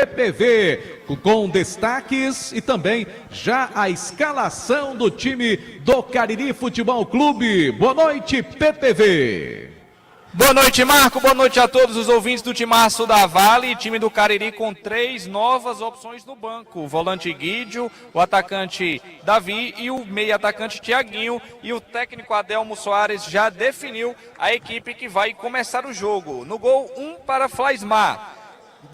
PPV, com destaques e também já a escalação do time do Cariri Futebol Clube. Boa noite, PPV. Boa noite, Marco. Boa noite a todos os ouvintes do Timaço da Vale. Time do Cariri com 3 novas opções no banco. O volante Guídio, o atacante Davi e o meio atacante Tiaguinho. E o técnico Adelmo Soares já definiu a equipe que vai começar o jogo. No gol, 1 para Flaismar.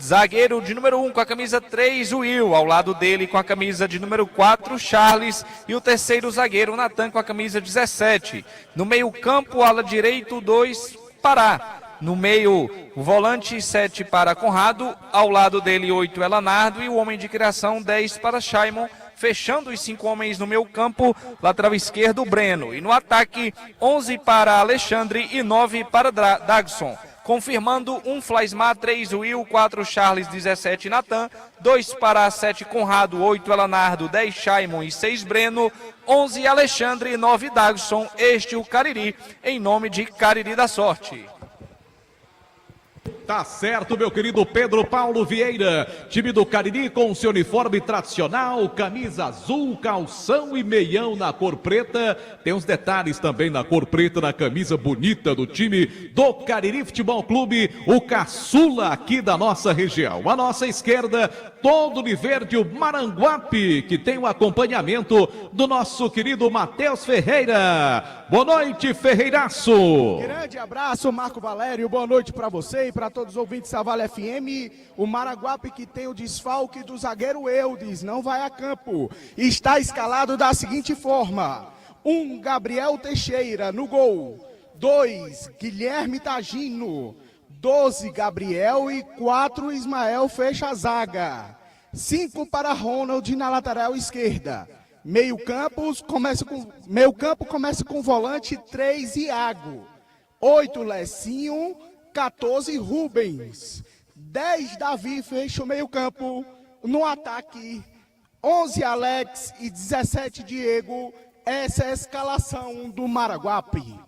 Zagueiro de número 1 com a camisa 3, Will. Ao lado dele com a camisa de número 4, Charles. E o terceiro zagueiro, Natan, com a camisa 17. No meio campo, ala direito, 2, Pará. No meio, o volante 7 para Conrado, ao lado dele 8 é Lanardo e o homem de criação 10 para Shaimon, fechando os 5 homens no meio campo, lateral esquerdo Breno. E no ataque, 11 para Alexandre e 9 para Dagson. Confirmando 1 Flaismar, 3 Will, 4 Charles, 17 Natan, 2 para 7 Conrado, 8 Elanardo, 10 Shaimon e 6 Breno, 11 Alexandre e 9 Dagson. Este o Cariri, em nome de Cariri da Sorte. Tá certo, meu querido Pedro Paulo Vieira. Time do Cariri com seu uniforme tradicional, camisa azul, calção e meião na cor preta. Tem uns detalhes também na cor preta, na camisa bonita do time do Cariri Futebol Clube, o caçula aqui da nossa região. À nossa esquerda, todo de verde, o Maranguape, que tem o acompanhamento do nosso querido Matheus Ferreira. Boa noite, Ferreiraço. Grande abraço, Marco Valério. Boa noite para você e para todos os ouvintes da Vale FM. O Maranguape, que tem o desfalque do zagueiro Eudes, não vai a campo. Está escalado da seguinte forma: 1, Gabriel Teixeira no gol. 2, Guilherme Tagino. 12, Gabriel e 4, Ismael fecha a zaga. 5 para Ronald na lateral esquerda. Meio campo começa com volante 3, Iago. 8, Lecinho. 14, Rubens. 10, Davi fecha o meio campo. No ataque, 11, Alex e 17, Diego. Essa é a escalação do Maranguape.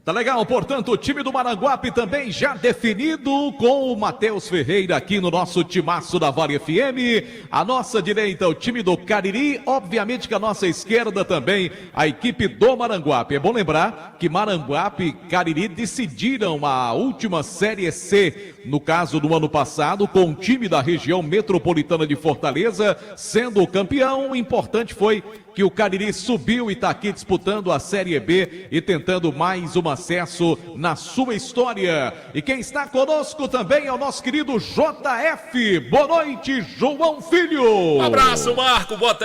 Tá legal, portanto, o time do Maranguape também já definido com o Matheus Ferreira aqui no nosso timaço da Vale FM. À nossa direita, o time do Cariri, obviamente que à nossa esquerda também a equipe do Maranguape. É bom lembrar que Maranguape e Cariri decidiram a última Série C, no caso do ano passado, com o time da região metropolitana de Fortaleza sendo o campeão. O importante foi que o Cariri subiu e está aqui disputando a Série B e tentando mais um acesso na sua história. E quem está conosco também é o nosso querido JF. Boa noite, João Filho. Um abraço, Marco. Boa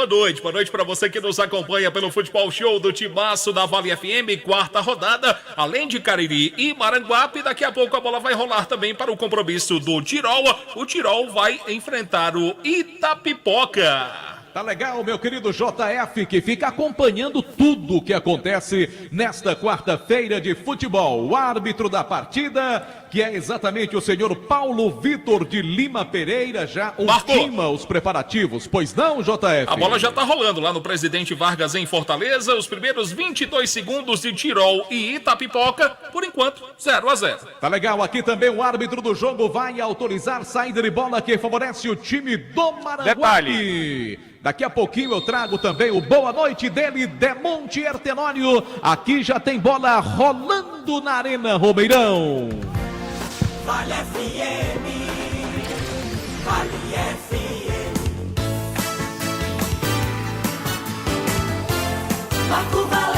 noite. Boa noite para você que nos acompanha pelo Futebol Show do Timaço da Vale FM, quarta rodada. Além de Cariri e Maranguape, daqui a pouco a bola vai rolar também para o compromisso do Tirol. O Tirol vai enfrentar o Itapipoca. Tá legal, meu querido JF, que fica acompanhando tudo o que acontece nesta quarta-feira de futebol. O árbitro da partida, que é exatamente o senhor Paulo Vitor de Lima Pereira, já ultima os preparativos. Pois não, JF? A bola já tá rolando lá no Presidente Vargas em Fortaleza. Os primeiros 22 segundos de Tirol e Itapipoca, por enquanto, 0-0. Tá legal, aqui também o árbitro do jogo vai autorizar saída de bola que favorece o time do Maranguape. Detalhe. Daqui a pouquinho eu trago também o boa noite dele, Demonte Ertenório. Aqui já tem bola rolando na Arena Romeirão. Vale FM, Vale FM. Marco Valério.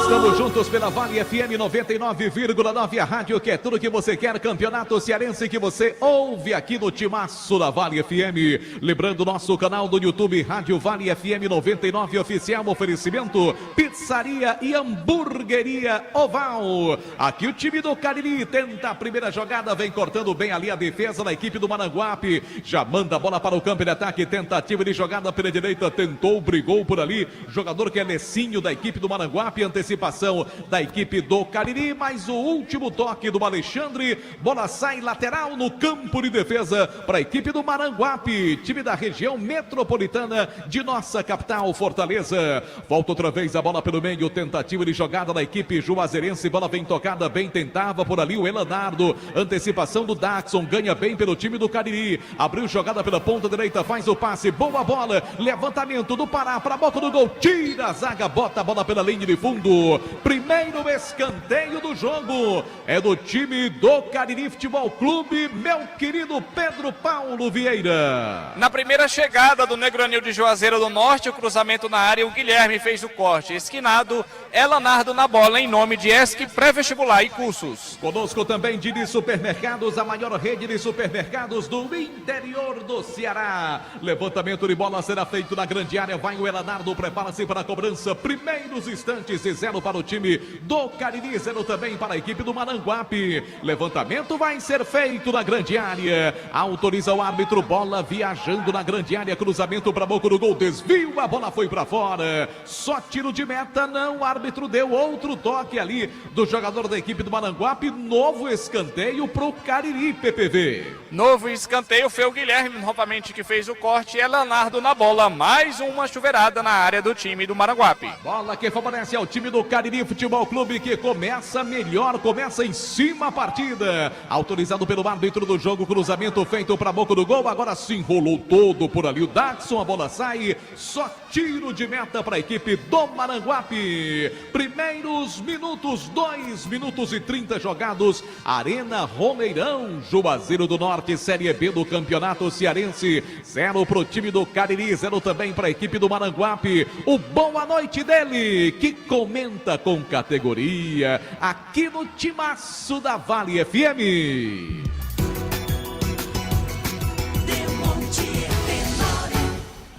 Estamos juntos pela Vale FM 99,9, a rádio que é tudo que você quer, campeonato cearense que você ouve aqui no Timaço da Vale FM. Lembrando nosso canal do YouTube, Rádio Vale FM 99 Oficial, oferecimento Pizzaria e Hamburgueria Oval. Aqui o time do Cariri tenta a primeira jogada, vem cortando bem ali a defesa da equipe do Maranguape. Já manda a bola para o campo de ataque, tentativa de jogada pela direita, tentou, brigou por ali. Jogador que é Lecinho da equipe do Maranguape, antecipa antecipação da equipe do Cariri, mas o último toque do Alexandre, bola sai lateral no campo de defesa para a equipe do Maranguape, time da região metropolitana de nossa capital, Fortaleza. Volta outra vez a bola pelo meio, tentativa de jogada da equipe juazeirense, bola bem tocada, bem tentava por ali o Elanardo, antecipação do Daxon, ganha bem pelo time do Cariri, abriu jogada pela ponta direita, faz o passe, boa bola, levantamento do Pará para a boca do gol, tira a zaga, bota a bola pela linha de fundo. Primeiro escanteio do jogo é do time do Cariri Futebol Clube, meu querido Pedro Paulo Vieira. Na primeira chegada do Negronil de Juazeiro do Norte, o cruzamento na área, o Guilherme fez o corte esquinado, Elanardo na bola em nome de ESC Pré-Vestibular e Cursos. Conosco também Dini Supermercados, a maior rede de supermercados do interior do Ceará. Levantamento de bola será feito na grande área, vai o Elanardo, prepara-se para a cobrança, primeiros instantes, 0 para o time do Cariri, 0 também para a equipe do Maranguape. Levantamento vai ser feito na grande área, autoriza o árbitro, bola viajando na grande área, cruzamento para a boca do gol, desvio, a bola foi para fora, só tiro de meta, não, o árbitro deu outro toque ali do jogador da equipe do Maranguape, novo escanteio para o Cariri, PPV. Novo escanteio, foi o Guilherme novamente que fez o corte, Elanardo na bola, mais uma chuveirada na área do time do Maranguape. Bola que favorece ao time do Cariri Futebol Clube, que começa melhor, começa em cima a partida, autorizado pelo árbitro do jogo, cruzamento feito para a boca do gol, agora se enrolou todo por ali o Daxon, a bola sai, só tiro de meta para a equipe do Maranguape. Primeiros minutos, 2 minutos e 30 jogados, Arena Romeirão, Juazeiro do Norte, Série B do Campeonato Cearense, 0 para o time do Cariri, 0 também para a equipe do Maranguape. O boa noite dele, que comenta com categoria, aqui no Timaço da Vale FM.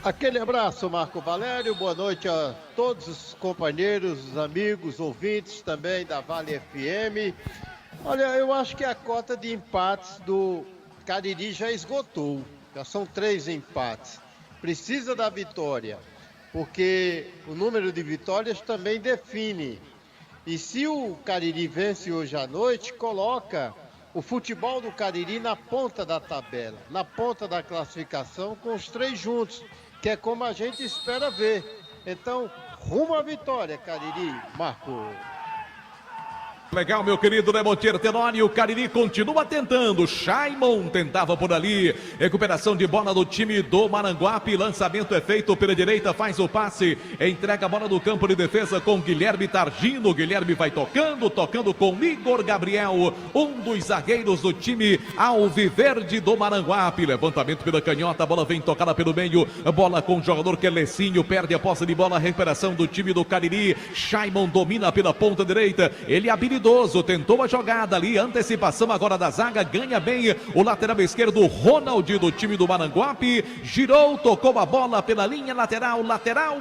Aquele abraço, Marco Valério, boa noite a todos os companheiros, os amigos, ouvintes também da Vale FM. Olha, eu acho que a cota de empates do Cariri já esgotou, já são 3 empates. Precisa da vitória, porque o número de vitórias também define. E se o Cariri vence hoje à noite, coloca o futebol do Cariri na ponta da tabela, na ponta da classificação, com os 3 juntos, que é como a gente espera ver. Então, rumo à vitória, Cariri, Marco. Legal, meu querido Lemontier Tenório, o Cariri continua tentando, Shaimon tentava por ali, recuperação de bola do time do Maranguape, lançamento é feito pela direita, faz o passe, entrega a bola no campo de defesa com Guilherme Targino, Guilherme vai tocando com Igor Gabriel, um dos zagueiros do time alviverde do Maranguape, levantamento pela canhota, a bola vem tocada pelo meio, bola com o jogador que é Lecinho, perde a posse de bola, recuperação do time do Cariri, Shaimon domina pela ponta direita, ele habilita tentou a jogada ali, antecipação agora da zaga, ganha bem o lateral esquerdo Ronald do time do Maranguape, girou, tocou a bola pela linha lateral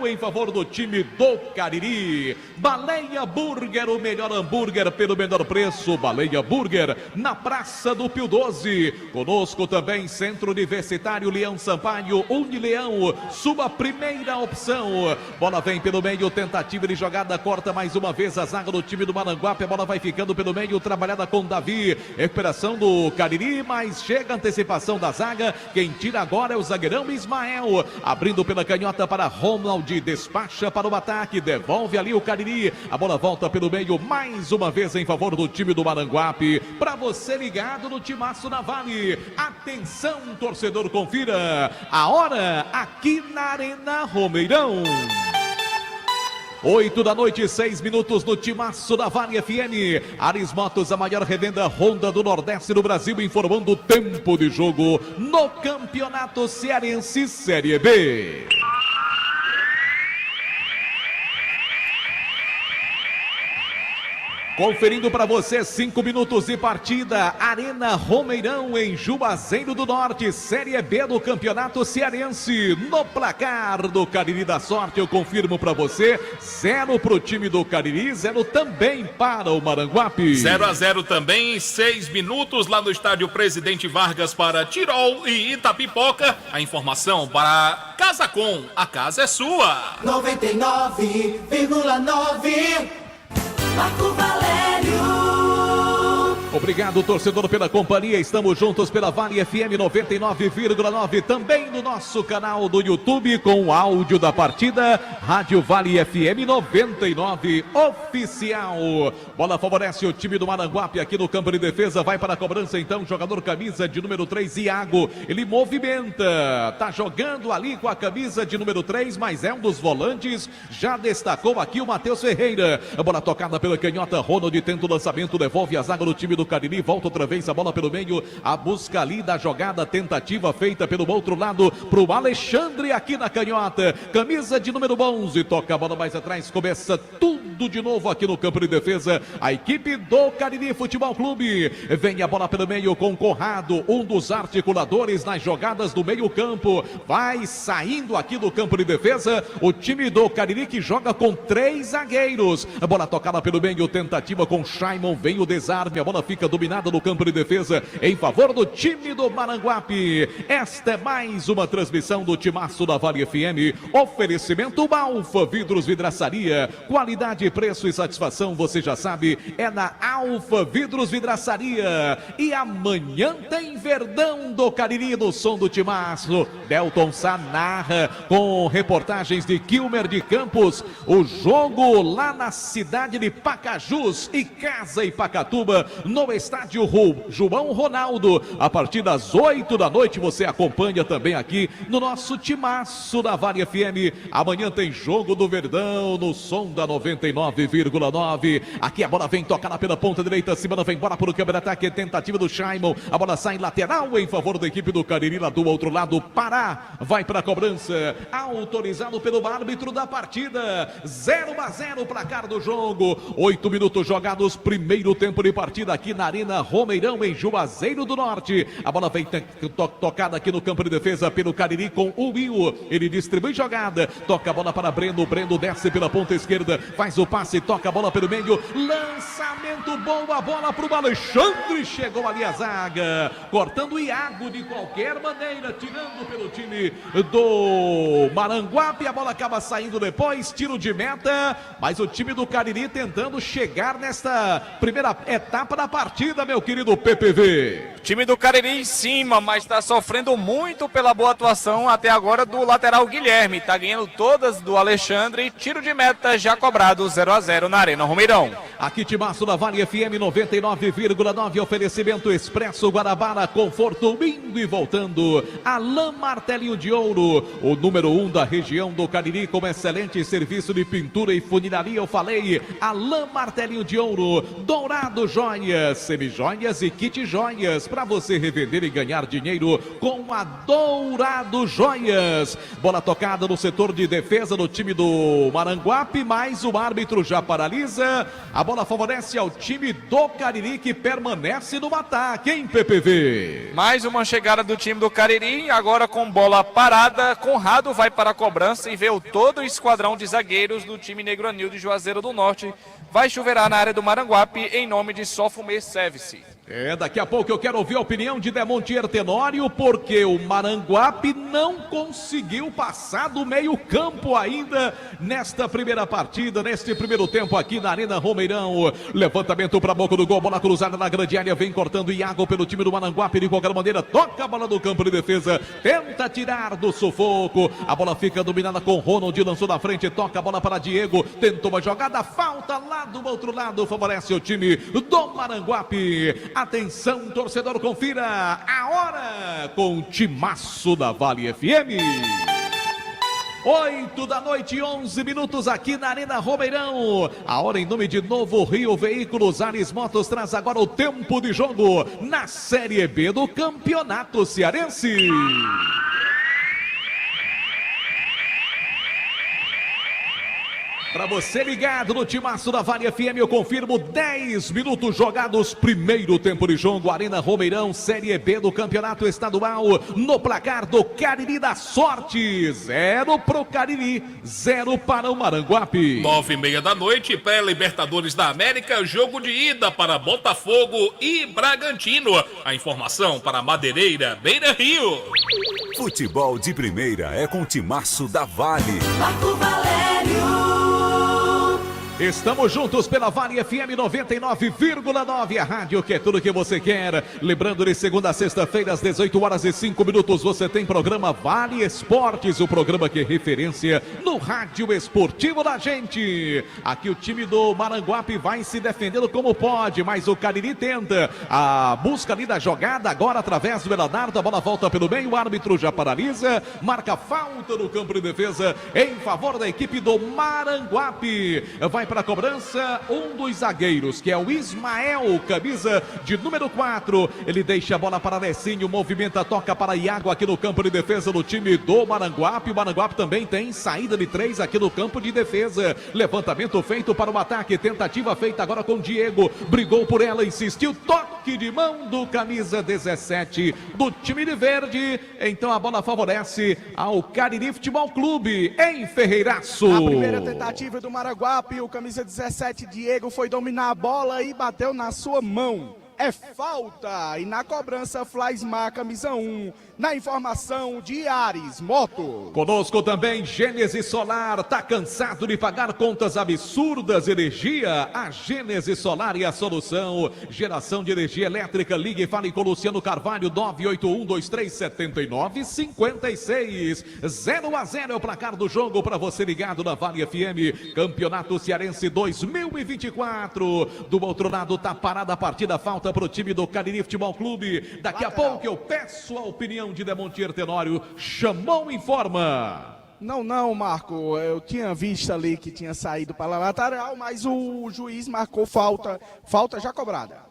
em favor do time do Cariri. Baleia Burger, o melhor hambúrguer pelo menor preço, Baleia Burger na Praça do Pio 12, conosco também Centro Universitário Leão Sampaio, Unileão, sua primeira opção, bola vem pelo meio, tentativa de jogada, corta mais uma vez a zaga do time do Maranguape, a bola vai ficando pelo meio, trabalhada com Davi, recuperação do Cariri, mas chega a antecipação da zaga, quem tira agora é o zagueirão Ismael, abrindo pela canhota para Ronald, despacha para o ataque, devolve ali o Cariri, a bola volta pelo meio, mais uma vez em favor do time do Maranguape, para você ligado no Timaço da Vale, atenção torcedor, confira a hora aqui na Arena Romeirão. 8 da noite, 6 minutos no Timaço da Vale FM. Ares Motos, a maior revenda Honda do Nordeste do Brasil, informando o tempo de jogo no Campeonato Cearense Série B. Conferindo para você, 5 minutos de partida, Arena Romeirão em Juazeiro do Norte, Série B do Campeonato Cearense. No placar do Cariri da Sorte, eu confirmo para você, 0 para o time do Cariri, 0 também para o Maranguape. 0-0 também, 6 minutos lá no estádio Presidente Vargas para Tirol e Itapipoca. A informação para Casacom, a casa é sua. 99,9 Marco Valério. Obrigado, torcedor, pela companhia. Estamos juntos pela Vale FM 99,9. Também no nosso canal do YouTube com o áudio da partida. Rádio Vale FM 99 Oficial. Bola favorece o time do Maranguape aqui no campo de defesa. Vai para a cobrança então. Jogador camisa de número 3, Iago. Ele movimenta. Tá jogando ali com a camisa de número 3, mas é um dos volantes. Já destacou aqui o Matheus Ferreira. A bola tocada pela canhota. Ronald tenta o lançamento. Devolve a zaga do time do Cariri, volta outra vez a bola pelo meio, a busca ali da jogada, tentativa feita pelo outro lado, pro Alexandre aqui na canhota, camisa de número 11, toca a bola mais atrás, começa tudo de novo aqui no campo de defesa, a equipe do Cariri Futebol Clube, vem a bola pelo meio com Conrado, um dos articuladores nas jogadas do meio campo, vai saindo aqui do campo de defesa, o time do Cariri que joga com 3 zagueiros, a bola tocada pelo meio, tentativa com Shaimon, vem o desarme, a bola fica dominada no campo de defesa em favor do time do Maranguape. Esta é mais uma transmissão do Timaço da Vale FM. Oferecimento Alfa Vidros Vidraçaria. Qualidade, preço e satisfação, você já sabe, é na Alfa Vidros Vidraçaria. E amanhã tem Verdão do Cariri no som do Timaço. Delton Sanarra com reportagens de Quilmer de Campos. O jogo lá na cidade de Pacajus e Casa e Pacatuba, no estádio João Ronaldo, a partir das 8 da noite, você acompanha também aqui no nosso Timaço da Vale FM. Amanhã tem jogo do Verdão no som da 99,9. Aqui a bola vem tocada pela ponta direita, Simana vem embora para o câmera ataque, tentativa do Shaimon, a bola sai lateral em favor da equipe do Cariri, lá do outro lado, Pará, vai para a cobrança, autorizado pelo árbitro da partida, 0-0 placar do jogo, 8 minutos jogados, primeiro tempo de partida aqui na Arena Romeirão, em Juazeiro do Norte. A bola vem tocada aqui no campo de defesa pelo Cariri com o Will. Ele distribui jogada, toca a bola para Breno. Breno desce pela ponta esquerda, faz o passe, toca a bola pelo meio. Lançamento bom, a bola para o Alexandre. Chegou ali a zaga, cortando o Iago de qualquer maneira, tirando pelo time do Maranguape. A bola acaba saindo depois, tiro de meta, mas o time do Cariri tentando chegar nesta primeira etapa da partida, meu querido PPV. Time do Cariri em cima, mas está sofrendo muito pela boa atuação até agora do lateral Guilherme. Está ganhando todas do Alexandre. Tiro de meta já cobrado, 0-0 na Arena Romeirão. Aqui Timaço da Vale FM 99,9. Oferecimento Expresso Guarabara, conforto indo e voltando. Alain Martelinho de Ouro, o número 1 da região do Cariri, com excelente serviço de pintura e funilaria. Eu falei, Alain Martelinho de Ouro. Dourado Joias, semijoias e kit joias para você revender e ganhar dinheiro com a Dourado Joias. Bola tocada no setor de defesa do time do Maranguape, mas o árbitro já paralisa. A bola favorece ao time do Cariri, que permanece no ataque, hein, PPV? Mais uma chegada do time do Cariri, agora com bola parada. Conrado vai para a cobrança e vê todo o esquadrão de zagueiros do time Negro Anil de Juazeiro do Norte. Vai chuveirar na área do Maranguape em nome de Sofume Service. Daqui a pouco eu quero ouvir a opinião de Demontier Tenório, porque o Maranguape não conseguiu passar do meio campo ainda nesta primeira partida, neste primeiro tempo aqui na Arena Romeirão. Levantamento para a boca do gol, bola cruzada na grande área, vem cortando Iago pelo time do Maranguape, de qualquer maneira, toca a bola no campo de defesa, tenta tirar do sufoco, a bola fica dominada com Ronald, lançou na frente, toca a bola para Diego, tentou uma jogada, falta lá do outro lado, favorece o time do Maranguape. Atenção, torcedor, confira a hora com o Timaço da Vale FM. 8 da noite, 11 minutos aqui na Arena Romeirão. A hora em nome de Novo Rio Veículos. Ares Motos traz agora o tempo de jogo na Série B do Campeonato Cearense. Para você ligado no Timaço da Vale FM, eu confirmo 10 minutos jogados, primeiro tempo de jogo, Arena Romeirão, Série B do Campeonato Estadual, no placar do Cariri da Sorte, 0 pro Cariri, 0 para o Maranguape. 9h30 da noite, pré-Libertadores da América, jogo de ida para Botafogo e Bragantino. A informação para Madeireira, Beira Rio. Futebol de primeira é com o Timaço da Vale. Marco Valério. Estamos juntos pela Vale FM 99,9, a rádio que é tudo que você quer. Lembrando, de segunda a sexta-feira, às 18 horas e 5 minutos, você tem programa Vale Esportes, o programa que é referência no rádio esportivo da gente. Aqui o time do Maranguape vai se defendendo como pode, mas o Cariri tenta a busca ali da jogada, agora através do Elanardo, a bola volta pelo meio, o árbitro já paralisa, marca falta no campo de defesa em favor da equipe do Maranguape. Vai para a cobrança um dos zagueiros, que é o Ismael, camisa de número 4. Ele deixa a bola para Lecinho, movimenta, toca para Iago aqui no campo de defesa do time do Maranguape. O Maranguape também tem saída de 3 aqui no campo de defesa. Levantamento feito para o ataque, tentativa feita agora com Diego. Brigou por ela, insistiu, toque de mão do camisa 17 do time de verde. Então a bola favorece ao Cariri Futebol Clube em Ferreiraço. A primeira tentativa do Maranguape, o camisa 17, Diego, foi dominar a bola e bateu na sua mão. É falta. E na cobrança, Flaismar, camisa 1. Na informação de Ares Moto. Conosco também Gênesis Solar. Tá cansado de pagar contas absurdas de energia? A Gênesis Solar é a solução. Geração de energia elétrica. Ligue e fale com Luciano Carvalho, 981-2379-56. 0-0 é o placar do jogo para você ligado na Vale FM. Campeonato Cearense 2024. Do outro lado tá parada a partida, falta para o time do Cariri Futebol Clube. Daqui a pouco eu peço a opinião de Demontier Tenório. Chamou, informa. Não, Marco, eu tinha visto ali que tinha saído para a lateral, mas o juiz marcou falta já cobrada.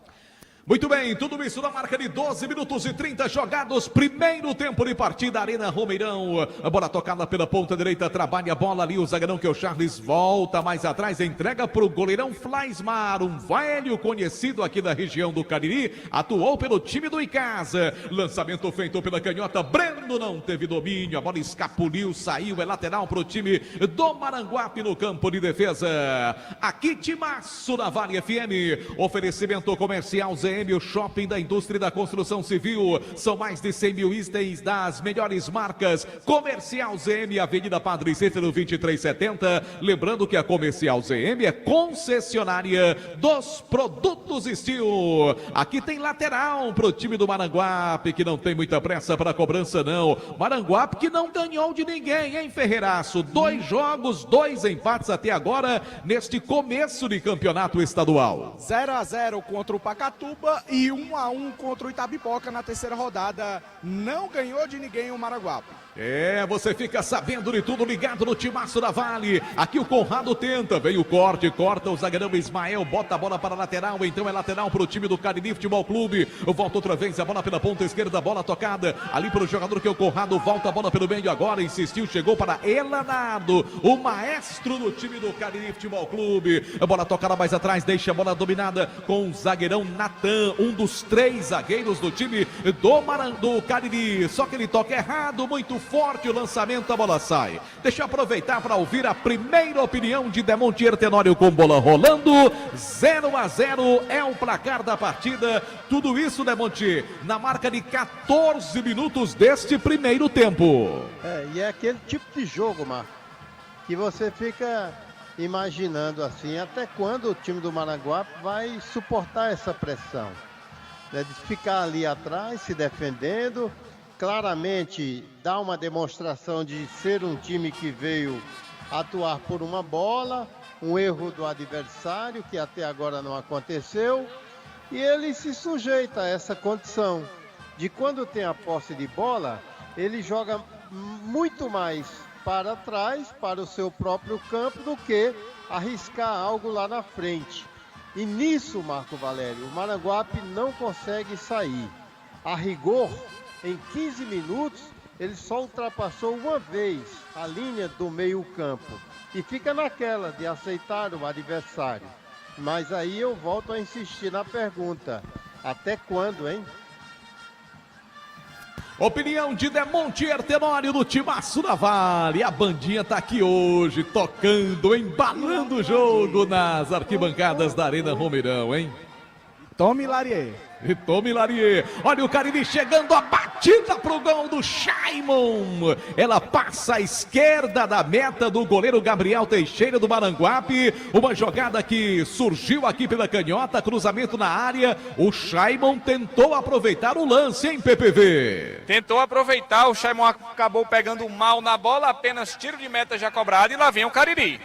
Muito bem, tudo isso na marca de 12 minutos e 30 jogados. Primeiro tempo de partida, Arena Romeirão. A bola tocada pela ponta direita, trabalha a bola ali. O zagueirão, que é o Charles, volta mais atrás, entrega para o goleirão Flaismar, um velho conhecido aqui da região do Cariri. Atuou pelo time do Icasa. Lançamento feito pela canhota. Breno não teve domínio. A bola escapuliu, saiu. É lateral para o time do Maranguape no campo de defesa. Aqui, timaço da Vale FM. Oferecimento comercial ZM, o shopping da indústria da construção civil. São mais de 100 mil itens das melhores marcas. Comercial ZM, Avenida Padre Cícero 2370. Lembrando que a Comercial ZM é concessionária dos produtos Steel. Aqui tem lateral pro time do Maranguape, que não tem muita pressa para a cobrança não. Maranguape que não ganhou de ninguém, hein, Ferreiraço? 2 jogos, 2 empates até agora neste começo de campeonato estadual. 0-0 contra o Pacatuba e 1-1 contra o Itabipoca na terceira rodada. Não ganhou de ninguém o Maranguape. É, você fica sabendo de tudo ligado no timaço da Vale. Aqui o Conrado tenta, vem o corte, corta o zagueirão Ismael, bota a bola para a lateral, então é lateral para o time do Cariri Futebol Clube. Volta outra vez a bola pela ponta esquerda, bola tocada ali para o jogador que é o Conrado, volta a bola pelo meio agora, insistiu, chegou para Elanardo, o maestro do time do Cariri Futebol Clube. A bola tocada mais atrás, deixa a bola dominada com o zagueirão Natan, um dos 3 zagueiros do time do Cariri. Só que ele toca errado, muito forte o lançamento, a bola sai. Deixa eu aproveitar para ouvir a primeira opinião de Demontier Tenório com bola rolando. 0-0 é o placar da partida. Tudo isso, Demontier, na marca de 14 minutos deste primeiro tempo. E é aquele tipo de jogo, Marco, que você fica imaginando assim, até quando o time do Maranguape vai suportar essa pressão, né, de ficar ali atrás, se defendendo. Claramente dá uma demonstração de ser um time que veio atuar por uma bola, um erro do adversário que até agora não aconteceu, e ele se sujeita a essa condição de, quando tem a posse de bola, ele joga muito mais para trás, para o seu próprio campo, do que arriscar algo lá na frente. E nisso, Marco Valério, o Maranguape não consegue sair. A rigor, em 15 minutos, ele só ultrapassou uma vez a linha do meio-campo e fica naquela de aceitar o adversário. Mas aí eu volto a insistir na pergunta: até quando, hein? Opinião de Demontier Tenório do timaço da Vale. A bandinha tá aqui hoje, tocando, embalando o jogo nas arquibancadas da Arena Romeirão, hein? Tome, Larier. E tome Larier. Olha o Cariri chegando, a batida pro gol do Shaimon. Ela passa à esquerda da meta do goleiro Gabriel Teixeira do Maranguape. Uma jogada que surgiu aqui pela canhota, cruzamento na área. O Shaimon tentou aproveitar o lance, hein, PPV? Tentou aproveitar, o Shaimon acabou pegando mal na bola, apenas tiro de meta já cobrado e lá vem o Cariri.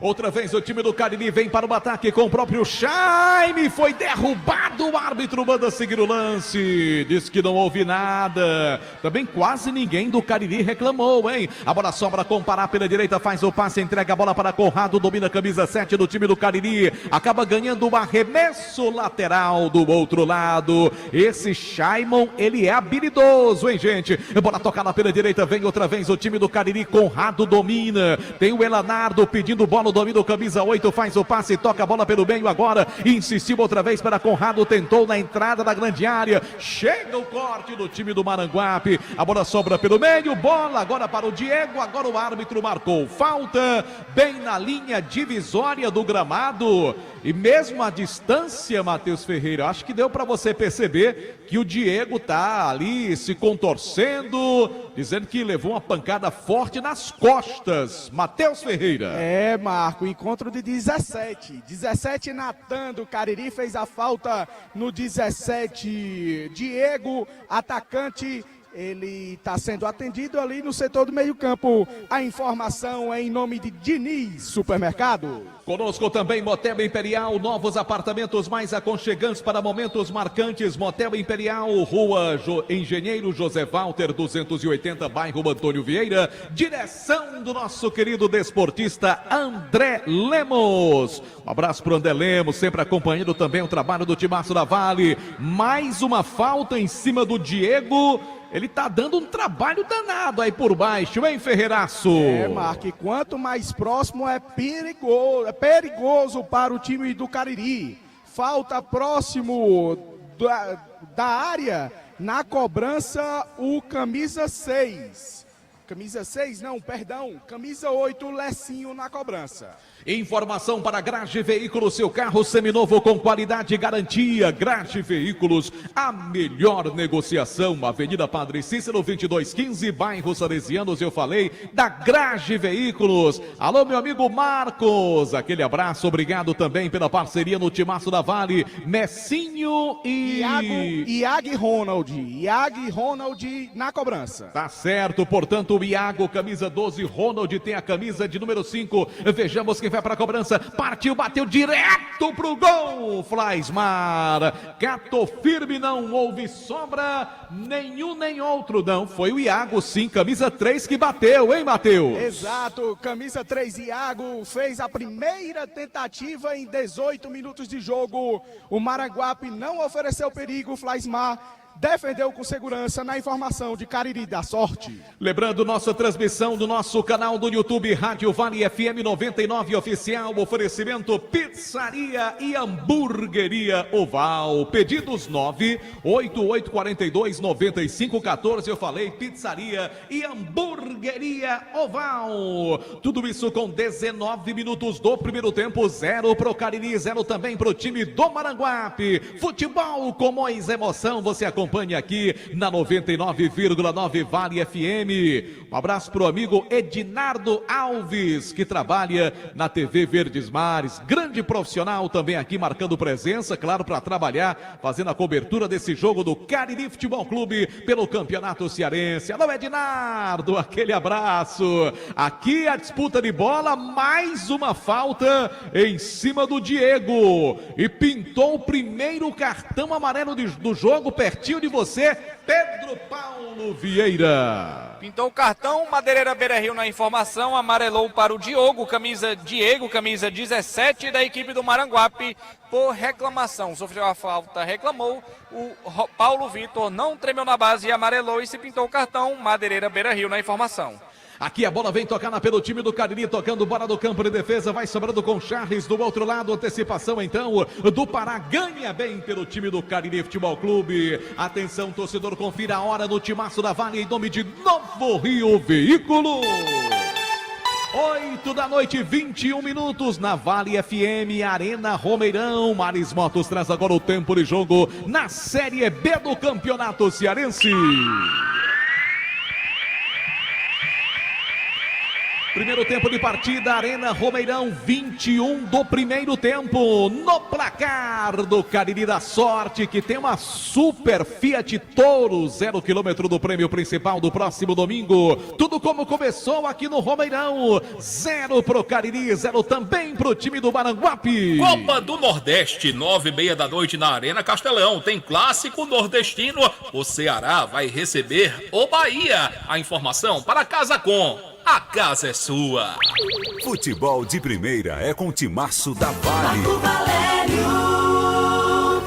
Outra vez o time do Cariri vem para o ataque com o próprio Chaime. Foi derrubado, o árbitro manda seguir o lance. Diz que não houve nada. Também quase ninguém do Cariri reclamou, hein? A bola sobra com Pará pela direita, faz o passe, entrega a bola para Conrado, domina a camisa 7 do time do Cariri. Acaba ganhando o arremesso lateral do outro lado. Esse Shaimon, ele é habilidoso, hein, gente? Bola tocada pela direita, vem outra vez o time do Cariri. Conrado domina. Tem o Elanardo pedindo bola. Domina o camisa 8, faz o passe, toca a bola pelo meio agora, insistiu outra vez para Conrado, tentou na entrada da grande área, chega o corte do time do Maranguape, a bola sobra pelo meio, bola agora para o Diego, agora o árbitro marcou falta, bem na linha divisória do gramado, e mesmo a distância, Matheus Ferreira, acho que deu para você perceber que o Diego tá ali se contorcendo, dizendo que levou uma pancada forte nas costas. Matheus Ferreira. É, Marco, encontro de 17. 17 Natan do Cariri fez a falta no 17. Diego, atacante, ele está sendo atendido ali no setor do meio-campo. A informação é em nome de Diniz Supermercado. Conosco também Motel Imperial, novos apartamentos mais aconchegantes para momentos marcantes. Motel Imperial, Rua Engenheiro José Walter, 280, bairro Antônio Vieira. Direção do nosso querido desportista André Lemos. Um abraço para o André Lemos, sempre acompanhando também o trabalho do Timaço da Vale. Mais uma falta em cima do Diego. Ele tá dando um trabalho danado aí por baixo, hein, Ferreiraço? É, Marco, e quanto mais próximo é perigoso para o time do Cariri. Falta próximo da área, na cobrança, o camisa 6. Camisa 6, não, perdão, camisa 8, Lecinho na cobrança. Informação para Grage Veículos, seu carro seminovo com qualidade e garantia. Grage Veículos, a melhor negociação. Avenida Padre Cícero, 2215, bairro Salesianos, eu falei da Grage Veículos. Alô, meu amigo Marcos, aquele abraço, obrigado também pela parceria no Timaço da Vale. Messinho e... Iago Ronald na cobrança. Tá certo, portanto, o Iago, camisa 12, Ronald tem a camisa de número 5. Vejamos quem vai para a cobrança, partiu, bateu direto pro gol, Flaismar, gato firme, não houve sobra, nenhum nem outro, não, foi o Iago sim, camisa 3 que bateu, hein, Matheus? Exato, camisa 3, Iago, fez a primeira tentativa em 18 minutos de jogo, o Maranguape não ofereceu perigo, Flaismar defendeu com segurança. Na informação de Cariri da Sorte. Lembrando nossa transmissão do nosso canal do YouTube Rádio Vale FM 99 Oficial, oferecimento Pizzaria e Hamburgueria Oval, pedidos 988429514, eu falei Pizzaria e Hamburgueria Oval, tudo isso com 19 minutos do primeiro tempo, 0 pro Cariri, 0 também pro time do Maranguape. Futebol com mais emoção, você acompanha aqui na 99,9 Vale FM. Um abraço pro amigo Edinardo Alves, que trabalha na TV Verdes Mares, grande profissional também aqui marcando presença, claro, para trabalhar, fazendo a cobertura desse jogo do Cariri Futebol Clube pelo Campeonato Cearense. Alô, Edinardo, aquele abraço. Aqui a disputa de bola, mais uma falta em cima do Diego, e pintou o primeiro cartão amarelo do jogo, pertinho de você, Pedro Paulo Vieira. Pintou o cartão, Madeireira Beira-Rio na informação, amarelou para o Diego, camisa 17 da equipe do Maranguape, por reclamação. Sofreu a falta, reclamou, o Paulo Vitor não tremeu na base e amarelou e se pintou o cartão, Madeireira Beira-Rio na informação. Aqui a bola vem tocada pelo time do Cariri, tocando bola do campo de defesa, vai sobrando com Charles do outro lado, antecipação então do Pará, ganha bem pelo time do Cariri Futebol Clube. Atenção, torcedor, confira a hora no Timaço da Vale em nome de Novo Rio Veículos. 8 da noite, 21 minutos na Vale FM, Arena Romeirão. Maris Motos traz agora o tempo de jogo na Série B do Campeonato Cearense. Primeiro tempo de partida, Arena Romeirão, 21 do primeiro tempo. No placar do Cariri da Sorte, que tem uma super Fiat Toro, 0 km do prêmio principal do próximo domingo. Tudo como começou aqui no Romeirão. 0 pro Cariri, 0 também pro time do Maranguape. Copa do Nordeste, 9h30 da noite na Arena Castelão. Tem clássico nordestino. O Ceará vai receber o Bahia. A informação para Casa Com. A casa é sua. Futebol de primeira é com o Timaço da Vale. Marco Valério.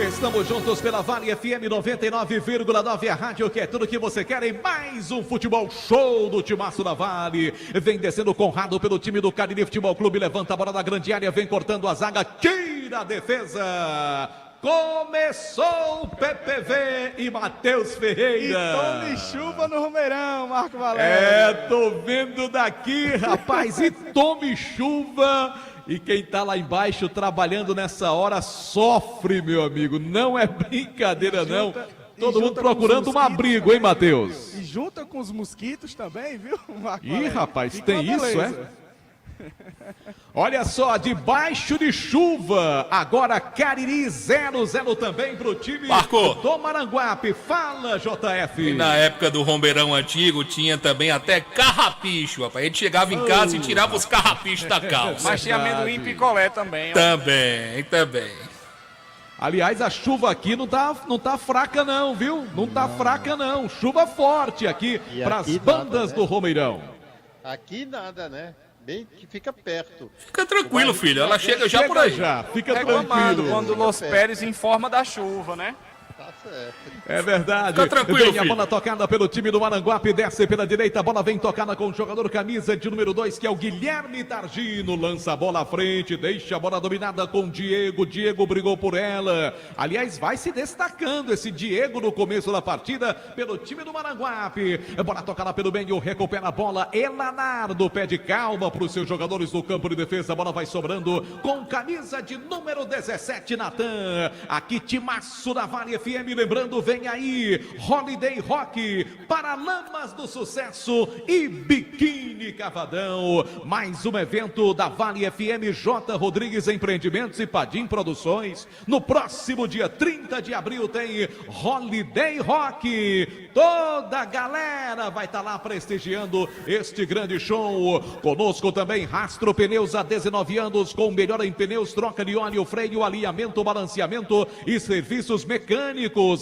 Estamos juntos pela Vale FM 99,9, a rádio que é tudo que você quer em mais um futebol show do Timaço da Vale. Vem descendo Conrado pelo time do Cariri Futebol Clube, levanta a bola da grande área, vem cortando a zaga, tira a defesa. Começou o PPV e Matheus Ferreira. E tome chuva no Romeirão, Marco Valério. Tô vendo daqui, rapaz, e tome chuva. E quem tá lá embaixo trabalhando nessa hora sofre, meu amigo. Não é brincadeira, não. Todo mundo procurando um abrigo, hein, Matheus? E junta com os mosquitos também, viu, Marco Ih, Valério? rapaz, Fica tem uma isso, beleza. Olha só, debaixo de chuva, agora Cariri 0-0 também pro time Marco. do Maranguape. Fala, JF. E na época do Romeirão antigo tinha também até carrapicho, rapaz. A gente chegava em casa e tirava os carrapichos da calça. Mas tinha amendoim e picolé também. Ó. Também. Aliás, a chuva aqui não tá fraca não, viu? Não tá fraca não. Chuva forte aqui E pras aqui bandas nada, né? do Romeirão. Aqui nada, né? Bem que fica perto. Fica tranquilo, filho. Ela chega já por aí. Já, fica Reclamando tranquilo. quando o Los Pérez informa da chuva, né? Tá certo. É verdade. Fica tranquilo, Vem a filho. bola tocada pelo time do Maranguape, desce pela direita, a bola vem tocada com o jogador camisa de número 2, que é o Guilherme Targino, lança a bola à frente, deixa a bola dominada com o Diego brigou por ela. Aliás, vai se destacando esse Diego no começo da partida pelo time do Maranguape. Bola tocada pelo meio, recupera a bola, Elanardo pede calma para os seus jogadores do campo de defesa, a bola vai sobrando com camisa de número 17, Natan. Aqui Timaço da Vale FM, lembrando, vem aí Holiday Rock, Paralamas do Sucesso e Biquíni Cavadão. Mais um evento da Vale FM, J. Rodrigues Empreendimentos e Padim Produções. No próximo dia 30 de abril tem Holiday Rock. Toda a galera vai estar lá prestigiando este grande show. Conosco também Rastro Pneus, há 19 anos, com melhor em pneus, troca de óleo, freio, alinhamento, balanceamento e serviços mecânicos.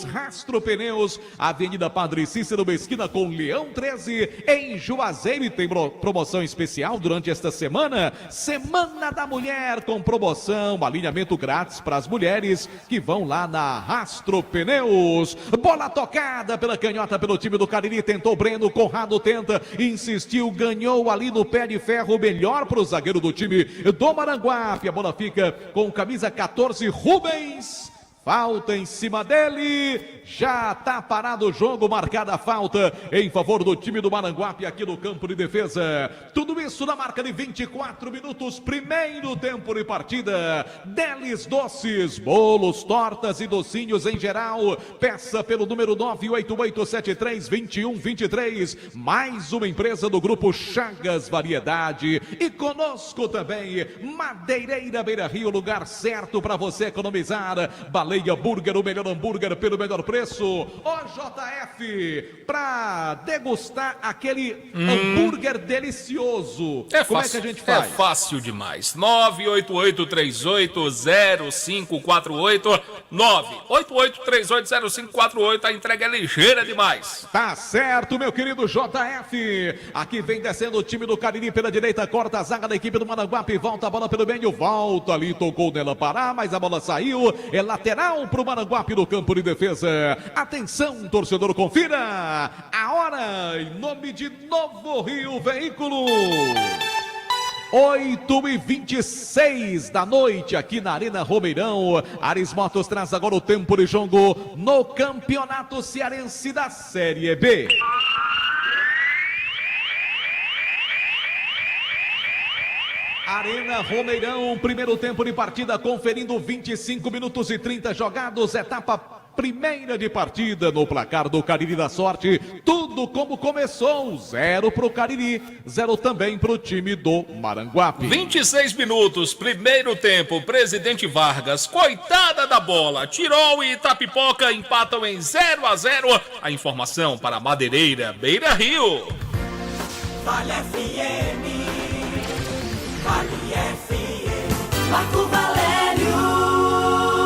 Rastro Pneus, Avenida Padre Cícero, esquina com Leão 13, em Juazeiro. E tem promoção especial durante esta semana, Semana da Mulher, com promoção, alinhamento grátis para as mulheres que vão lá na Rastro Pneus. Bola tocada pela canhota pelo time do Cariri, tentou Breno, Conrado tenta, insistiu, ganhou ali no pé de ferro, melhor para o zagueiro do time do Maranguape. A bola fica com camisa 14, Rubens. Falta em cima dele, já tá parado o jogo, marcada a falta em favor do time do Maranguape aqui no campo de defesa. Tudo isso na marca de 24 minutos, primeiro tempo de partida. Delis Doces, bolos, tortas e docinhos em geral. Peça pelo número 988732123. Mais uma empresa do grupo Chagas Variedade. E conosco também, Madeireira Beira Rio, lugar certo para você economizar. Baleia Burger, o melhor hambúrguer pelo melhor preço. OJF, para degustar aquele hambúrguer delicioso. Como é que a gente faz? É fácil demais. 988380548. 988380548. A entrega é ligeira demais. Tá certo, meu querido JF. Aqui vem descendo o time do Cariri pela direita, corta a zaga da equipe do Maranguape, volta a bola pelo meio, volta ali, tocou nela parar, mas a bola saiu, é lateral pro Maranguape no campo de defesa. Atenção, torcedor, confira a hora em nome de Novo Rio Veículos. 8h26 da noite aqui na Arena Romeirão. Aris Motos traz agora o tempo de jogo no Campeonato Cearense da Série B. Arena Romeirão, primeiro tempo de partida, conferindo 25 minutos e 30 jogados, etapa primeira de partida no placar do Cariri da Sorte. Tudo como começou, 0 pro Cariri, 0 também pro time do Maranguape. 26 minutos, primeiro tempo, Presidente Vargas, coitada da bola, Tirol e Itapipoca empatam em 0-0. A informação para Madeireira, Beira Rio. Vale FM, Vale FM, Marco Valério.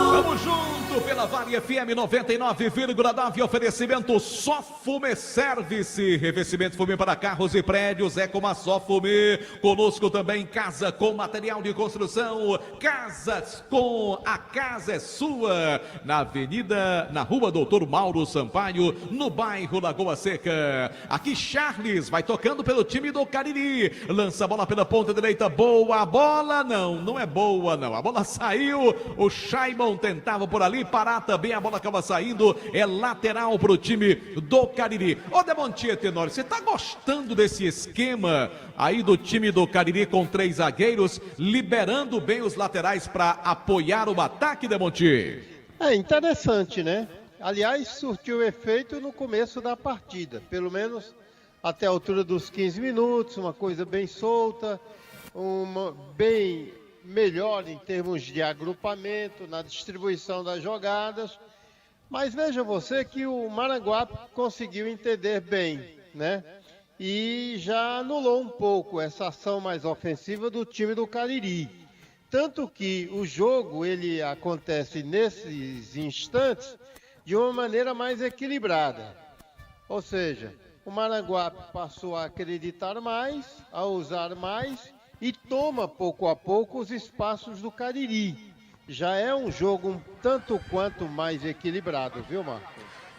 Vamos junto pela Vale FM 99,9, oferecimento Sofume Service, revestimento Fume para carros e prédios, é como a Sofume. Conosco também Casa com material de construção, Casas com a Casa é Sua, na rua Doutor Mauro Sampaio, no bairro Lagoa Seca. Aqui Charles vai tocando pelo time do Cariri, lança a bola pela ponta direita, boa a bola, não é boa não, a bola saiu, o Shaimon tentava por ali, parar também, a bola acaba saindo, é lateral para o time do Cariri. Ô Demontier Tenório, você tá gostando desse esquema aí do time do Cariri com 3 zagueiros, liberando bem os laterais para apoiar o ataque, Demontier? É interessante, né? Aliás, surtiu efeito no começo da partida, pelo menos até a altura dos 15 minutos, uma coisa bem solta, bem melhor em termos de agrupamento, na distribuição das jogadas, mas veja você que o Maranguape conseguiu entender bem, né? E já anulou um pouco essa ação mais ofensiva do time do Cariri. Tanto que o jogo, ele acontece nesses instantes de uma maneira mais equilibrada. Ou seja, o Maranguape passou a acreditar mais, a usar mais, e toma pouco a pouco os espaços do Cariri. Já é um jogo um tanto quanto mais equilibrado, viu, Marco?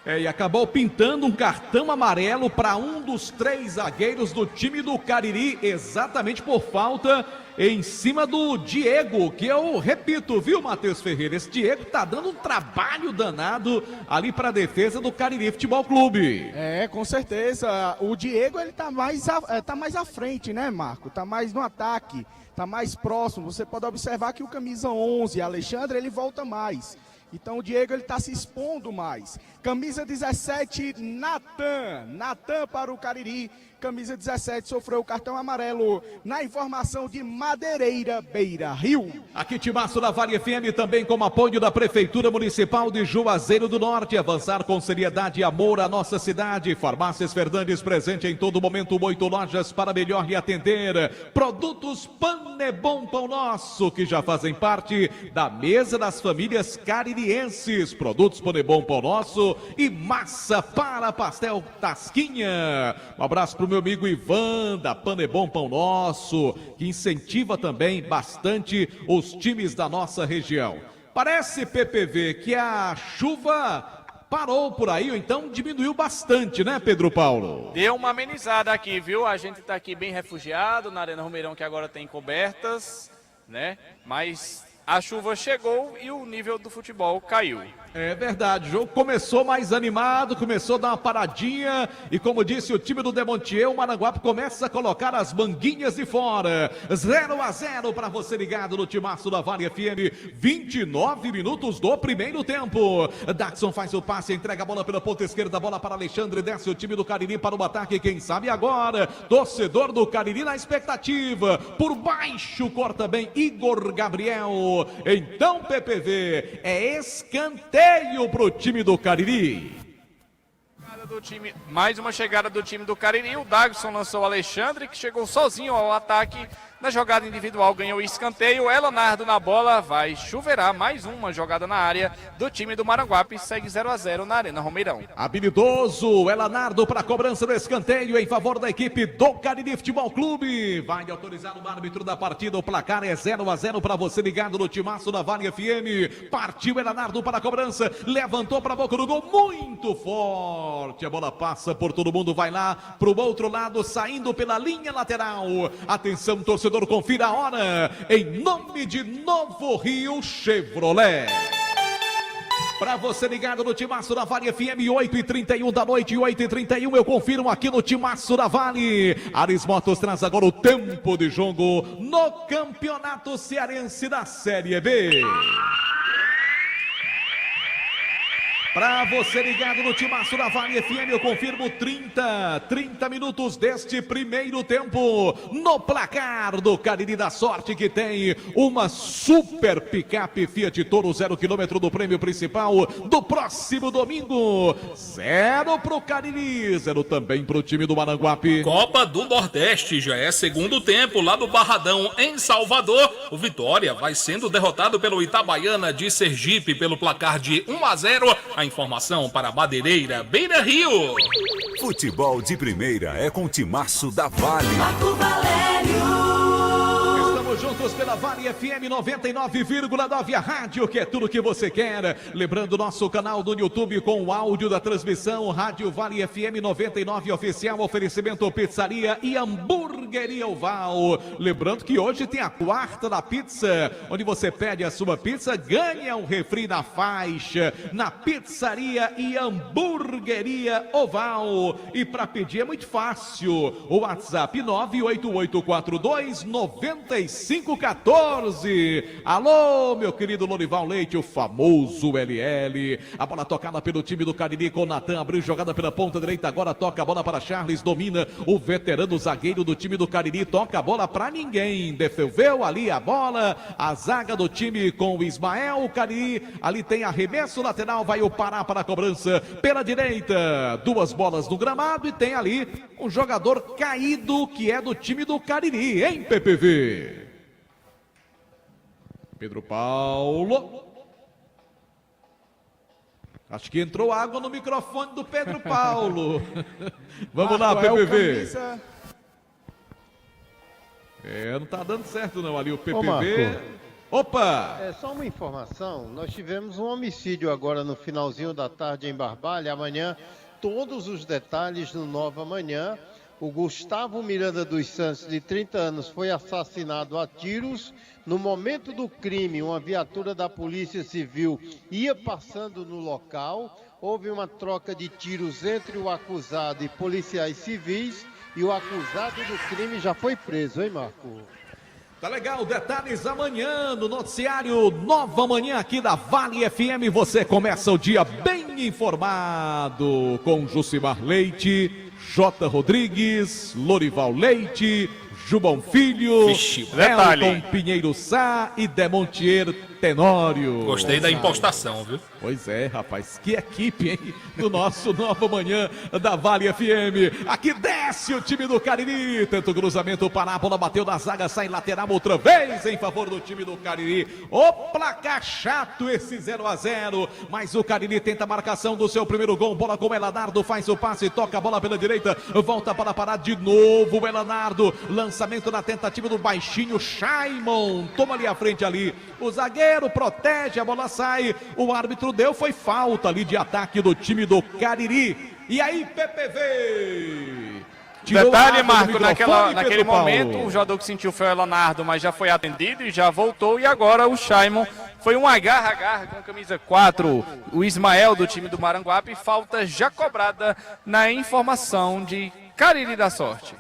E acabou pintando um cartão amarelo para um dos 3 zagueiros do time do Cariri, exatamente por falta em cima do Diego, que eu repito, viu, Matheus Ferreira? Esse Diego tá dando um trabalho danado ali para a defesa do Cariri Futebol Clube. É, com certeza. O Diego, ele tá mais à frente, né, Marco? Tá mais no ataque, tá mais próximo. Você pode observar que o camisa 11, Alexandre, ele volta mais. Então o Diego, ele tá se expondo mais. Camisa 17, Natan para o Cariri. Camisa 17 sofreu o cartão amarelo na informação de Madeireira, Beira Rio. Aqui Timaço da Vale FM, também com apoio da Prefeitura Municipal de Juazeiro do Norte. Avançar com seriedade e amor à nossa cidade. Farmácias Fernandes, presente em todo momento, 8 lojas para melhor lhe atender. Produtos Panebom Pão Nosso, que já fazem parte da mesa das famílias caririenses. Produtos Panebom Pão Nosso e massa para pastel Tasquinha. Um abraço para o meu amigo Ivan, da Panebom Pão Nosso, que incentiva também bastante os times da nossa região. Parece, PPV, que a chuva parou por aí, ou então diminuiu bastante, né, Pedro Paulo? Deu uma amenizada aqui, viu? A gente tá aqui bem refugiado na Arena Romeirão, que agora tem cobertas, né? Mas a chuva chegou e o nível do futebol caiu. É verdade, o jogo começou mais animado, começou a dar uma paradinha e, como disse o time do Demontier, o Maranguape começa a colocar as manguinhas de fora. 0-0 para você ligado no Timaço da Vale FM, 29 minutos do primeiro tempo. Daxon faz o passe, entrega a bola pela ponta esquerda, a bola para Alexandre, desce o time do Cariri para o ataque, quem sabe agora, torcedor do Cariri na expectativa, por baixo corta bem Igor Gabriel. Então, PPV, é escanteio para o time do Cariri. Mais uma chegada do time do Cariri. O Dagson lançou o Alexandre, que chegou sozinho ao ataque. Na jogada individual ganhou o escanteio. Leonardo na bola, vai chuveirar mais uma jogada na área do time do Maranguape. Segue 0-0 na Arena Romeirão. Habilidoso, Leonardo para a cobrança do escanteio em favor da equipe do Cariri Futebol Clube. Vai autorizar o árbitro da partida. O placar é 0-0 para você ligado no Timaço da Vale FM. Partiu Leonardo para a cobrança, levantou para a boca do gol, muito forte. A bola passa por todo mundo, vai lá para o outro lado, saindo pela linha lateral. Atenção, torcedor, confira a hora, em nome de Novo Rio Chevrolet. Pra você ligado no Timaço da Vale FM, 8h31 da noite, 8h31, eu confirmo aqui no Timaço da Vale. Ares Motos traz agora o tempo de jogo no Campeonato Cearense da Série B. Pra você ligado no Timaço da Vale FM, eu confirmo 30 minutos deste primeiro tempo. No placar do Cariri da Sorte, que tem uma super picape Fiat Toro 0 km do prêmio principal do próximo domingo. 0 pro Cariri, 0 também pro time do Maranguape. Copa do Nordeste, já é segundo tempo lá no Barradão, em Salvador. O Vitória vai sendo derrotado pelo Itabaiana de Sergipe pelo placar de 1-0. A informação para Madeireira, Beira Rio. Futebol de primeira é com o Timaço da Vale. Marco Valério. Estamos juntos pela Vale FM 99,9, a rádio que é tudo que você quer. Lembrando nosso canal do YouTube com o áudio da transmissão, Rádio Vale FM 99 Oficial, oferecimento pizzaria e hamburgueria Oval. Lembrando que hoje tem a quarta da pizza, onde você pede a sua pizza, ganha um refri na faixa, na pizzaria e hamburgueria Oval. E para pedir é muito fácil, o WhatsApp 988429514. Alô, meu querido Lorival Leite, o famoso LL. A bola tocada pelo time do Cariri com Natan, abriu jogada pela ponta direita, agora toca a bola para Charles, domina o veterano zagueiro do time do Cariri, toca a bola para ninguém, defendeu ali a bola, a zaga do time com o Ismael, o Cariri, ali tem arremesso lateral, vai o Pará para a cobrança pela direita, 2 bolas no gramado e tem ali um jogador caído que é do time do Cariri, hein, PPV? Pedro Paulo. Acho que entrou água no microfone do Pedro Paulo. Vamos lá, PPV. Não tá dando certo não ali o PPV. Opa! É só uma informação, nós tivemos um homicídio agora no finalzinho da tarde em Barbalha. Amanhã, todos os detalhes no Nova Manhã. O Gustavo Miranda dos Santos, de 30 anos, foi assassinado a tiros. No momento do crime, uma viatura da Polícia Civil ia passando no local. Houve uma troca de tiros entre o acusado e policiais civis. E o acusado do crime já foi preso, hein, Marco? Tá legal, detalhes amanhã no noticiário Nova Manhã aqui da Vale FM. Você começa o dia bem informado com Jucimar Leite, J. Rodrigues, Lorival Leite, Jubão Filho, Elton Pinheiro Sá e Demontier Tenório. Gostei da impostação, viu? Pois é, rapaz, que equipe, hein? Do nosso Nova Manhã da Vale FM. Aqui desce o time do Cariri. Tenta o cruzamento, o Parábola bateu na zaga, sai lateral outra vez em favor do time do Cariri. O placar chato esse 0-0. Mas o Cariri tenta a marcação do seu primeiro gol. Bola com o Elanardo, faz o passe, toca a bola pela direita. Volta para parar de novo o Elanardo. Lançamento na tentativa do baixinho Shaimon. Toma ali a frente ali. O zagueiro protege, a bola sai. O árbitro deu, foi falta ali de ataque do time do Cariri. E aí, PPV? Detalhe, Marco, naquele momento o jogador que sentiu foi o Leonardo, mas já foi atendido e já voltou. E agora o Shaimon foi um agarra-agarra com camisa 4. O Ismael do time do Maranguape, falta já cobrada na informação de Cariri da Sorte.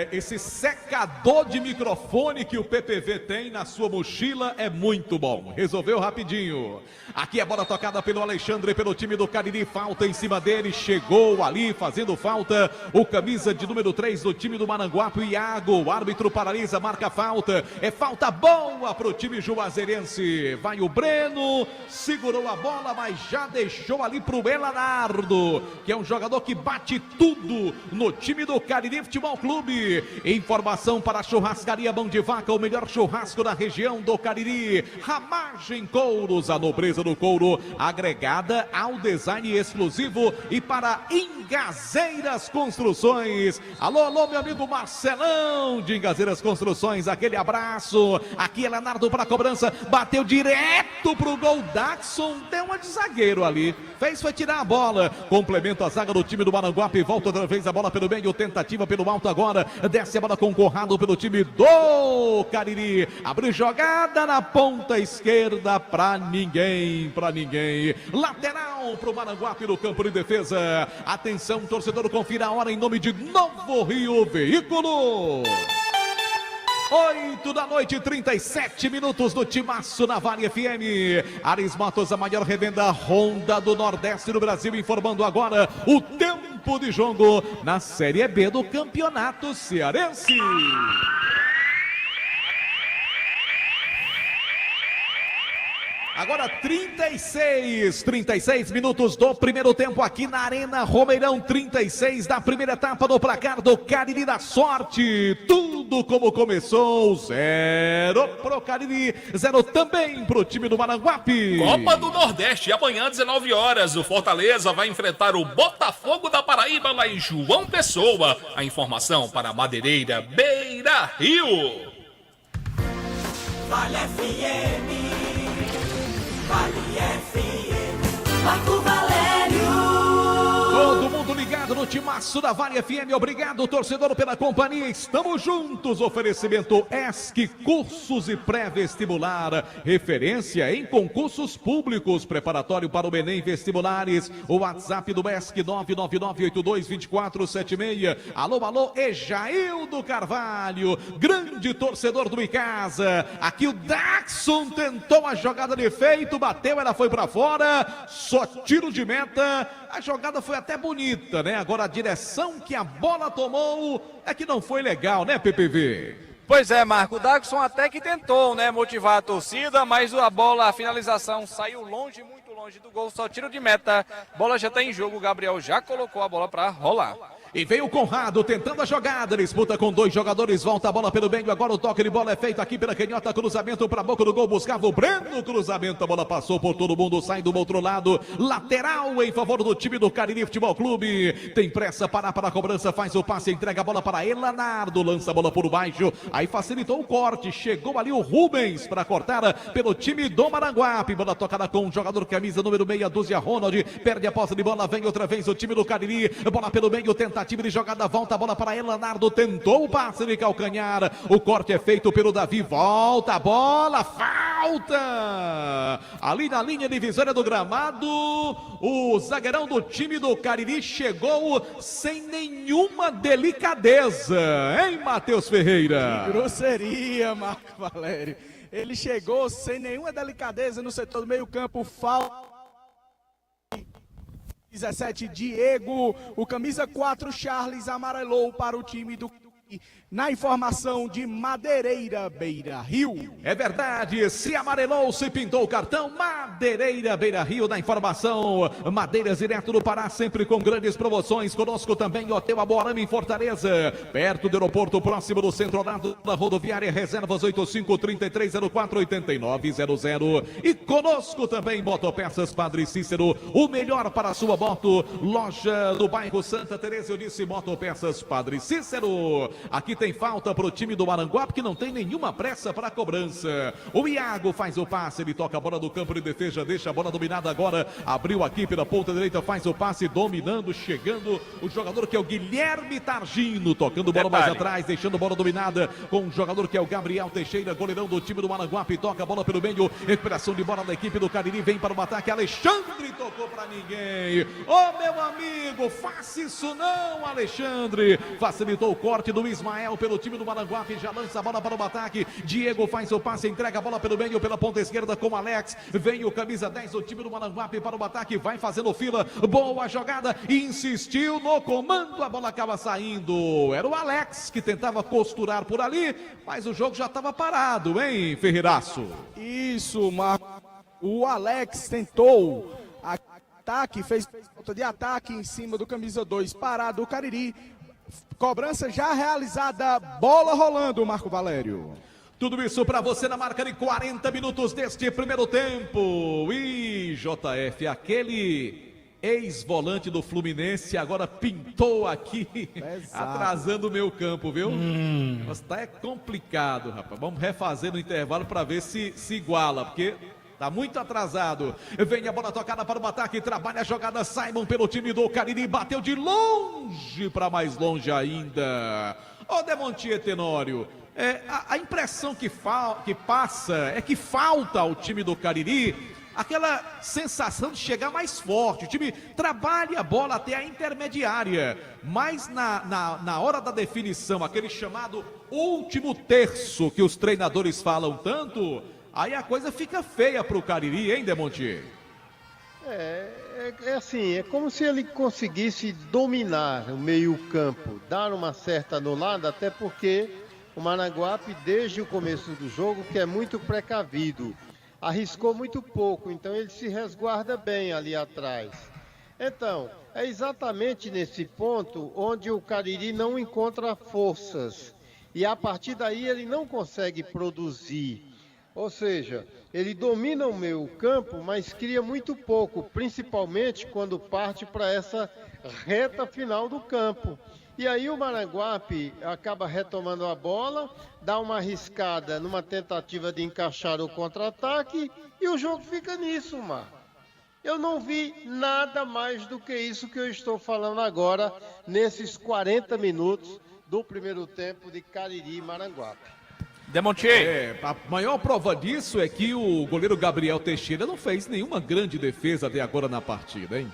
Esse secador de microfone que o PPV tem na sua mochila é muito bom. Resolveu rapidinho. Aqui a bola tocada pelo Alexandre, pelo time do Cariri. Falta em cima dele. Chegou ali fazendo falta. O camisa de número 3 do time do Maranguape, o Iago. O árbitro paralisa, marca falta. É falta boa pro time juazeirense. Vai o Breno. Segurou a bola, mas já deixou ali pro Elanardo, que é um jogador que bate tudo no time do Cariri Futebol Clube. Informação para a churrascaria Mão de Vaca, o melhor churrasco da região do Cariri. Ramagem Couros, a nobreza do couro agregada ao design exclusivo e para Engazeiras Construções. Alô, alô, meu amigo Marcelão de Engazeiras Construções, aquele abraço. Aqui é Leonardo para a cobrança, bateu direto pro gol. Daxon deu uma de zagueiro ali, foi tirar a bola. Complemento a zaga do time do Maranguape, volta outra vez a bola pelo meio. Benho, tentativa pelo alto agora, desce a bola com o Conrado pelo time do Cariri, abre jogada na ponta esquerda pra ninguém, lateral pro Maranguape no campo de defesa. Atenção, torcedor, confira a hora em nome de Novo Rio Veículo. 8 da noite, 37 minutos do Timaço na Vale FM. Ares Motos, a maior revenda Honda do Nordeste do Brasil, informando agora o tempo de jogo na Série B do Campeonato Cearense. Agora 36 minutos do primeiro tempo aqui na Arena Romeirão, 36 da primeira etapa do placar do Cariri da Sorte. Tudo como começou, 0 pro Cariri, 0 também pro time do Maranguape. Copa do Nordeste, amanhã 19 horas, o Fortaleza vai enfrentar o Botafogo da Paraíba lá em João Pessoa. A informação para Madeireira, Beira Rio. Vale FM. Vale FM, Marco Valério. Todo mundo ligado no Timaço da Vale FM. Obrigado, torcedor, pela companhia. Estamos juntos. Oferecimento ESC, cursos e pré-vestibular. Referência em concursos públicos. Preparatório para o Enem Vestibulares. O WhatsApp do ESC 999822476. Alô, Ejaildo Carvalho. Grande torcedor do Icasa. Aqui o Daxon tentou a jogada de efeito. Bateu, ela foi para fora. Só tiro de meta. A jogada foi até bonita, né? Agora a direção que a bola tomou é que não foi legal, né, PPV? Pois é, Marco, o Daxon até que tentou, né, motivar a torcida, mas a finalização saiu longe, muito longe do gol, só tiro de meta. Bola já está em jogo, o Gabriel já colocou a bola para rolar. E veio o Conrado tentando a jogada, disputa com 2 jogadores, volta a bola pelo meio, agora o toque de bola é feito aqui pela canhota, cruzamento para a boca do gol, buscava o Breno, cruzamento, a bola passou por todo mundo, sai do outro lado, lateral em favor do time do Cariri Futebol Clube, tem pressa, para a cobrança, faz o passe, entrega a bola para Elanardo, lança a bola por baixo, aí facilitou o corte, chegou ali o Rubens para cortar pelo time do Maranguape, bola tocada com o jogador camisa número meia dúzia, Ronald, perde a posse de bola, vem outra vez o time do Cariri, bola pelo meio, tentativa de jogada, volta a bola para Elanardo, tentou o passe de calcanhar, o corte é feito pelo Davi, volta a bola, falta! Ali na linha divisória do gramado, o zagueirão do time do Cariri chegou sem nenhuma delicadeza, hein, Matheus Ferreira? Que grosseria, Marco Valério. Ele chegou sem nenhuma delicadeza no setor do meio campo, falta. 17, Diego, o camisa 4, Charles, amarelou para o time do... Na informação de Madeireira, Beira Rio. É verdade, se amarelou, se pintou o cartão, Madeireira, Beira Rio, na informação. Madeiras direto do Pará, sempre com grandes promoções. Conosco também Hotel Aborama em Fortaleza, perto do aeroporto, próximo do centro-lado da rodoviária, reservas 85-3304-8900. E conosco também Motopeças Padre Cícero, o melhor para a sua moto. Loja do bairro Santa Teresa, eu disse Motopeças Padre Cícero. Aqui tem falta para o time do Maranguape, que não tem nenhuma pressa para a cobrança. O Iago faz o passe, ele toca a bola do campo de defesa, deixa a bola dominada agora, abriu aqui pela ponta direita, faz o passe, dominando, chegando o jogador que é o Guilherme Targino, tocando bola mais atrás, deixando a bola dominada com o jogador que é o Gabriel Teixeira, goleirão do time do Maranguape, toca a bola pelo meio, recuperação de bola da equipe do Cariri, vem para o ataque, Alexandre tocou para ninguém. Ô meu amigo, faça isso não, Alexandre, facilitou o corte do Ismael pelo time do Maranguape, já lança a bola para o ataque, Diego faz o passe, entrega a bola pelo meio, pela ponta esquerda com Alex, vem o camisa 10 do time do Maranguape para o ataque, vai fazendo fila, boa jogada, insistiu no comando, a bola acaba saindo, era o Alex que tentava costurar por ali, mas o jogo já estava parado, hein, Ferreiraço? Isso, Marco, o Alex tentou ataque, fez falta de ataque em cima do camisa 2, parado o Cariri. Cobrança já realizada, bola rolando, Marco Valério. Tudo isso para você na marca de 40 minutos deste primeiro tempo. E JF, aquele ex-volante do Fluminense agora pintou aqui, atrasando o meu campo, viu? Mas tá complicado, rapaz. Vamos refazer no intervalo para ver se iguala, porque Tá muito atrasado. Vem a bola tocada para o ataque. Trabalha a jogada Simon pelo time do Cariri. Bateu de longe para mais longe ainda. Ô Demontier Tenório, a impressão que passa é que falta ao time do Cariri aquela sensação de chegar mais forte. O time trabalha a bola até a intermediária, mas na hora da definição, aquele chamado último terço que os treinadores falam tanto, aí a coisa fica feia para o Cariri, hein, Demontier? É assim, é como se ele conseguisse dominar o meio-campo, dar uma certa anulada, até porque o Maranguape, desde o começo do jogo, que é muito precavido, arriscou muito pouco, então ele se resguarda bem ali atrás. Então, é exatamente nesse ponto onde o Cariri não encontra forças, e a partir daí ele não consegue produzir. Ou seja, ele domina o meio-campo, mas cria muito pouco, principalmente quando parte para essa reta final do campo. E aí o Maranguape acaba retomando a bola, dá uma arriscada numa tentativa de encaixar o contra-ataque e o jogo fica nisso, Mar. Eu não vi nada mais do que isso que eu estou falando agora, nesses 40 minutos do primeiro tempo de Cariri e Maranguape. Demontier. A maior prova disso é que o goleiro Gabriel Teixeira não fez nenhuma grande defesa até agora na partida, hein?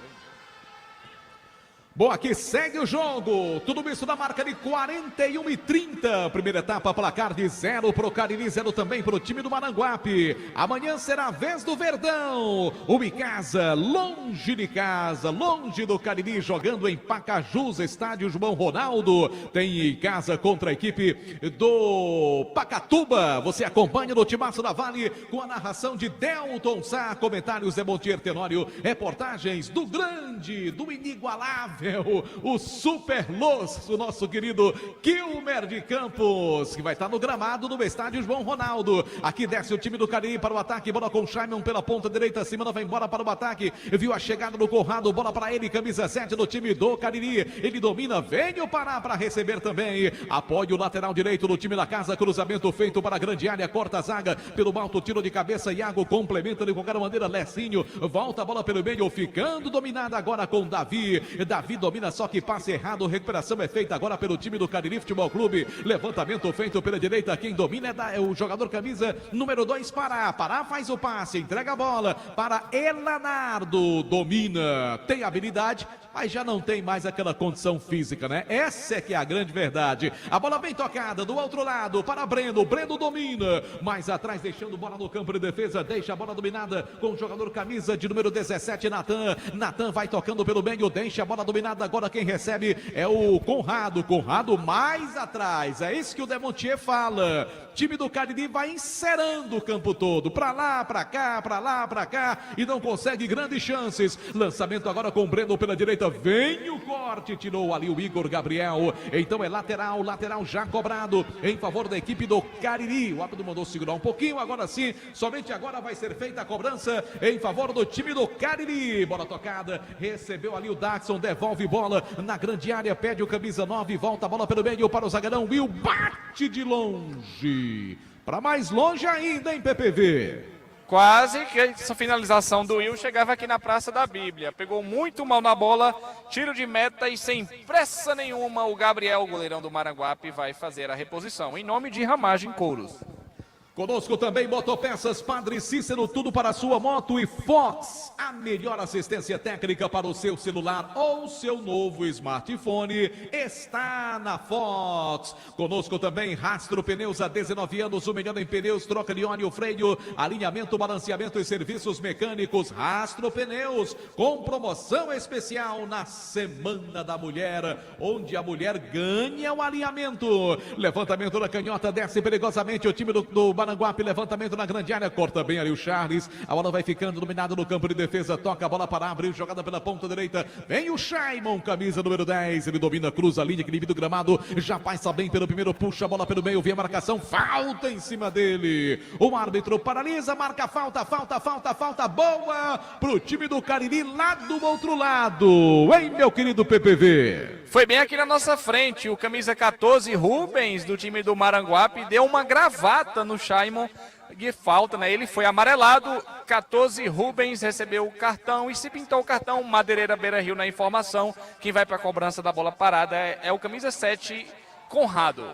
Bom, aqui segue o jogo, tudo isso na marca de 41:30, primeira etapa, placar de 0 pro Cariri, 0 também pro time do Maranguape. Amanhã será a vez do Verdão, uma em casa, longe de casa, longe do Cariri, jogando em Pacajus, estádio João Ronaldo, tem em casa contra a equipe do Pacatuba. Você acompanha no Timaço da Vale com a narração de Delton Sá, comentários de Montier Tenório, reportagens do grande, do inigualável, o Super Los, o nosso querido Kilmer de Campos, que vai estar no gramado do estádio João Ronaldo. Aqui desce o time do Cariri para o ataque, bola com Simon pela ponta direita, Simão vai embora para o ataque, viu a chegada do Conrado, bola para ele, camisa 7 do time do Cariri, ele domina, vem o Pará para receber também, apoia o lateral direito do time da casa, cruzamento feito para a grande área, corta a zaga, pelo alto tiro de cabeça, Iago complementa de qualquer maneira, Lecinho, volta a bola pelo meio, ficando dominada agora com Davi domina, só que passe errado, recuperação é feita agora pelo time do Cariri Futebol Clube, levantamento feito pela direita, quem domina é o jogador camisa número 2, Pará faz o passe, entrega a bola para Elanardo, domina, tem habilidade, mas já não tem mais aquela condição física, né? Essa é que é a grande verdade. A bola bem tocada do outro lado para Breno domina, mais atrás deixando bola no campo de defesa, deixa a bola dominada com o jogador camisa de número 17, Natan vai tocando pelo meio, deixa a bola dominada, agora quem recebe é o Conrado mais atrás, é isso que o Demontier fala, time do Cariri vai encerando o campo todo, pra lá, pra cá, e não consegue grandes chances, lançamento agora com o Breno pela direita, vem o corte, tirou ali o Igor Gabriel, então é lateral já cobrado, em favor da equipe do Cariri, o árbitro mandou segurar um pouquinho, agora sim, somente agora vai ser feita a cobrança, em favor do time do Cariri, bola tocada, recebeu ali o Daxon, devolve bola na grande área, pede o camisa 9, volta a bola pelo meio para o zagueirão, Will bate de longe, para mais longe ainda, hein, PPV? Quase que essa finalização do Will chegava aqui na Praça da Bíblia. Pegou muito mal na bola, tiro de meta e sem pressa nenhuma o Gabriel, goleirão do Maranguape, vai fazer a reposição. Em nome de Ramagem Couros. Conosco também Motopeças Padre Cícero, tudo para a sua moto, e Fox, a melhor assistência técnica para o seu celular ou seu novo smartphone está na Fox. Conosco também Rastro Pneus, há 19 anos, o melhor em pneus, troca de óleo, freio, alinhamento, balanceamento e serviços mecânicos. Rastro Pneus, com promoção especial na Semana da Mulher, onde a mulher ganha o alinhamento. Levantamento da canhota, desce perigosamente o time do Maranguape, levantamento na grande área, corta bem ali o Charles, a bola vai ficando dominada no campo de defesa, toca a bola para abrir, jogada pela ponta direita, vem o Simon, camisa número 10, ele domina, cruza a linha, equilíbrio do gramado, já passa bem pelo primeiro, puxa a bola pelo meio, vem a marcação, falta em cima dele, o árbitro paralisa, marca falta boa pro time do Cariri lá do outro lado, hein, meu querido PPV? Foi bem aqui na nossa frente, o camisa 14, Rubens, do time do Maranguape, deu uma gravata no Simon, de falta, né? Ele foi amarelado, 14, Rubens recebeu o cartão e se pintou o cartão, Madeireira Beira Rio na informação. Quem vai para a cobrança da bola parada é o camisa 7, Conrado.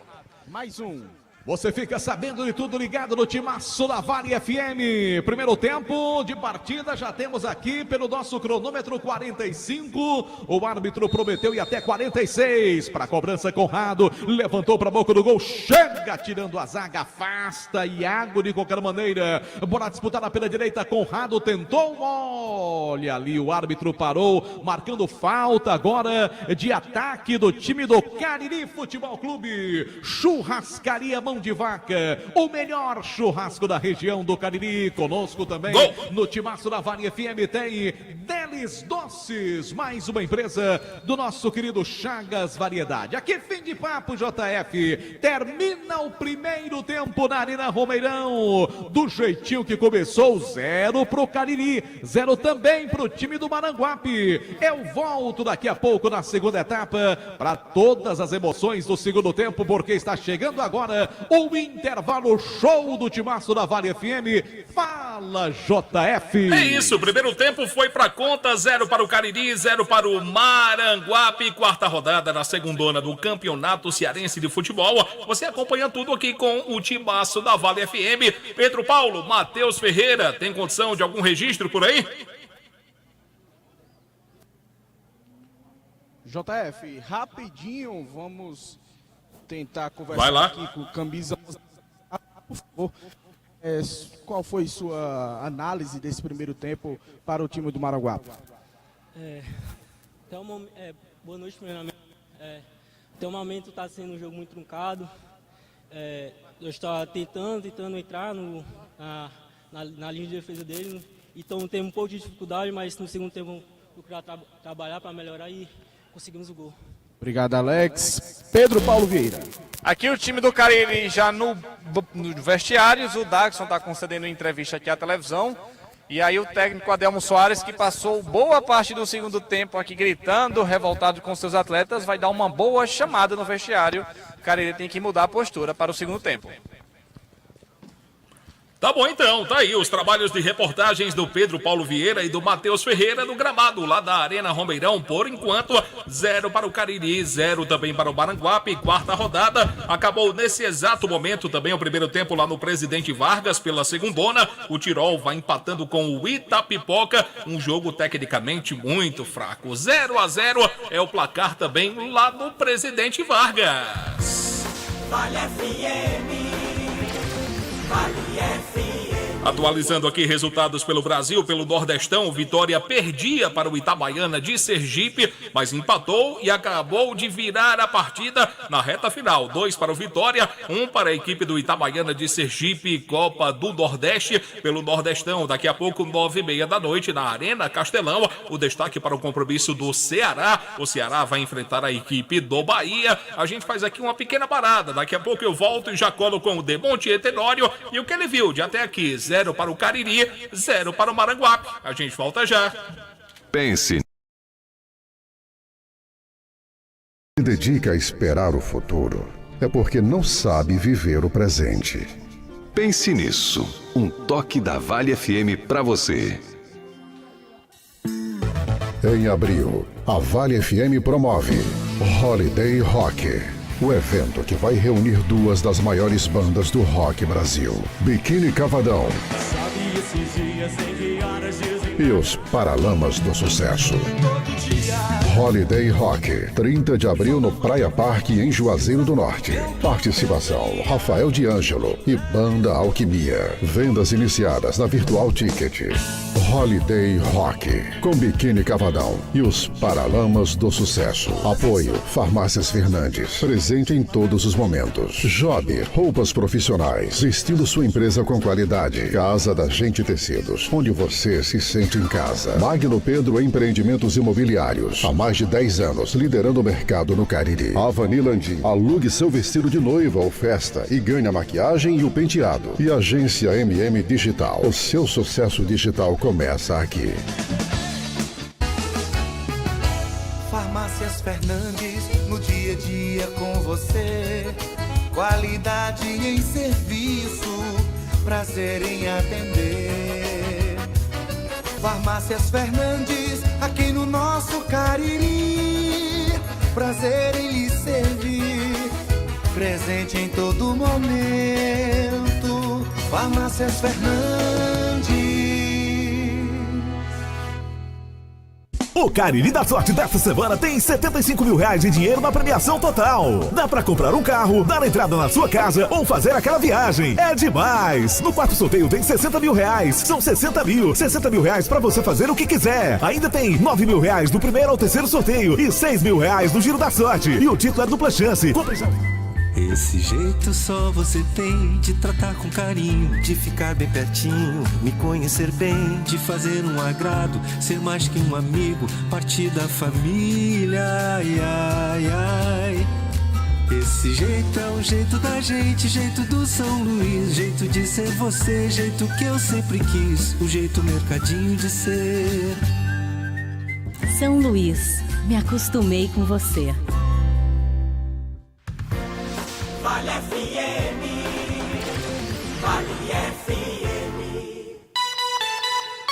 Mais um. Você fica sabendo de tudo ligado no Timaço da Vale FM. Primeiro tempo de partida, já temos aqui pelo nosso cronômetro 45. O árbitro prometeu ir até 46. Para a cobrança, Conrado levantou para a boca do gol. Chega tirando a zaga, afasta Iago de qualquer maneira. Bola disputada pela direita, Conrado tentou. Olha ali, o árbitro parou, marcando falta agora de ataque do time do Cariri Futebol Clube. Churrascaria Mão de Vaca, o melhor churrasco da região do Cariri. Conosco também no Timaço da Vale FM tem Delis Doces, mais uma empresa do nosso querido Chagas Variedade. Aqui fim de papo, JF. Termina o primeiro tempo na Arena Romeirão, do jeitinho que começou, 0 pro Cariri, 0 também pro time do Maranguape. Eu volto daqui a pouco na segunda etapa para todas as emoções do segundo tempo, porque está chegando agora o intervalo show do Timaço da Vale FM. Fala, JF. É isso, o primeiro tempo foi pra conta, 0 para o Cariri, 0 para o Maranguape. Quarta rodada na segundona do Campeonato Cearense de Futebol. Você acompanha tudo aqui com o Timaço da Vale FM. Pedro Paulo, Matheus Ferreira, tem condição de algum registro por aí? JF, rapidinho, vamos tentar Vai conversar lá. aqui com o camisa. Por favor, qual foi sua análise desse primeiro tempo para o time do Maranguape? Boa noite, primeiramente. Até o momento está sendo um jogo muito truncado. Eu estou tentando entrar na linha de defesa dele. Então temos um pouco de dificuldade, mas no segundo tempo vamos procurar trabalhar para melhorar e conseguimos o gol. Obrigado, Alex. Pedro Paulo Vieira. Aqui o time do Cariri já no vestiários, o Dagson está concedendo entrevista aqui à televisão. E aí o técnico Adelmo Soares, que passou boa parte do segundo tempo aqui gritando, revoltado com seus atletas, vai dar uma boa chamada no vestiário. O Cariri tem que mudar a postura para o segundo tempo. Tá bom então, tá aí os trabalhos de reportagens do Pedro Paulo Vieira e do Matheus Ferreira no gramado lá da Arena Romeirão. Por enquanto, 0 para o Cariri, 0 também para o Maranguape. Quarta rodada, acabou nesse exato momento também o primeiro tempo lá no Presidente Vargas pela segundona. O Tirol vai empatando com o Itapipoca, um jogo tecnicamente muito fraco. 0-0 é o placar também lá no Presidente Vargas. Vale FM. Vale FM. Atualizando aqui resultados pelo Brasil, pelo Nordestão, Vitória perdia para o Itabaiana de Sergipe, mas empatou e acabou de virar a partida na reta final. 2 para o Vitória, 1 para a equipe do Itabaiana de Sergipe, Copa do Nordeste, pelo Nordestão. Daqui a pouco, 9h30 da noite, na Arena Castelão, o destaque para o compromisso do Ceará. O Ceará vai enfrentar a equipe do Bahia. A gente faz aqui uma pequena parada. Daqui a pouco eu volto e já colo com o Demonte Tenório e o que ele viu de até aqui. 0 para o Cariri, 0 para o Maranguape. A gente volta já. Pense. Se dedica a esperar o futuro, é porque não sabe viver o presente. Pense nisso. Um toque da Vale FM para você. Em abril, a Vale FM promove Holiday Rock. O evento que vai reunir duas das maiores bandas do rock Brasil, Biquíni Cavadão e os Paralamas do Sucesso. Holiday Rock, 30 de abril no Praia Parque, em Juazeiro do Norte. Participação: Rafael D'Angelo e Banda Alquimia. Vendas iniciadas na Virtual Ticket. Holiday Rock, com Biquíni Cavadão e os Paralamas do Sucesso. Apoio: Farmácias Fernandes, presente em todos os momentos. Job, roupas profissionais, vestindo sua empresa com qualidade. Casa da Gente Tecidos, onde você se sente em casa. Magno Pedro Empreendimentos Imobiliários, há mais de 10 anos, liderando o mercado no Cariri. Avanilandi, alugue seu vestido de noiva ou festa e ganhe a maquiagem e o penteado. E Agência MM Digital, o seu sucesso digital começa aqui. Farmácias Fernandes, no dia a dia com você. Qualidade em serviço, prazer em atender. Farmácias Fernandes, aqui no nosso Cariri, prazer em lhe servir, presente em todo momento. Farmácias Fernandes. O Cariri da Sorte desta semana tem R$75 mil de dinheiro na premiação total. Dá pra comprar um carro, dar entrada na sua casa ou fazer aquela viagem. É demais! No quarto sorteio tem R$60 mil. São 60 mil. R$60 mil pra você fazer o que quiser. Ainda tem R$9 mil do primeiro ao terceiro sorteio e R$6 mil no Giro da Sorte. E o título é dupla chance. Compre já. Esse jeito só você tem de tratar com carinho, de ficar bem pertinho, me conhecer bem, de fazer um agrado, ser mais que um amigo, partir da família, ai, ai, ai. Esse jeito é o jeito da gente, jeito do São Luís, jeito de ser você, jeito que eu sempre quis, o jeito mercadinho de ser. São Luís, me acostumei com você. Vale FM, Vale FM.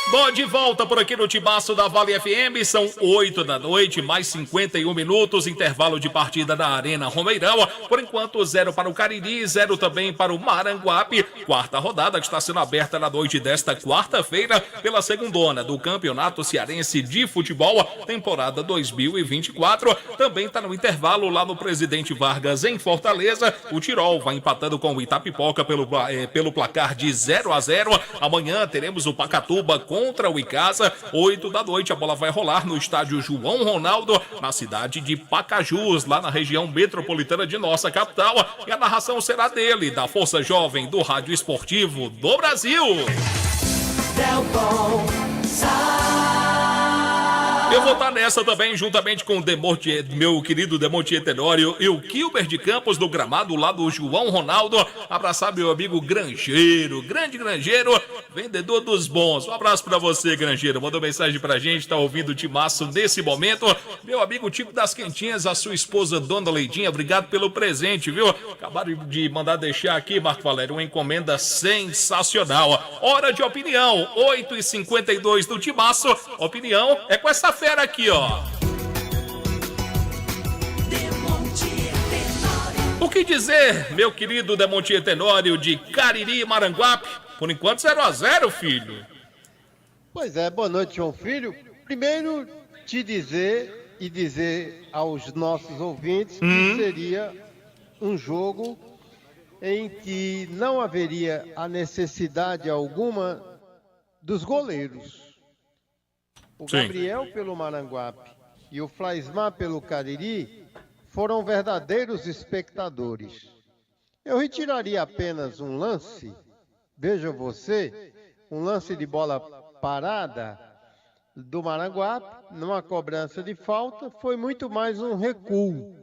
Bom, de volta por aqui no Timaço da Vale FM, são 8 da noite, mais 51 minutos, intervalo de partida na Arena Romeirão. Por enquanto, 0 para o Cariri, 0 também para o Maranguape. Quarta rodada que está sendo aberta na noite desta quarta-feira pela segundona do Campeonato Cearense de Futebol, temporada 2024. Também está no intervalo lá no Presidente Vargas, em Fortaleza. O Tirol vai empatando com o Itapipoca pelo placar de 0-0. Amanhã teremos o Pacatuba contra o Icasa, 8 da noite. A bola vai rolar no estádio João Ronaldo, na cidade de Pacajus, lá na região metropolitana de nossa capital. E a narração será dele, da Força Jovem do Rádio Esportivo do Brasil. Eu vou estar nessa também, juntamente com o meu querido Demontier Tenório e o Kilber de Campos, do gramado lá do João Ronaldo. Abraçar meu amigo Grangeiro, grande Grangeiro, vendedor dos bons. Um abraço pra você, Grangeiro. Mandou mensagem pra gente, tá ouvindo o Timaço nesse momento. Meu amigo Tipo das Quentinhas, a sua esposa Dona Leidinha, obrigado pelo presente, viu? Acabaram de mandar deixar aqui, Marco Valério, uma encomenda sensacional. Hora de opinião, 8h52 do Timaço. Opinião é com essa fera aqui, ó. O que dizer, meu querido Demontier Tenório, de Cariri e Maranguape? Por enquanto 0-0, filho. Pois é, boa noite, João Filho. Primeiro, te dizer e dizer aos nossos ouvintes que seria um jogo em que não haveria a necessidade alguma dos goleiros. O Gabriel pelo Maranguape e o Flaismar pelo Cariri foram verdadeiros espectadores. Eu retiraria apenas um lance, veja você, um lance de bola parada do Maranguape, numa cobrança de falta, foi muito mais um recuo.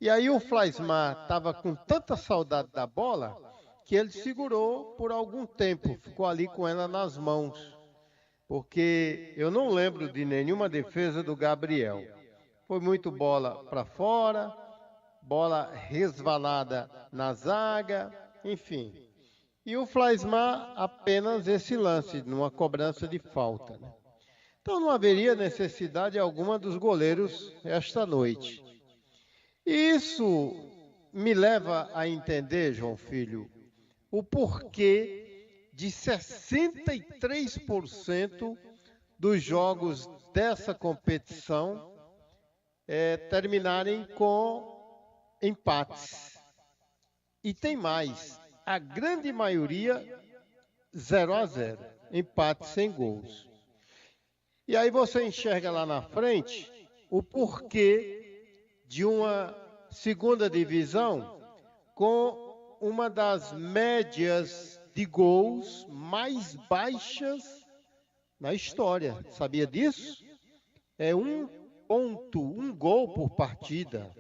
E aí o Flaismar estava com tanta saudade da bola que ele segurou por algum tempo, ficou ali com ela nas mãos. Porque eu não lembro de nenhuma defesa do Gabriel. Foi muito bola para fora, bola resvalada na zaga, enfim. E o Flaismar apenas esse lance, numa cobrança de falta, né? Então não haveria necessidade alguma dos goleiros esta noite. Isso me leva a entender, João Filho, o porquê de 63% dos jogos dessa competição terminarem com empates. E tem mais, a grande maioria 0-0, empate sem gols. E aí você enxerga lá na frente o porquê de uma segunda divisão com uma das médias de gols mais baixas na história. Sabia disso? É 1 gol por partida.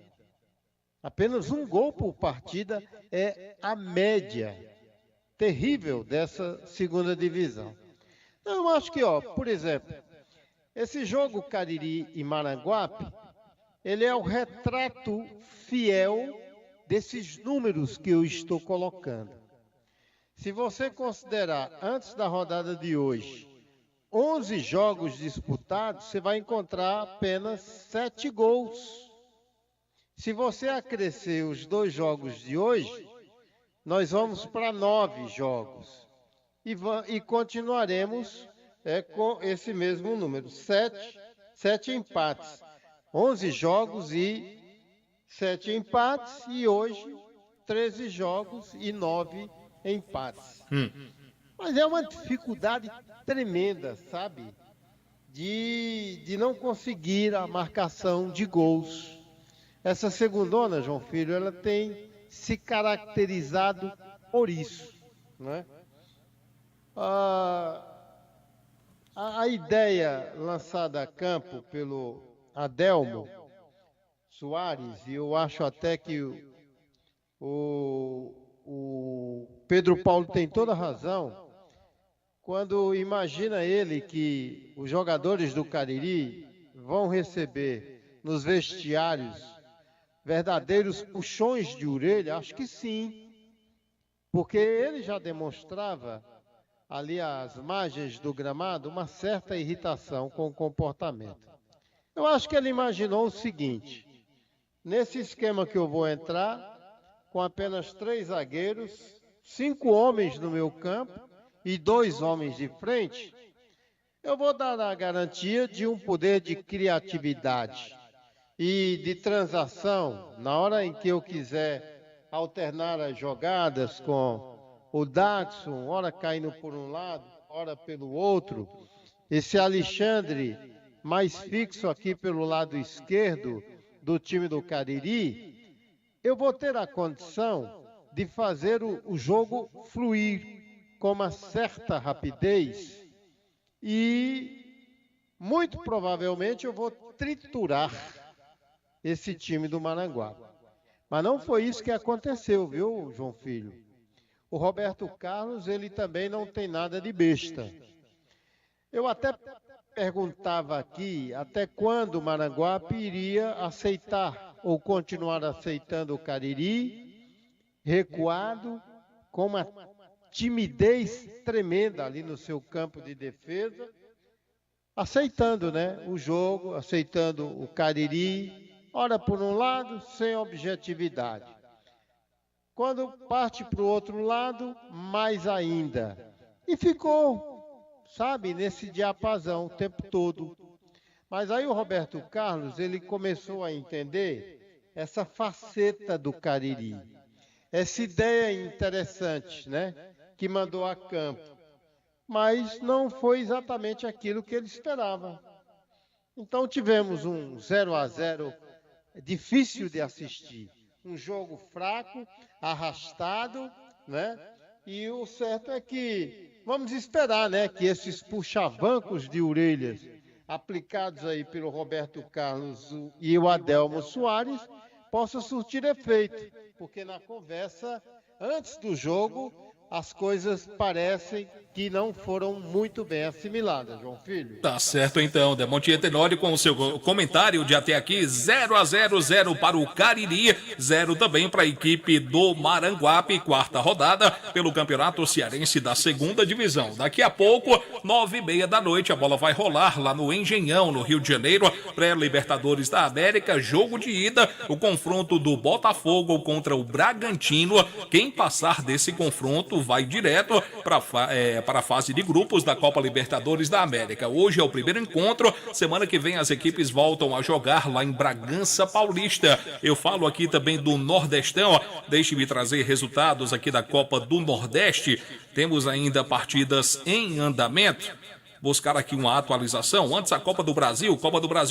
Apenas 1 gol por partida é a média terrível dessa segunda divisão. Então, eu acho que, por exemplo, esse jogo Cariri e Maranguape, ele é o retrato fiel desses números que eu estou colocando. Se você considerar, antes da rodada de hoje, 11 jogos disputados, você vai encontrar apenas 7 gols. Se você acrescer os 2 jogos de hoje, nós vamos para 9 jogos. E continuaremos com esse mesmo número, 7 empates. 11 jogos e 7 empates, e hoje 13 jogos e 9 empates. Mas é uma dificuldade tremenda, sabe? De não conseguir a marcação de gols. Essa segundona, João Filho, ela tem se caracterizado por isso, né? A ideia lançada a campo pelo Adelmo Soares, e eu acho até que o Pedro Paulo tem toda a razão, quando imagina ele que os jogadores do Cariri vão receber nos vestiários verdadeiros puxões de orelha. Acho que sim, porque ele já demonstrava ali às margens do gramado uma certa irritação com o comportamento. Eu acho que ele imaginou o seguinte: nesse esquema que eu vou entrar, com apenas 3 zagueiros, 5 homens no meu campo e 2 homens de frente, eu vou dar a garantia de um poder de criatividade e de transação na hora em que eu quiser alternar as jogadas com o Daxon, ora caindo por um lado, ora pelo outro, esse Alexandre mais fixo aqui pelo lado esquerdo do time do Cariri, eu vou ter a condição de fazer o jogo fluir com uma certa rapidez e, muito provavelmente, eu vou triturar esse time do Maranguape. Mas não foi isso que aconteceu, viu, João Filho? O Roberto Carlos, ele também não tem nada de besta. Eu até perguntava aqui até quando o Maranguape iria aceitar ou continuar aceitando o Cariri, recuado, com uma timidez tremenda ali no seu campo de defesa, aceitando, né, o jogo, aceitando o Cariri, ora por um lado, sem objetividade. Quando parte para o outro lado, mais ainda. E ficou, sabe, nesse diapasão o tempo todo. Mas aí o Roberto Carlos, ele começou a entender essa faceta do Cariri. Essa ideia interessante, né, que mandou a campo. Mas não foi exatamente aquilo que ele esperava. Então tivemos um 0-0 difícil de assistir. Um jogo fraco, arrastado, né? E o certo é que vamos esperar, né, que esses puxavancos de orelhas aplicados aí pelo Roberto Carlos e o Adelmo Soares possam surtir efeito, porque na conversa antes do jogo as coisas parecem que não foram muito bem assimiladas, João Filho. Tá certo então, Demontier Tenório com o seu comentário de até aqui, 0-0 para o Cariri, 0 também para a equipe do Maranguape, 4ª rodada pelo Campeonato Cearense da 2ª Divisão. Daqui a pouco, 9h30 da noite, a bola vai rolar lá no Engenhão, no Rio de Janeiro, pré-Libertadores da América, jogo de ida, o confronto do Botafogo contra o Bragantino. Quem passar desse confronto vai direto para a fase de grupos da Copa Libertadores da América. Hoje é o primeiro encontro, semana que vem as equipes voltam a jogar lá em Bragança Paulista. Eu falo aqui também do Nordestão, deixe-me trazer resultados aqui da Copa do Nordeste. Temos ainda partidas em andamento. Buscar aqui uma atualização. Antes a Copa do Brasil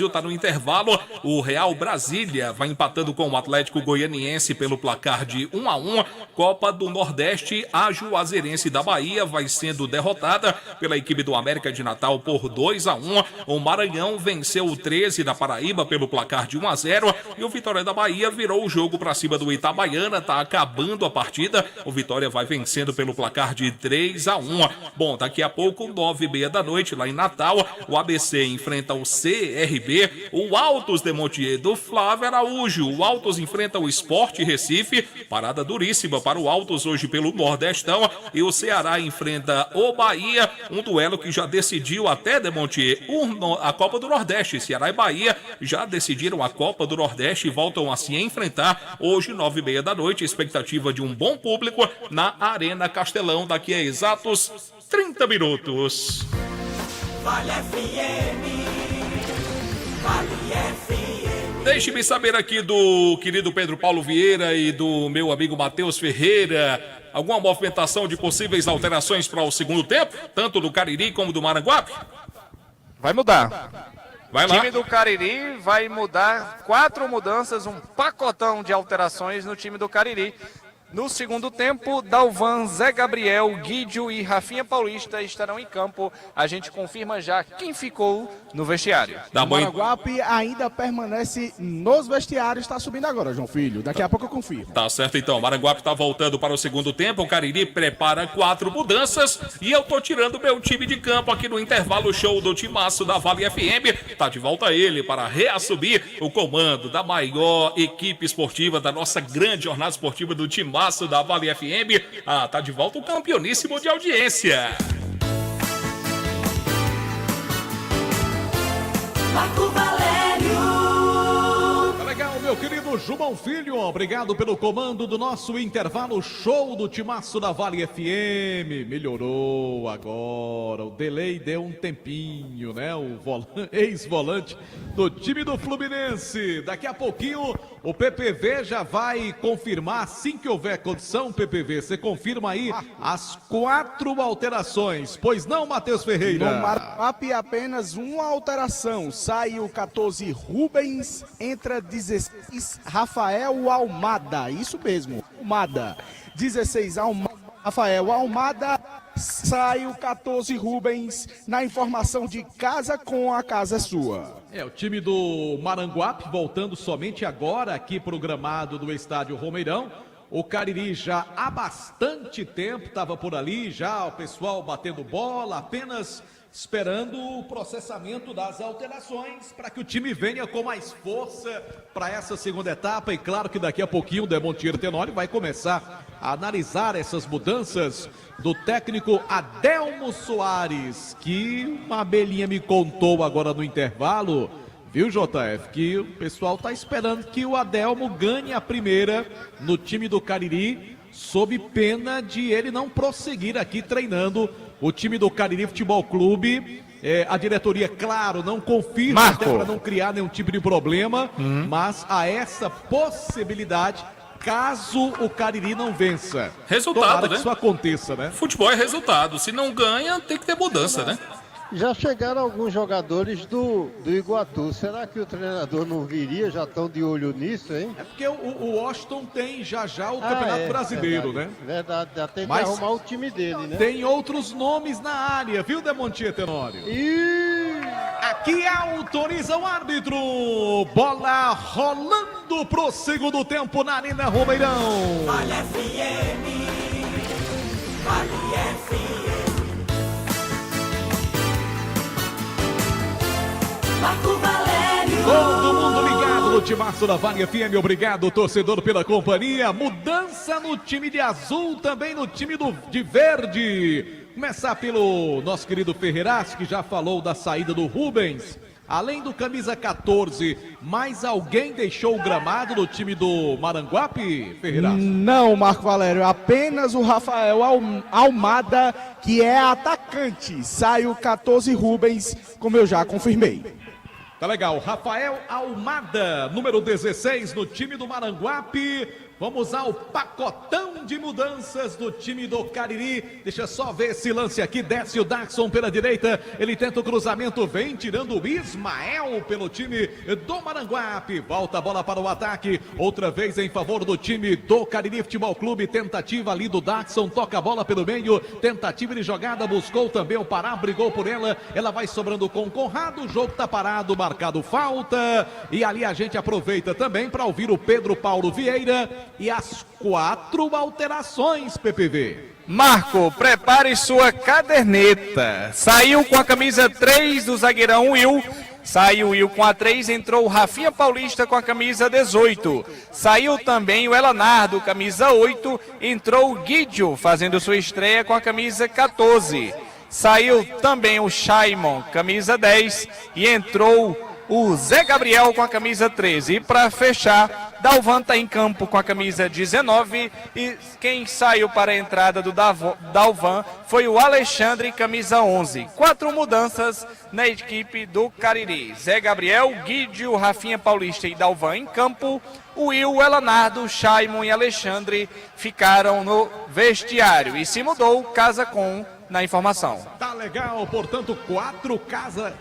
está no intervalo. O Real Brasília vai empatando com o Atlético Goianiense pelo placar de 1-1. Copa do Nordeste, a Juazeirense da Bahia vai sendo derrotada pela equipe do América de Natal por 2-1. O Maranhão venceu o 13 da Paraíba pelo placar de 1-0. E o Vitória da Bahia virou o jogo para cima do Itabaiana. Tá acabando a partida. O Vitória vai vencendo pelo placar de 3-1. Bom, daqui a pouco, 9h30 da noite, noite, lá em Natal. O ABC enfrenta o CRB. O Altos de Montier do Flávio Araújo. O Altos enfrenta o Sport Recife. Parada duríssima para o Altos hoje pelo Nordestão. E o Ceará enfrenta o Bahia. Um duelo que já decidiu até de Montier a Copa do Nordeste. Ceará e Bahia já decidiram a Copa do Nordeste e voltam a se enfrentar hoje, 9h30 da noite. Expectativa de um bom público na Arena Castelão daqui a exatos 30 minutos. Vale FM, Vale FM. Deixe-me saber aqui do querido Pedro Paulo Vieira e do meu amigo Matheus Ferreira, alguma movimentação de possíveis alterações para o segundo tempo, tanto do Cariri como do Maranguape? Vai mudar. Vai O lá. time do Cariri vai mudar 4 mudanças, um pacotão de alterações no time do Cariri. No segundo tempo, Dalvan, Zé Gabriel, Guídio e Rafinha Paulista estarão em campo. A gente confirma já quem ficou no vestiário. O Maranguape ainda permanece nos vestiários, está subindo agora, João Filho. Daqui a pouco eu confirmo. Tá certo então, Maranguape tá voltando para o segundo tempo, o Cariri prepara 4 mudanças e eu tô tirando meu time de campo aqui no intervalo show do Timaço da Vale FM. Tá de volta ele para reassumir o comando da maior equipe esportiva da nossa grande jornada esportiva do Timaço da Vale FM. Tá de volta o campeoníssimo de audiência. Marco Valério. Tá legal, meu querido João Filho. Obrigado pelo comando do nosso intervalo show do Timaço da Vale FM. Melhorou agora. O delay deu um tempinho, né? O ex-volante do time do Fluminense. Daqui a pouquinho o PPV já vai confirmar, assim que houver condição, PPV, você confirma aí as 4 alterações. Pois não, Matheus Ferreira? No Maranguape apenas uma alteração. Sai o 14 Rubens, entra 16 Rafael Almada. Isso mesmo, Almada. 16 Rafael Almada, sai o 14 Rubens, na informação de casa com a casa sua. O time do Maranguape voltando somente agora aqui pro gramado do estádio Romeirão. O Cariri já há bastante tempo estava por ali, já o pessoal batendo bola, apenas esperando o processamento das alterações para que o time venha com mais força para essa segunda etapa. E claro que daqui a pouquinho o Demontier Tenório vai começar a analisar essas mudanças do técnico Adelmo Soares, que uma abelhinha me contou agora no intervalo, viu, JF, que o pessoal está esperando que o Adelmo ganhe a primeira no time do Cariri, sob pena de ele não prosseguir aqui treinando o time do Cariri Futebol Clube. A diretoria, claro, não confirma, até para não criar nenhum tipo de problema, mas há essa possibilidade caso o Cariri não vença. Resultado, tomara né? Que isso aconteça, né? Futebol é resultado. Se não ganha, tem que ter mudança, né? Já chegaram alguns jogadores do Iguatu. Será que o treinador não viria? Já estão de olho nisso, hein? É porque o Washington tem já o Campeonato Brasileiro, verdade, né? Verdade, já tem que Mas arrumar o time dele, né? Tem outros nomes na área, viu, Demontier Tenório? Aqui autoriza o árbitro. Bola rolando pro segundo tempo na Arena Romeirão. Vale FM, Vale FM. Marco Valério. Todo mundo ligado no Timaço da Vale FM. Obrigado, torcedor, pela companhia. Mudança no time de azul, também no time de verde. Começar pelo nosso querido Ferreiraço, que já falou da saída do Rubens. Além do camisa 14, mais alguém deixou o gramado no time do Maranguape, Ferreiraço? Não, Marco Valério, apenas o Rafael Almada, que é atacante. Sai o 14 Rubens, como eu já confirmei. Tá legal, Rafael Almada, número 16 no time do Maranguape. Vamos ao pacotão de mudanças do time do Cariri. Deixa só ver esse lance aqui. Desce o Daxon pela direita. Ele tenta o cruzamento. Vem tirando o Ismael pelo time do Maranguape. Volta a bola para o ataque. Outra vez em favor do time do Cariri Futebol Clube. Tentativa ali do Daxon. Toca a bola pelo meio. Tentativa de jogada. Buscou também o Pará. Brigou por ela. Ela vai sobrando com o Conrado. O jogo tá parado. Marcado falta. E ali a gente aproveita também para ouvir o Pedro Paulo Vieira, e as 4 alterações, PPV. Marco, prepare sua caderneta. Saiu com a camisa 3 do zagueirão Will. Saiu o Will com a 3, entrou o Rafinha Paulista com a camisa 18. Saiu também o Elanardo, camisa 8. Entrou o Guidio, fazendo sua estreia com a camisa 14. Saiu também o Shaimon, camisa 10. E entrou o Zé Gabriel com a camisa 13. E para fechar, Dalvan está em campo com a camisa 19. E quem saiu para a entrada do Dalvan foi o Alexandre, camisa 11. 4 mudanças na equipe do Cariri. Zé Gabriel, Guidio, Rafinha Paulista e Dalvan em campo. O Will, Elanardo, Shaimon e Alexandre ficaram no vestiário. E se mudou Casa com na informação. Tá legal, portanto, 4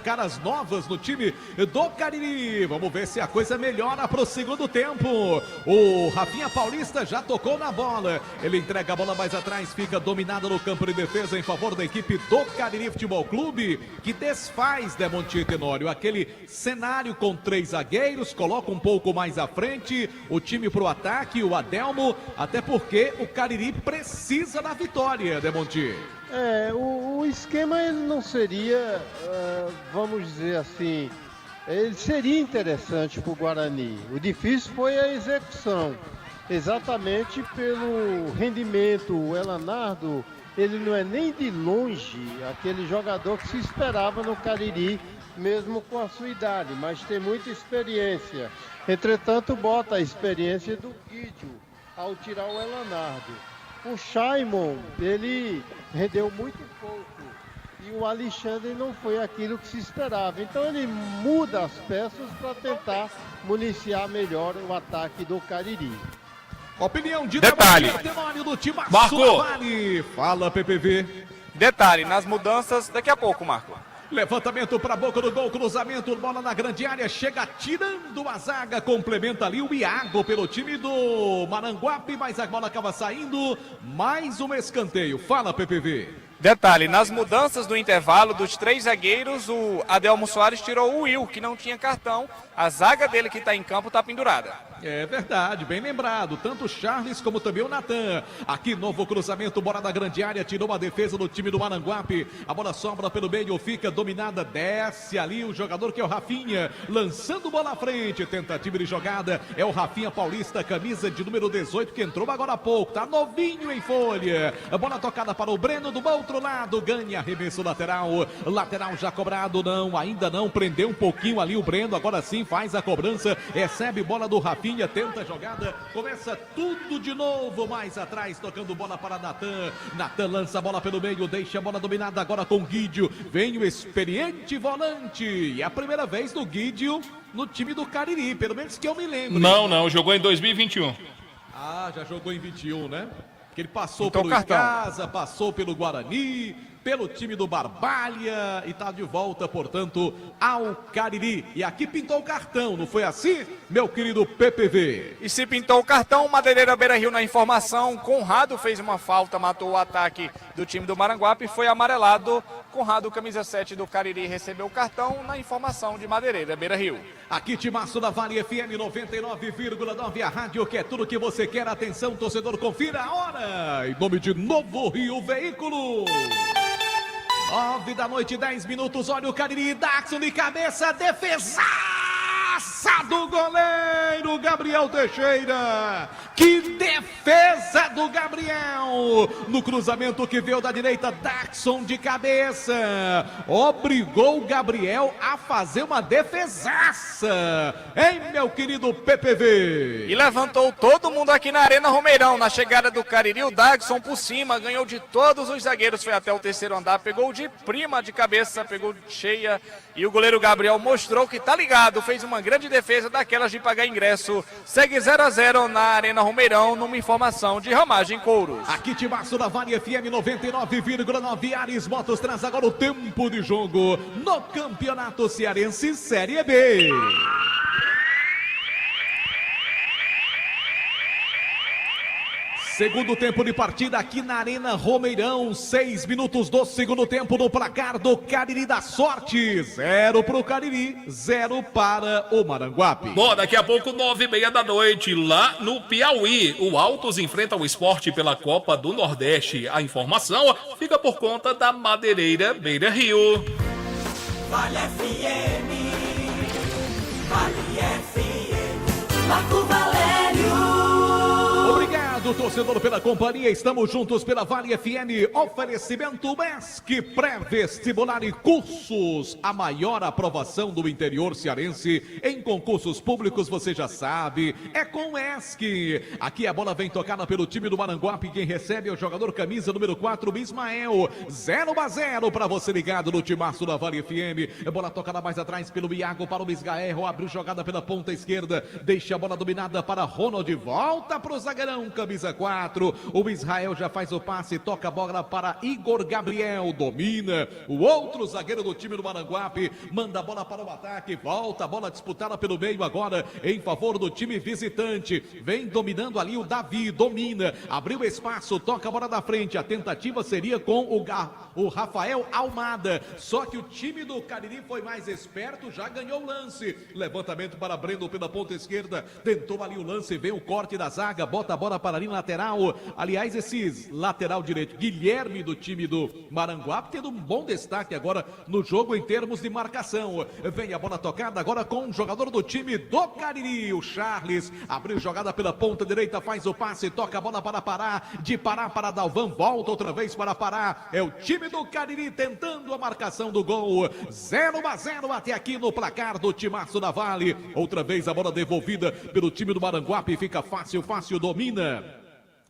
caras novas no time do Cariri. Vamos ver se a coisa melhora pro segundo tempo. O Rafinha Paulista já tocou na bola. Ele entrega a bola mais atrás, fica dominado no campo de defesa em favor da equipe do Cariri Futebol Clube, que desfaz, Demonte Tenório, aquele cenário com 3 zagueiros, coloca um pouco mais à frente o time pro ataque, o Adelmo, até porque o Cariri precisa da vitória, Demonte. O esquema ele não seria, vamos dizer assim, ele seria interessante para o Guarani. O difícil foi a execução, exatamente pelo rendimento. O Elanardo, ele não é nem de longe aquele jogador que se esperava no Cariri, mesmo com a sua idade, mas tem muita experiência. Entretanto, bota a experiência do Guidio ao tirar o Elanardo. O Shaimon, ele rendeu muito pouco e o Alexandre não foi aquilo que se esperava. Então ele muda as peças para tentar municiar melhor o ataque do Cariri. Opinião de detalhe do time Marco. Fala, PPV. Detalhe, nas mudanças, daqui a pouco, Marco. Levantamento para a boca do gol, cruzamento, bola na grande área, chega tirando a zaga, complementa ali o Iago pelo time do Maranguape, mas a bola acaba saindo, mais um escanteio. Fala, PPV. Detalhe, nas mudanças do intervalo dos 3 zagueiros, o Adelmo Soares tirou o Will, que não tinha cartão. A zaga dele que está em campo está pendurada. É verdade, bem lembrado. Tanto o Charles como também o Natan. Aqui, novo cruzamento, bola da grande área, tirou a defesa do time do Maranguape. A bola sobra pelo meio, fica dominada, desce ali o jogador que é o Rafinha, lançando bola à frente. Tentativa de jogada, é o Rafinha Paulista, camisa de número 18, que entrou agora há pouco. Tá novinho em folha. A bola tocada para o Breno do outro lado, ganha arremesso lateral. Lateral já cobrado, não, ainda não. Prendeu um pouquinho ali o Breno, agora sim faz a cobrança. Recebe bola do Rafinha. Tenta a jogada, começa tudo de novo, mais atrás, tocando bola para Natan. Natan lança a bola pelo meio, deixa a bola dominada agora com Guidio. Vem o experiente volante. E é a primeira vez do Guidio no time do Cariri, pelo menos que eu me lembro. Não, jogou em 2021. Ah, já jogou em 21, né? Que ele passou então, pelo Casa, passou pelo Guarani, pelo time do Barbalha e tá de volta, portanto, ao Cariri. E aqui pintou o cartão, não foi assim, meu querido PPV? E se pintou o cartão, Madeireira Beira-Rio na informação. Conrado fez uma falta, matou o ataque do time do Maranguape e foi amarelado. Conrado, camisa 7 do Cariri, recebeu o cartão na informação de Madeireira Beira-Rio. Aqui, timaço da Vale FM 99,9, a rádio que é tudo que você quer. Atenção, torcedor, confira a hora. Em nome de Novo Rio Veículos. 9 da noite, 10 minutos, olha o Cariri, Daxon de cabeça, defesaça do goleiro Gabriel Teixeira. Que defesa do Gabriel! No cruzamento que veio da direita, Daxon de cabeça. Obrigou o Gabriel a fazer uma defesaça. Hein, meu querido PPV? E levantou todo mundo aqui na Arena Romeirão. Na chegada do Cariri, o Daxon por cima, ganhou de todos os zagueiros, foi até o terceiro andar, pegou de prima de cabeça, pegou cheia. E o goleiro Gabriel mostrou que tá ligado, fez uma grande defesa daquelas de pagar ingresso. Segue 0-0 na Arena Romeirão, numa informação de Ramagem Couros. Aqui, timaço da Vale FM 99,9, Ares Motos traz agora o tempo de jogo no Campeonato Cearense Série B. Segundo tempo de partida aqui na Arena Romeirão, 6 minutos do segundo tempo no placar do Cariri da Sorte. 0 para o Cariri, 0 para o Maranguape. Bom, daqui a pouco 9h30 da noite, lá no Piauí, o Altos enfrenta o Sport pela Copa do Nordeste. A informação fica por conta da Madeireira Beira Rio. Vale FM, Vale FM, Marco Valério. Obrigado, torcedor, pela companhia. Estamos juntos pela Vale FM. Oferecimento MESC, pré-vestibular e cursos. A maior aprovação do interior cearense em concursos públicos, você já sabe, é com o MESC. Aqui a bola vem tocada pelo time do Maranguape. Quem recebe é o jogador camisa número 4, Ismael. 0-0 para você ligado no timaço da Vale FM. Bola tocada mais atrás pelo Iago para o Misgael. Abriu jogada pela ponta esquerda. Deixa a bola dominada para Ronald. Volta para o zagueirão, camisa 4. O Israel já faz o passe. Toca a bola para Igor Gabriel. Domina. O outro zagueiro do time do Maranguape. Manda a bola para o ataque. Volta a bola disputada pelo meio agora em favor do time visitante. Vem dominando ali o Davi. Domina. Abriu espaço. Toca a bola da frente. A tentativa seria com o Rafael Almada. Só que o time do Cariri foi mais esperto. Já ganhou o lance. Levantamento para Breno pela ponta esquerda. Tentou ali o lance. Vem o corte da zaga. Bota a bola para ali na lateral. Aliás, esse lateral direito, Guilherme, do time do Maranguape, tendo um bom destaque agora no jogo em termos de marcação. Vem a bola tocada agora com o jogador do time do Cariri, o Charles. Abriu jogada pela ponta direita, faz o passe, toca a bola para Pará. De Pará para Dalvan, volta outra vez para Pará. É o time do Cariri tentando a marcação do gol. 0-0 até aqui no placar do timaço da Vale. Outra vez a bola devolvida pelo time do Maranguape. Fica fácil, domina.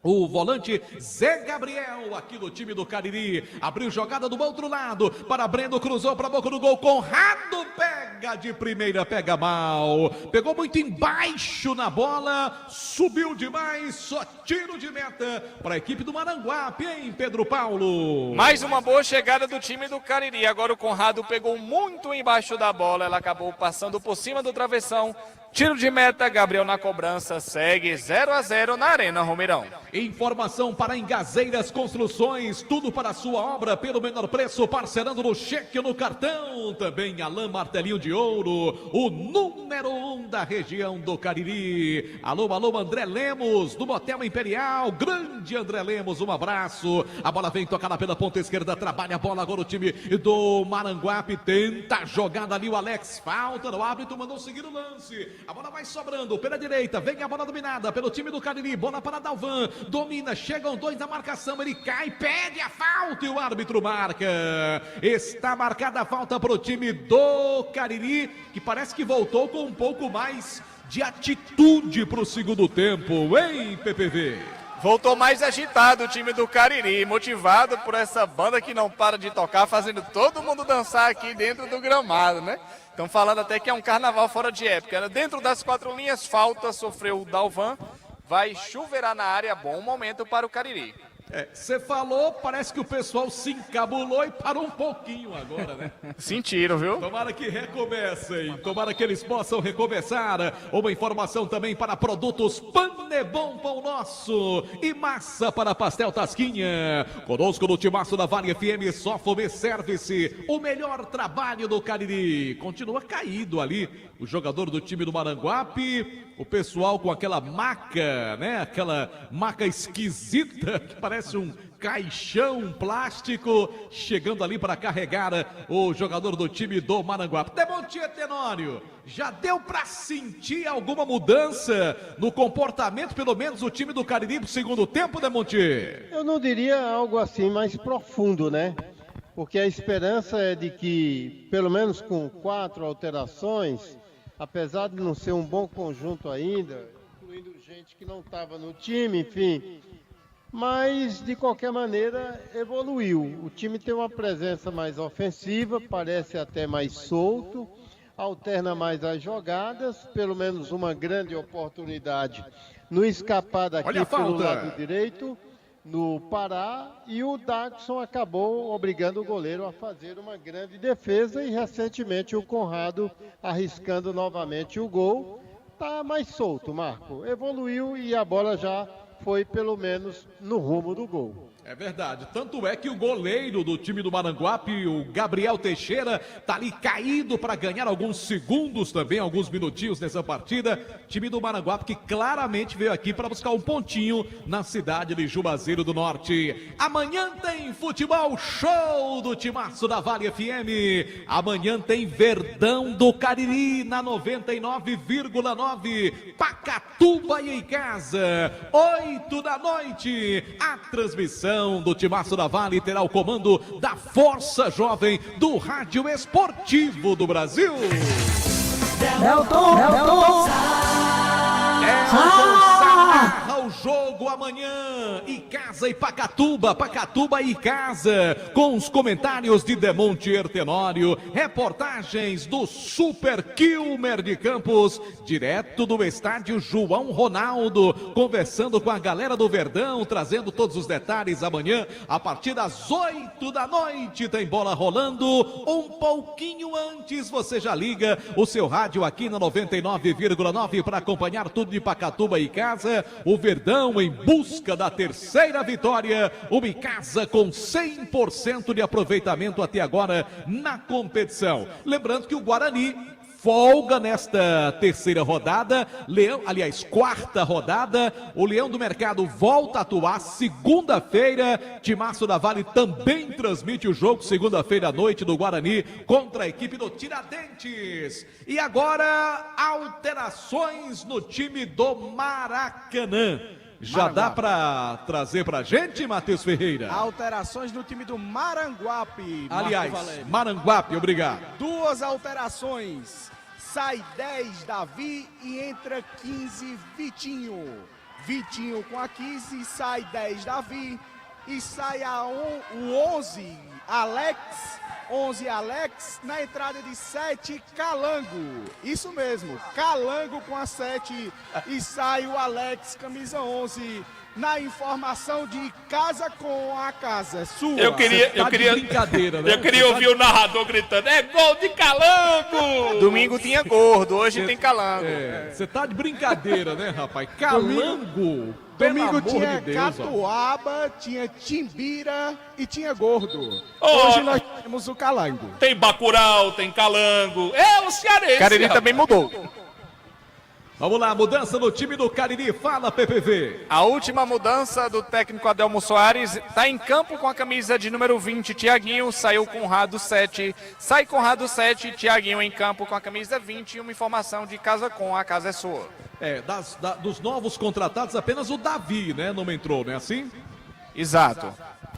O volante Zé Gabriel, aqui do time do Cariri. Abriu jogada do outro lado para Breno, cruzou para a boca do gol. Conrado pega de primeira, pega mal. Pegou muito embaixo na bola, subiu demais, só tiro de meta para a equipe do Maranguape, hein, Pedro Paulo? Mais uma boa chegada do time do Cariri. Agora o Conrado pegou muito embaixo da bola, ela acabou passando por cima do travessão. Tiro de meta, Gabriel na cobrança, segue 0-0 na Arena Romeirão. Informação para Engazeiras Construções, tudo para a sua obra pelo menor preço, parcelando no cheque ou no cartão. Também Alain Martelinho de Ouro, o número 1 da região do Cariri. Alô, André Lemos, do Motel Imperial. Grande André Lemos, um abraço. A bola vem tocada pela ponta esquerda, trabalha a bola agora o time do Maranguape. Tenta a jogada ali o Alex, falta, o árbitro mandou seguir o lance. A bola vai sobrando pela direita, vem a bola dominada pelo time do Cariri, bola para Dalvan, domina, chegam dois na marcação, ele cai, pede a falta e o árbitro marca. Está marcada a falta para o time do Cariri, que parece que voltou com um pouco mais de atitude para o segundo tempo, hein, PPV? Voltou mais agitado o time do Cariri, motivado por essa banda que não para de tocar, fazendo todo mundo dançar aqui dentro do gramado, né? Estão falando até que é um carnaval fora de época. Dentro das quatro linhas, falta, sofreu o Dalvan. Vai chuveirar na área, bom momento para o Cariri. Você falou, parece que o pessoal se encabulou e parou um pouquinho agora, né? Sentiram, viu? Tomara que recomecem, tomara que eles possam recomeçar. Uma informação também para produtos Panebon Pão Nosso e massa para pastel Tasquinha. Conosco no timaço da Vale FM, só Fome Service, o melhor trabalho do Cariri. Continua caído ali o jogador do time do Maranguape, o pessoal com aquela maca, né? Aquela maca esquisita que parece um caixão plástico, chegando ali para carregar o jogador do time do Maranguape. Demontier Tenório, já deu para sentir alguma mudança no comportamento, pelo menos o time do Cariri pro segundo tempo, Demontier? Eu não diria algo assim mais profundo, né? Porque a esperança é de que, pelo menos com 4 alterações, apesar de não ser um bom conjunto ainda, incluindo gente que não estava no time, enfim, mas de qualquer maneira evoluiu. O time tem uma presença mais ofensiva, parece até mais solto, alterna mais as jogadas, pelo menos uma grande oportunidade no escapar daqui pelo lado direito, no Pará, e o Daxon acabou obrigando o goleiro a fazer uma grande defesa e recentemente o Conrado arriscando novamente o gol. Tá mais solto, Marco. Evoluiu e a bola já foi pelo menos no rumo do gol. É verdade, tanto é que o goleiro do time do Maranguape, o Gabriel Teixeira, tá ali caído para ganhar alguns segundos também, alguns minutinhos nessa partida. Time do Maranguape que claramente veio aqui para buscar um pontinho na cidade de Juazeiro do Norte. Amanhã tem futebol show do Timaço da Vale FM. Amanhã tem Verdão do Cariri na 99,9. Pacatuba e em casa, 8 da noite. A transmissão do Timaço da Vale terá o comando da Força Jovem do Rádio Esportivo do Brasil. Delton. Narra o jogo amanhã, Icasa e Pacatuba e Icasa, com os comentários de Demonte Ertenório, reportagens do Super Kilmer de Campos, direto do estádio João Ronaldo, conversando com a galera do Verdão, trazendo todos os detalhes amanhã, a partir das 8 da noite, tem bola rolando, um pouquinho antes você já liga o seu rádio aqui na 99,9 para acompanhar tudo de Pacatuba e Icasa, o Verdão em busca da terceira vitória, o Icasa com 100% de aproveitamento até agora na competição. Lembrando que o Guarani folga nesta terceira rodada, quarta rodada, o Leão do Mercado volta a atuar segunda-feira, Timaço da Vale também transmite o jogo segunda-feira à noite do Guarani contra a equipe do Tiradentes. E agora, alterações no time do Maracanã. Já dá para trazer pra gente, Matheus Ferreira? Alterações no time do Maranguape. Aliás, Maranguape, obrigado. 2 alterações. Sai 10, Davi, e entra 15, Vitinho. Vitinho com a 15, sai 10, Davi, e sai o 11, Alex. 11, Alex, na entrada de 7, Calango. Isso mesmo, Calango com a 7, e sai o Alex, camisa 11. Na informação de casa com a casa, é sua. Eu queria brincadeira, né? Eu queria ouvir o narrador gritando: é gol de Calango! Domingo tinha gordo, hoje tem Calango. Você tá de brincadeira, né, rapaz? Calango! Domingo tinha Catuaba, tinha Timbira e tinha Gordo. Hoje nós temos o Calango. Tem Bacurau, tem Calango. É o cearense. Cariri também mudou. Vamos lá, mudança no time do Cariri. Fala, PPV. A última mudança do técnico Adelmo Soares está em campo com a camisa de número 20, Tiaguinho, saiu Conrado 7. Sai Conrado 7, Tiaguinho em campo com a camisa 20 e uma informação de casa com a casa é sua. Dos novos contratados, apenas o Davi, né, não entrou, não é assim? Exato.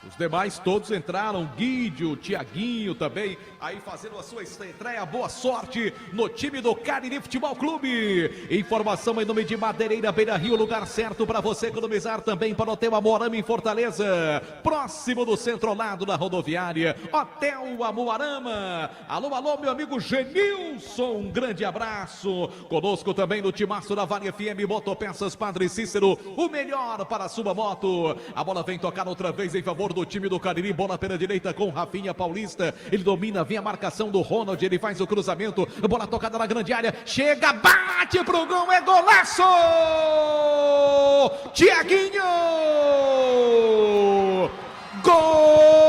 Os demais todos entraram, Guídio, Tiaguinho também, aí fazendo a sua estreia. Boa sorte no time do Cariri Futebol Clube. Informação em nome de Madeireira Beira Rio, lugar certo para você economizar também para o Hotel Amoarama em Fortaleza, próximo do centro ao lado da rodoviária, Hotel Amoarama. Alô, meu amigo Genilson, um grande abraço. Conosco também no Timaço da Vale FM, Motopeças Padre Cícero, o melhor para a sua moto. A bola vem tocar outra vez em favor do time do Cariri, bola pela direita com Rafinha Paulista, ele domina, vem a marcação do Ronald, ele faz o cruzamento, bola tocada na grande área, chega, bate pro gol, é golaço! Tiaguinho! Gol!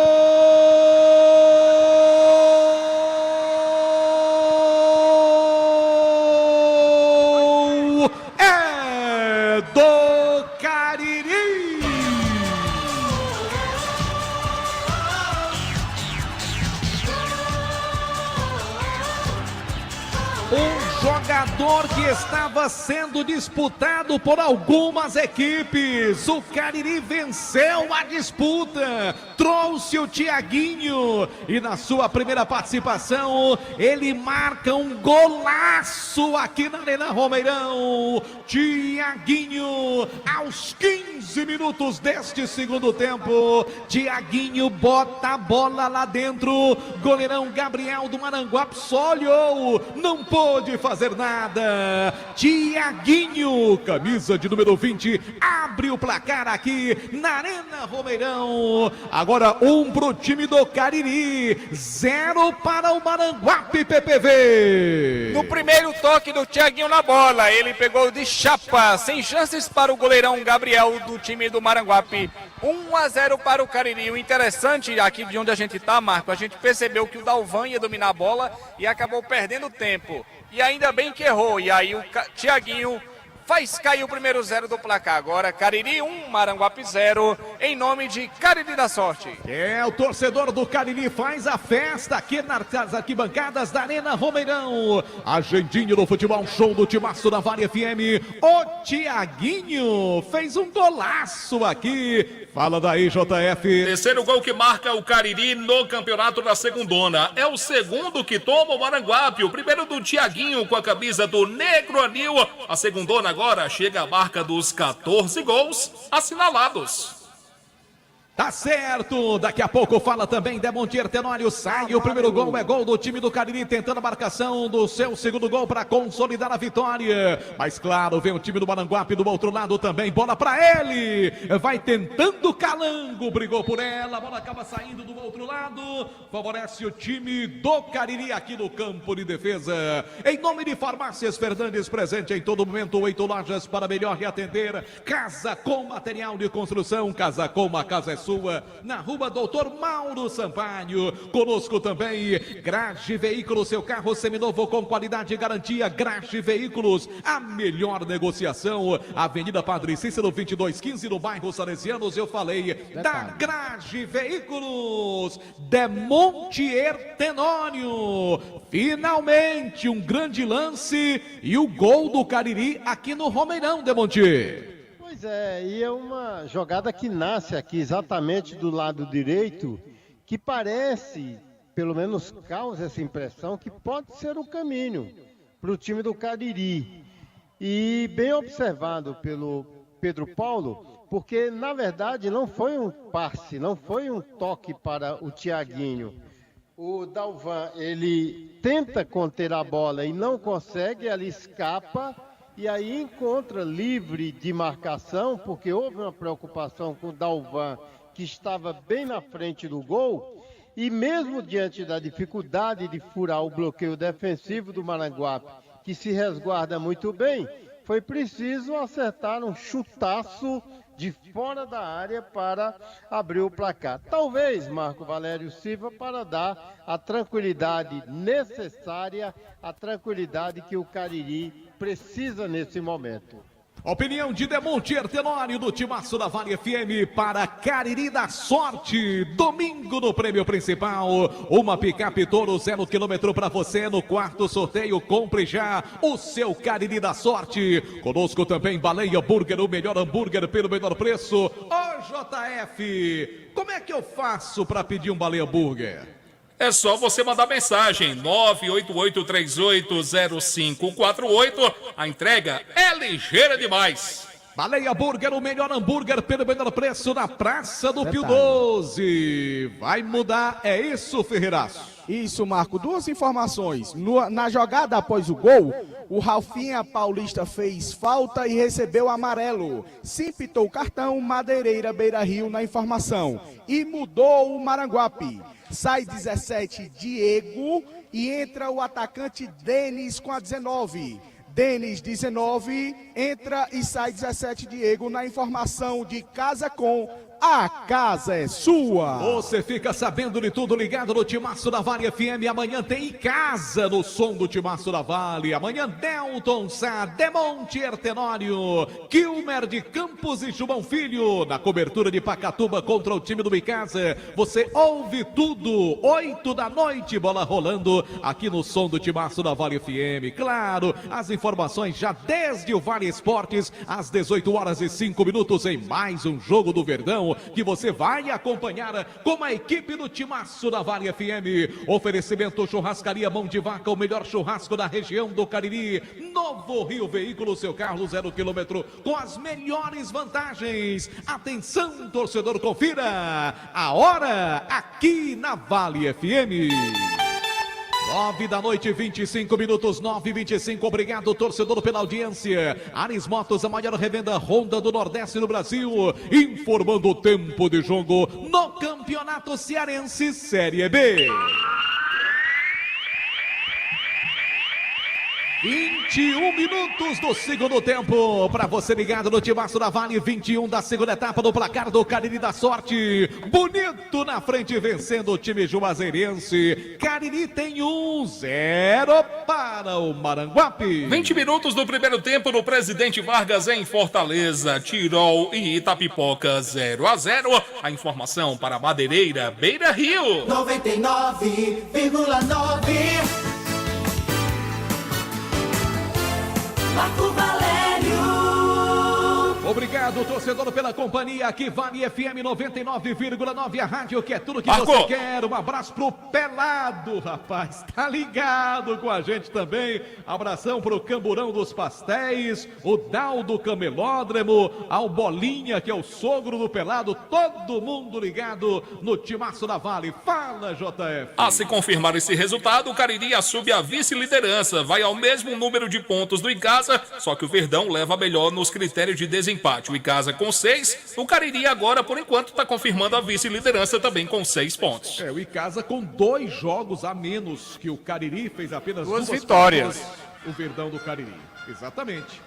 É do Cariri! Um jogador que estava sendo disputado por algumas equipes. O Cariri venceu a disputa, trouxe o Tiaguinho e na sua primeira participação ele marca um golaço aqui na Arena Romeirão. Tiaguinho, aos 15 minutos deste segundo tempo, Tiaguinho bota a bola lá dentro. Goleirão Gabriel do Maranguape só olhou, não pôde fazer fazer nada. Tiaguinho, camisa de número 20, abre o placar aqui na Arena Romeirão. Agora 1 pro time do Cariri, 0 para o Maranguape PPV. No primeiro toque do Tiaguinho na bola, ele pegou de chapa, sem chances para o goleirão Gabriel do time do Maranguape. 1-0 para o Cariri. O interessante aqui de onde a gente está, Marco, a gente percebeu que o Dalvan ia dominar a bola e acabou perdendo tempo. E ainda bem que errou. E aí o Tiaguinho faz cair o primeiro 0 do placar. Agora Cariri 1, Maranguape 0, em nome de Cariri da Sorte. O torcedor do Cariri faz a festa aqui nas arquibancadas da Arena Romeirão. Agendinho do futebol, show do timaço da Vale FM. O Tiaguinho fez um golaço aqui. Fala daí, JF. Terceiro gol que marca o Cariri no campeonato da segundona. É o segundo que toma o Maranguape. O primeiro do Tiaguinho com a camisa do Negro Anil. A segundona agora chega à marca dos 14 gols assinalados. Tá certo, daqui a pouco fala também Demontier Tenório, sai o primeiro gol, é gol do time do Cariri, tentando a marcação do seu segundo gol para consolidar a vitória, mas claro, vem o time do Maranguape do outro lado também, bola para ele, vai tentando Calango, brigou por ela, a bola acaba saindo do outro lado, favorece o time do Cariri aqui no campo de defesa, em nome de Farmácias Fernandes, presente em todo momento, 8 lojas para melhor lhe atender, casa com material de construção, casa com uma casa é sua, na rua Doutor Mauro Sampaio. Conosco também, Grage Veículos, seu carro seminovo com qualidade e garantia. Grage Veículos, a melhor negociação. Avenida Padre Cícero 2215, no bairro Salesianos. Eu falei da Grage Veículos. Demontier Tenório. Finalmente, um grande lance e o gol do Cariri aqui no Romeirão, Demontier. Pois é, e é uma jogada que nasce aqui exatamente do lado direito, que parece, pelo menos causa essa impressão, que pode ser o caminho para o time do Cariri. E bem observado pelo Pedro Paulo, porque na verdade não foi um passe, não foi um toque para o Tiaguinho. O Dalvan, ele tenta conter a bola e não consegue, ela escapa. E aí encontra livre de marcação, porque houve uma preocupação com o Dalvan, que estava bem na frente do gol. E mesmo diante da dificuldade de furar o bloqueio defensivo do Maranguape, que se resguarda muito bem, foi preciso acertar um chutaço de fora da área para abrir o placar. Talvez Marco Valério Silva para dar a tranquilidade necessária, a tranquilidade que o Cariri precisa nesse momento. Opinião de Demontier Tenório do timaço da Vale FM para Cariri da Sorte. Domingo no prêmio principal, uma picape Toro 0 km para você no quarto sorteio. Compre já o seu Cariri da Sorte. Conosco também Baleia Burger, o melhor hambúrguer pelo menor preço. Ô JF, como é que eu faço para pedir um Baleia Burger? É só você mandar mensagem, 988380548. A entrega é ligeira demais. Baleia Burger, o melhor hambúrguer pelo menor preço na Praça do Pio 12. Vai mudar, é isso, Ferreiraço? Isso, Marco. Duas informações. Na jogada após o gol, o Ralfinha Paulista fez falta e recebeu amarelo. Sim, pitou o cartão, Madeireira Beira Rio na informação. E mudou o Maranguape. Sai 17 Diego e entra o atacante Denis com a 19. Denis 19, entra e sai 17 Diego na informação de Casa Com. A casa é sua. Você fica sabendo de tudo ligado no Timaço da Vale FM. Amanhã tem em casa no som do Timaço da Vale. Amanhã Delton Sá, Demontier Tenório, Kilmer de Campos e João Filho. Na cobertura de Pacatuba contra o time do Icasa. Você ouve tudo. 8 da noite, bola rolando aqui no som do Timaço da Vale FM. Claro, as informações já desde o Vale Esportes às 18h05 em mais um Jogo do Verdão, que você vai acompanhar com a equipe do Timaço da Vale FM. Oferecimento Churrascaria Mão de Vaca, o melhor churrasco da região do Cariri. Novo Rio Veículos, seu carro 0 km com as melhores vantagens. Atenção, torcedor, confira a hora aqui na Vale FM. 9 da noite, 25 minutos, 9h25. Obrigado, torcedor, pela audiência. Ares Motos, a maior revenda Honda do Nordeste no Brasil. Informando o tempo de jogo no Campeonato Cearense Série B. 21 minutos do segundo tempo, para você ligado no Timaço da Vale, 21 da segunda etapa do placar do Cariri da Sorte. Bonito na frente, vencendo o time juazeirense. Cariri tem 1-0 para o Maranguape. 20 minutos do primeiro tempo no Presidente Vargas em Fortaleza. Tirol e Itapipoca 0-0. A informação para Madeireira, Beira Rio. 99,9. Marco Valério. Obrigado, torcedor, pela companhia. Aqui Vale FM 99,9, a rádio que é tudo que Marco. você quer. Um abraço pro Pelado, rapaz, tá ligado com a gente também. Abração pro Camburão dos Pastéis, o Daldo Camelódromo, ao Bolinha, que é o sogro do Pelado. Todo mundo ligado no Timaço da Vale. Fala, JF. A se confirmar esse resultado, o Cariri assume a vice-liderança. Vai ao mesmo número de pontos do Icasa, só que o Verdão leva melhor nos critérios de desempate. O Icasa com 6, o Cariri agora, por enquanto, está confirmando a vice-liderança também com 6 pontos. O Icasa com 2 jogos a menos que o Cariri, fez apenas 2 vitórias. O Verdão do Cariri, exatamente.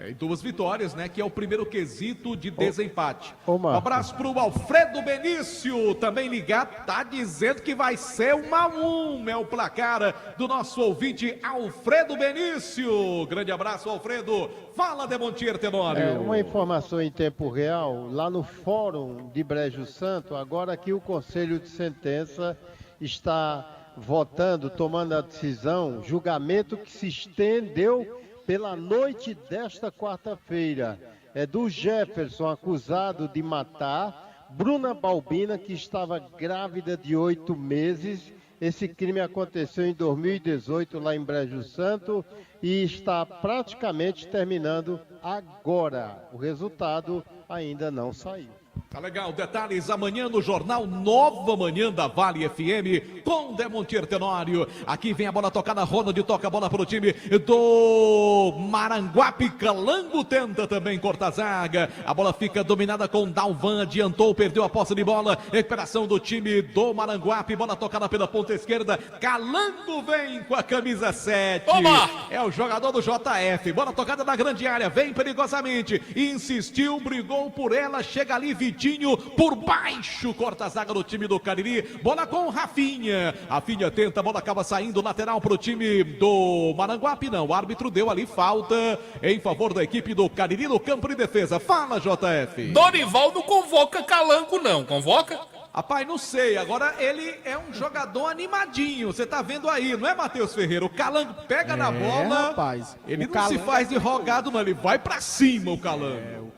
E 2 vitórias, né, que é o primeiro quesito de desempate. Um abraço pro Alfredo Benício, também ligado, tá dizendo que vai ser 1-1, é o placar do nosso ouvinte Alfredo Benício. Grande abraço, Alfredo. Fala, Demontier Tenório. Uma informação em tempo real, lá no Fórum de Brejo Santo, agora que o Conselho de Sentença está votando, tomando a decisão, julgamento que se estendeu pela noite desta quarta-feira. É do Jefferson, acusado de matar Bruna Balbina, que estava grávida de 8 meses. Esse crime aconteceu em 2018 lá em Brejo Santo e está praticamente terminando agora. O resultado ainda não saiu. Tá legal, detalhes amanhã no Jornal Nova Manhã da Vale FM com Demontier Tenório. Aqui vem a bola tocada, Ronald toca a bola para o time do Maranguape. Calango tenta também cortar a zaga. A bola fica dominada com Dalvan, adiantou, perdeu a posse de bola. Recuperação do time do Maranguape, bola tocada pela ponta esquerda. Calango vem com a camisa 7. Oba! É o jogador do JF. Bola tocada na grande área, vem perigosamente. Insistiu, brigou por ela, chega ali Vitinho por baixo, corta a zaga do time do Cariri, bola com Rafinha. Rafinha tenta, a bola acaba saindo lateral para o time do Maranguape. Não, o árbitro deu ali falta em favor da equipe do Cariri no campo de defesa. Fala, JF. Dorival não convoca Calango, não. Convoca? Rapaz, não sei, agora ele é um jogador animadinho, você tá vendo aí, não é, Matheus Ferreira? O Calango pega na bola, rapaz, ele não se faz de rogado não, ele vai pra cima, o Calango.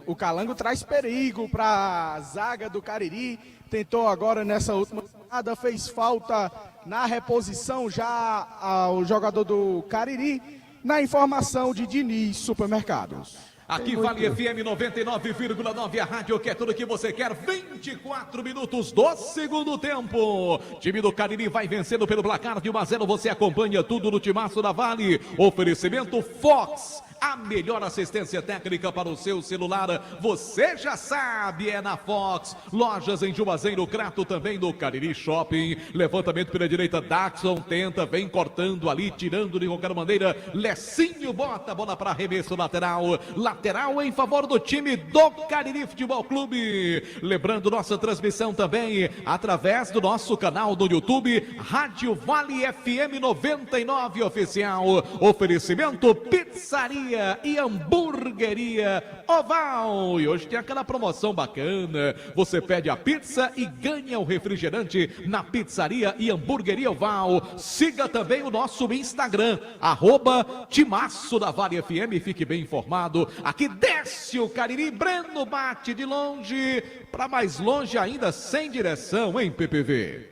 O Calango traz perigo pra zaga do Cariri, tentou agora nessa última jogada, fez falta na reposição já ao jogador do Cariri, na informação de Diniz Supermercados. Aqui Vale FM 99,9, a rádio que é tudo que você quer. 24 minutos do segundo tempo. Time do Cariri vai vencendo pelo placar de 1-0. Você acompanha tudo no Timaço da Vale. Oferecimento Fox, a melhor assistência técnica para o seu celular. Você já sabe, é na Fox. Lojas em Juazeiro, Crato, também no Cariri Shopping. Levantamento pela direita, Daxon tenta, vem cortando ali, tirando de qualquer maneira. Lecinho bota a bola para arremesso lateral. Lateral em favor do time do Cariri Futebol Clube. Lembrando nossa transmissão também através do nosso canal do YouTube, Rádio Vale FM 99 Oficial. Oferecimento Pizzaria e Hamburgueria Oval. E hoje tem aquela promoção bacana. Você pede a pizza e ganha o refrigerante na Pizzaria e Hamburgueria Oval. Siga também o nosso Instagram, @Timaço da Vale FM. Fique bem informado. Aqui desce o Cariri, Breno bate de longe, para mais longe ainda, sem direção, hein, PPV?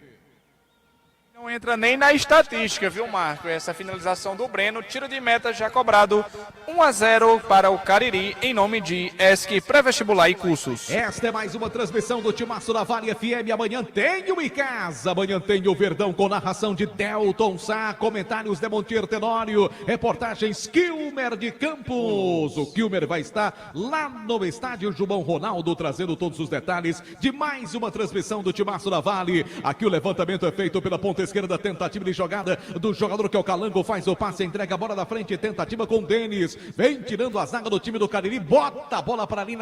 Não entra nem na estatística, viu, Marco? Essa finalização do Breno, tiro de meta já cobrado, 1-0 para o Cariri, em nome de ESC Pré-Vestibular e Cursos. Esta é mais uma transmissão do Timaço da Vale FM. Amanhã tem o Em Casa, amanhã tem o Verdão com narração de Delton Sá, comentários de Montier Tenório, reportagens Kilmer de Campos. O Kilmer vai estar lá no estádio João Ronaldo, trazendo todos os detalhes de mais uma transmissão do Timaço da Vale. Aqui o levantamento é feito pela ponta esquerda, tentativa de jogada do jogador que é o Calango, faz o passe, entrega a bola da frente, tentativa com o Denis, vem tirando a zaga do time do Cariri, bota a bola para ali,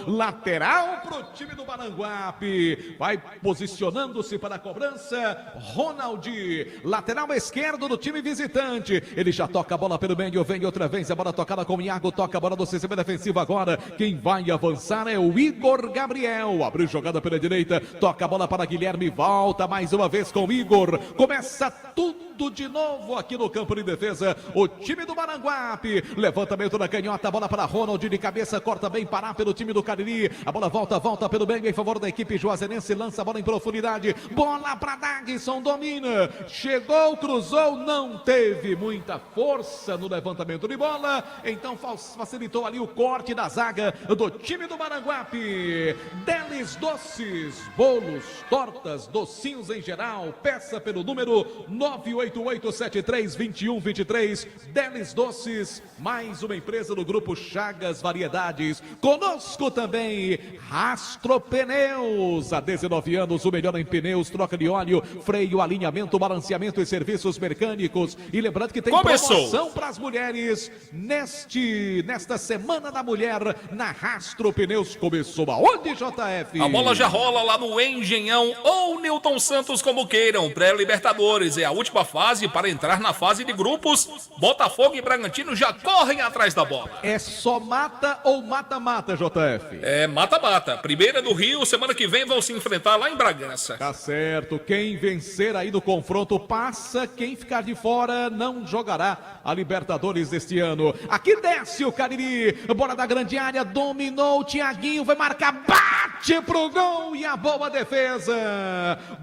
lateral pro time do Maranguape, vai posicionando-se para a cobrança, Ronaldi, lateral esquerdo do time visitante, ele já toca a bola pelo meio, vem outra vez, a bola tocada com o Iago, toca a bola do sistema defensivo agora, quem vai avançar é o Igor Gabriel, abriu jogada pela direita, toca a bola para Guilherme, volta mais uma vez com o Igor, começa tudo de novo aqui no campo de defesa, o time do Maranguape, levantamento da canhota, bola para Ronald de cabeça, corta bem, parar pelo time do Cariri, a bola volta pelo meio em favor da equipe juazeirense, lança a bola em profundidade, bola para Dagson, domina, chegou, cruzou, não teve muita força no levantamento de bola, então facilitou ali o corte da zaga do time do Maranguape. Delis Doces, bolos, tortas, docinhos em geral, peça pelo número 988732123, Delis Doces, mais uma empresa do grupo Chagas Variedades. Conosco também Rastro Pneus, há 19 anos o melhor em pneus, troca de óleo, freio, alinhamento, balanceamento e serviços mecânicos. E lembrando que tem promoção para as mulheres nesta Semana da Mulher na Rastro Pneus. Começou aonde, JF? A bola já rola lá no Engenhão ou Newton Santos, como queiram. Pré-Libertadores é a última fase para entrar na fase de grupos. Botafogo e Bragantino já correm atrás da bola. É só mata ou mata-mata, JF? É mata-mata. Primeira do Rio, semana que vem vão se enfrentar lá em Bragança. Tá certo. Quem vencer aí no confronto passa. Quem ficar de fora não jogará a Libertadores deste ano. Aqui desce o Cariri. Bola da grande área. Dominou o Thiaguinho. Vai marcar. Bate pro gol. E a boa defesa.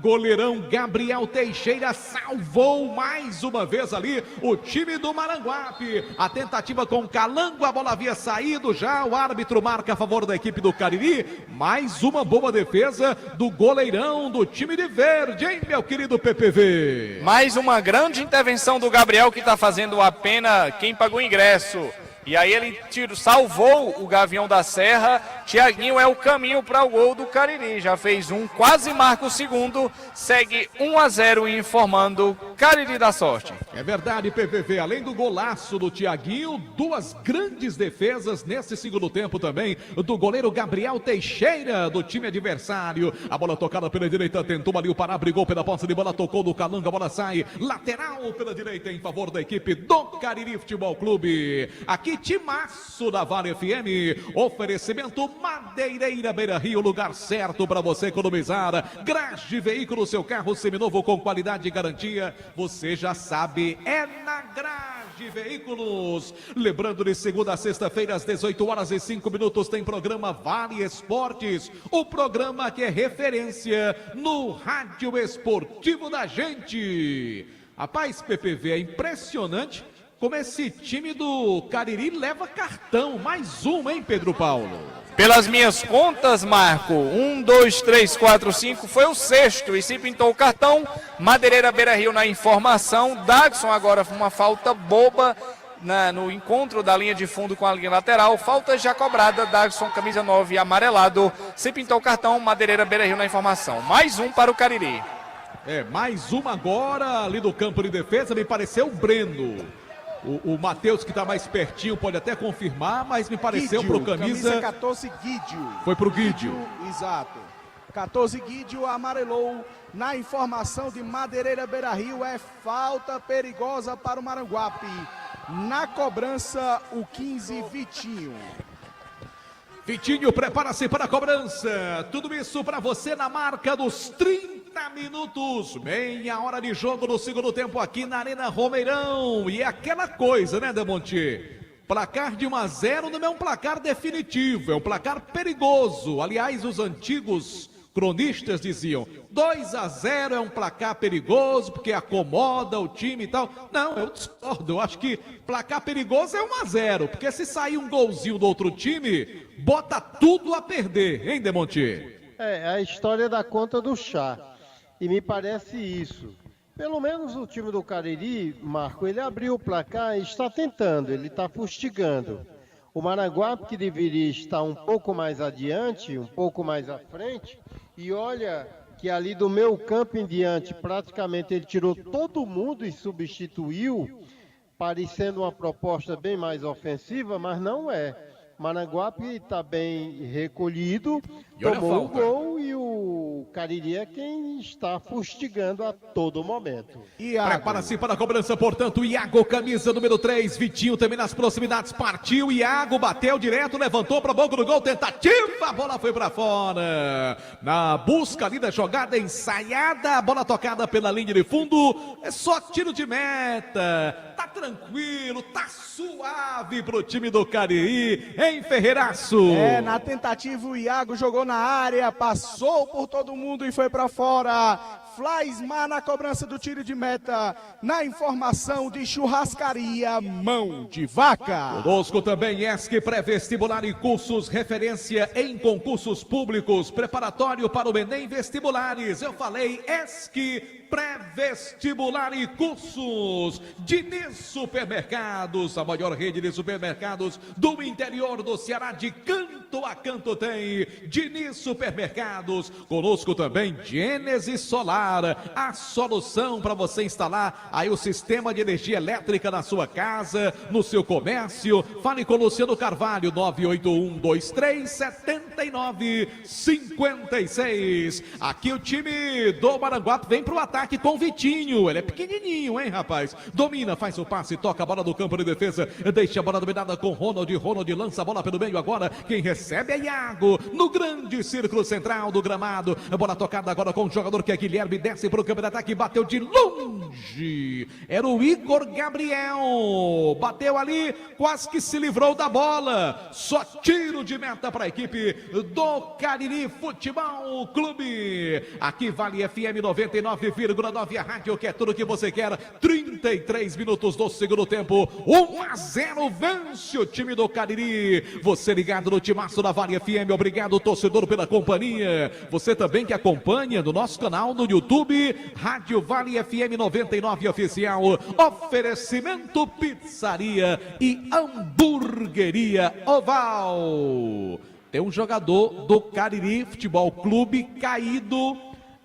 Goleirão Gabriel Teixeira salvou mais uma vez ali o time do Maranguape. A tentativa com Calango. A bola havia saído já. O árbitro marca a favor da equipe do Cariri. Mais uma boa defesa do goleirão do time de verde, hein, meu querido PPV? Mais uma grande intervenção do Gabriel, que está fazendo a pena quem pagou o ingresso. E aí ele salvou o Gavião da Serra. Thiaguinho é o caminho para o gol do Cariri. Já fez um, quase marca o segundo. Segue 1-0 informando Cariri da sorte. É verdade, PPV. Além do golaço do Thiaguinho, duas grandes defesas nesse segundo tempo também do goleiro Gabriel Teixeira, do time adversário. A bola tocada pela direita, tentou ali o Pará, brigou pela posse de bola, tocou do Calango, a bola sai lateral pela direita em favor da equipe do Cariri Futebol Clube. Aqui Timaço da Vale FM, oferecimento Madeireira Beira Rio, lugar certo para você economizar. Graje Veículo, seu carro seminovo com qualidade e garantia, você já sabe, é na Graje Veículos. Lembrando, de segunda a sexta-feira às 18h05 tem programa Vale Esportes, o programa que é referência no rádio esportivo da gente. Rapaz, PPV, é impressionante como esse time do Cariri leva cartão. Mais um, hein, Pedro Paulo? Pelas minhas contas, Marco, 1, 2, 3, 4, 5, foi o sexto e se pintou o cartão. Madeireira Beira Rio na informação. Dagson agora foi uma falta boba no encontro da linha de fundo com a linha lateral. Falta já cobrada. Dagson, camisa 9, amarelado. Se pintou o cartão. Madeireira Beira Rio na informação. Mais um para o Cariri. É, mais uma agora ali do campo de defesa. Me pareceu o Breno. O Matheus, que está mais pertinho, pode até confirmar, mas me pareceu pro camisa 14, Guídio. Foi pro Guídio. Exato. 14, Guídio amarelou. Na informação de Madeireira Beira Rio, é falta perigosa para o Maranguape. Na cobrança, o 15, Vitinho. Vitinho prepara-se para a cobrança. Tudo isso para você na marca dos 30 minutos. Meia hora de jogo no segundo tempo aqui na Arena Romeirão. E é aquela coisa, né, Demonte? Placar de 1-0 não é um placar definitivo, é um placar perigoso. Aliás, os antigos cronistas diziam, 2-0 é um placar perigoso, porque acomoda o time e tal. Não, eu discordo, eu acho que placar perigoso é 1-0, porque se sair um golzinho do outro time, bota tudo a perder, hein, Demontier? É a história da conta do chá, e me parece isso. Pelo menos o time do Cariri, Marco, ele abriu o placar e está tentando, ele está fustigando. O Maranguape, que deveria estar um pouco mais adiante, um pouco mais à frente, e olha que ali do meio campo em diante, praticamente ele tirou todo mundo e substituiu, parecendo uma proposta bem mais ofensiva, mas não é. Maranguape está bem recolhido, tomou um gol e o Cariri é quem está fustigando a todo momento. Prepara-se para a cobrança, portanto, Iago, camisa número 3, Vitinho também nas proximidades, partiu, Iago bateu direto, levantou para a boca do gol, tentativa, a bola foi para fora. Na busca ali da jogada ensaiada, a bola tocada pela linha de fundo, é só tiro de meta, tá tranquilo, tá suave pro time do Cariri, hein, Ferreiraço? Na tentativa o Iago jogou na área, passou por todo mundo e foi pra fora. Flaismar na cobrança do tiro de meta, na informação de Churrascaria Mão de Vaca. Conosco também ESC Pré-Vestibular e Cursos, referência em concursos públicos, preparatório para o Enem Vestibulares. Eu falei ESC Pré-Vestibular e Cursos. Diniz Supermercados, a maior rede de supermercados do interior do Ceará, de canto a canto tem Diniz Supermercados. Conosco também Gênesis Solar, a solução para você instalar aí o sistema de energia elétrica na sua casa, no seu comércio. Fale com Luciano Carvalho, 981-2379-56. Aqui o time do Maranguape vem pro ataque com o Vitinho, ele é pequenininho, hein, rapaz? Domina, faz o passe, toca a bola do campo de defesa, deixa a bola dominada com Ronald lança a bola pelo meio agora, quem recebe é Iago, no grande círculo central do gramado, a bola tocada agora com o jogador que é Guilherme, desce pro campo de ataque, bateu de longe, era o Igor Gabriel, bateu ali, quase que se livrou da bola, só tiro de meta para a equipe do Cariri Futebol Clube. Aqui vale FM 99,9, a rádio que é tudo que você quer. 33 minutos do segundo tempo, 1-0 vence o time do Cariri. Você ligado no Timaço da Vale FM, obrigado torcedor pela companhia. Você também que acompanha no nosso canal no YouTube, Rádio Vale FM 99 Oficial. Oferecimento Pizzaria e Hamburgueria Oval. Tem um jogador do Cariri Futebol Clube caído,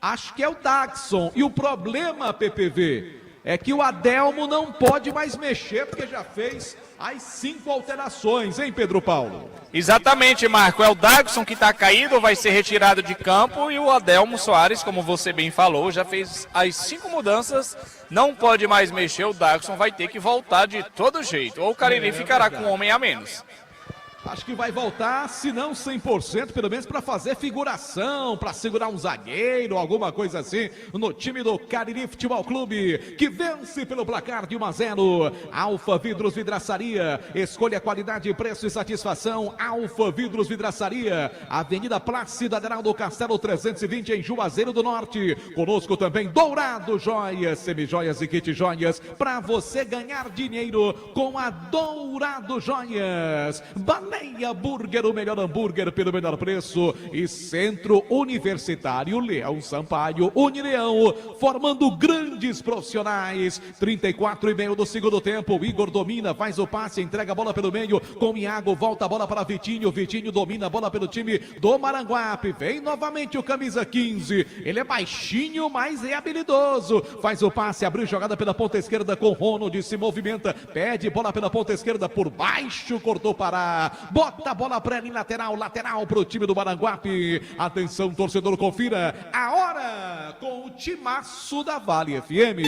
acho que é o Daxon. E o problema, PPV, é que o Adelmo não pode mais mexer, porque já fez as 5 alterações, hein, Pedro Paulo? Exatamente, Marco. É o Daxon que está caído, vai ser retirado de campo, e o Adelmo Soares, como você bem falou, já fez as 5 mudanças, não pode mais mexer. O Daxon vai ter que voltar de todo jeito, ou o Cariri ficará com um homem a menos. Acho que vai voltar, se não 100%, pelo menos para fazer figuração, para segurar um zagueiro, alguma coisa assim, no time do Cariri Futebol Clube, que vence pelo placar de 1-0. Alfa Vidros Vidraçaria, escolha qualidade, preço e satisfação. Alfa Vidros Vidraçaria, Avenida Plácida Aderaldo Castelo 320, em Juazeiro do Norte. Conosco também Dourado Joias, semijoias e kit joias, para você ganhar dinheiro com a Dourado Joias. Baleia Burger, o melhor hambúrguer pelo menor preço. E Centro Universitário Leão Sampaio, Unileão, formando grandes profissionais. 34,5 do segundo tempo, Igor domina, faz o passe, entrega a bola pelo meio com Iago, volta a bola para Vitinho, Vitinho domina a bola pelo time do Maranguape, vem novamente o camisa 15, ele é baixinho, mas é habilidoso, faz o passe, abriu jogada pela ponta esquerda com Ronald, se movimenta, pede bola pela ponta esquerda por baixo, cortou para bota a bola para ele, lateral para o time do Maranguape. Atenção, torcedor, confira a hora com o Timaço da Vale FM.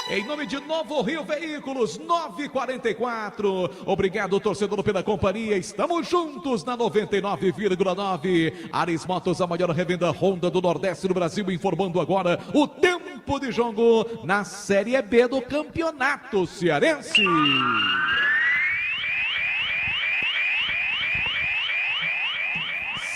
Em nome de Novo Rio Veículos, 9h44. Obrigado, torcedor, pela companhia. Estamos juntos na 99,9. Ares Motos, a maior revenda Honda do Nordeste do Brasil, informando agora o tempo de jogo na Série B do Campeonato Cearense.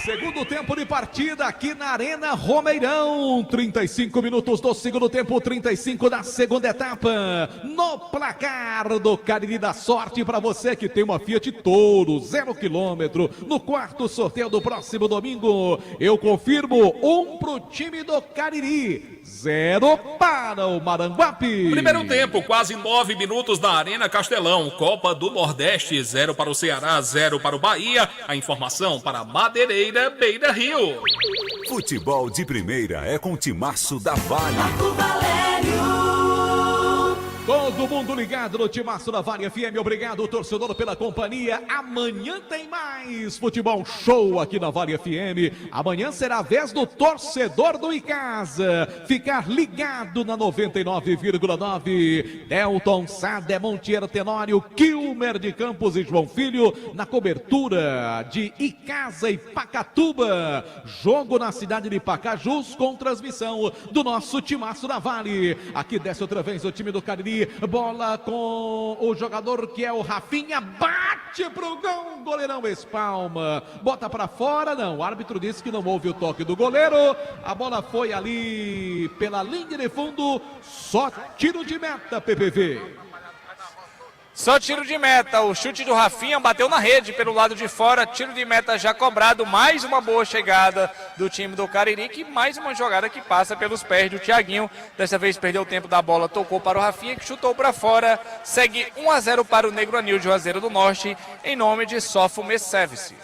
Segundo tempo de partida aqui na Arena Romeirão. 35 minutos do segundo tempo, 35 da segunda etapa. No placar do Cariri da Sorte, para você que tem uma Fiat Toro 0 km. No quarto sorteio do próximo domingo, eu confirmo 1 pro time do Cariri, 0 para o Maranguape. Primeiro tempo, quase 9 minutos da Arena Castelão. Copa do Nordeste, 0 para o Ceará, 0 para o Bahia. A informação para Madeireira Beira Rio. Futebol de primeira é com o Timaço da Vale. Marco Valério. Todo mundo ligado no Timaço da Vale FM. Obrigado, torcedor, pela companhia. Amanhã tem mais Futebol Show aqui na Vale FM. Amanhã será a vez do torcedor do Icasa ficar ligado na 99,9. Delton Sá, Demontier Tenório, Kilmer de Campos e João Filho na cobertura de Icasa e Pacatuba. Jogo na cidade de Pacajus com transmissão do nosso Timaço da Vale. Aqui desce outra vez o time do Cariri. Bola com o jogador que é o Rafinha, bate pro gol, goleirão espalma, bota pra fora, não, o árbitro disse que não houve o toque do goleiro, a bola foi ali pela linha de fundo, só tiro de meta, PPV. Só tiro de meta, o chute do Rafinha bateu na rede pelo lado de fora, tiro de meta já cobrado, mais uma boa chegada do time do Cariri, que mais uma jogada que passa pelos pés do Thiaguinho, dessa vez perdeu o tempo da bola, tocou para o Rafinha, que chutou para fora, segue 1-0 para o Negro Anil de Juazeiro do Norte, em nome de Sofume Service.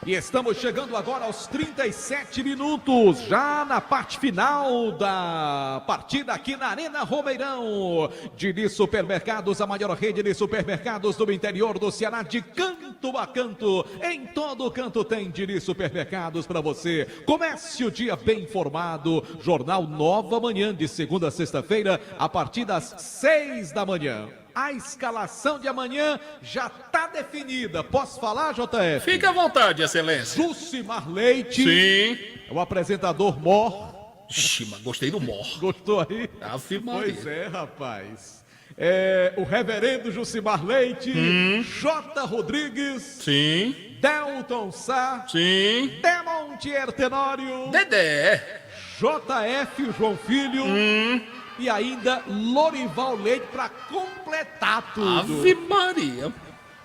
E estamos chegando agora aos 37 minutos, já na parte final da partida aqui na Arena Romeirão. Diniz Supermercados, a maior rede de supermercados do interior do Ceará, de canto a canto. Em todo canto tem Diniz Supermercados para você. Comece o dia bem informado. Jornal Nova Manhã, de segunda a sexta-feira, a partir das 6 da manhã. A escalação de amanhã já está definida. Posso falar, JF? Fique à vontade, excelência. Jucimar Leite. Sim. O apresentador Mor. Ixi, mas gostei do Mor. Gostou aí? Ave Maria. Pois é, rapaz. O reverendo Jucimar Leite. J. Rodrigues. Sim. Delton Sá. Sim. Demontier Tenório. Dedé. JF, o João Filho. E ainda Lorival Leite para completar tudo. Ave Maria.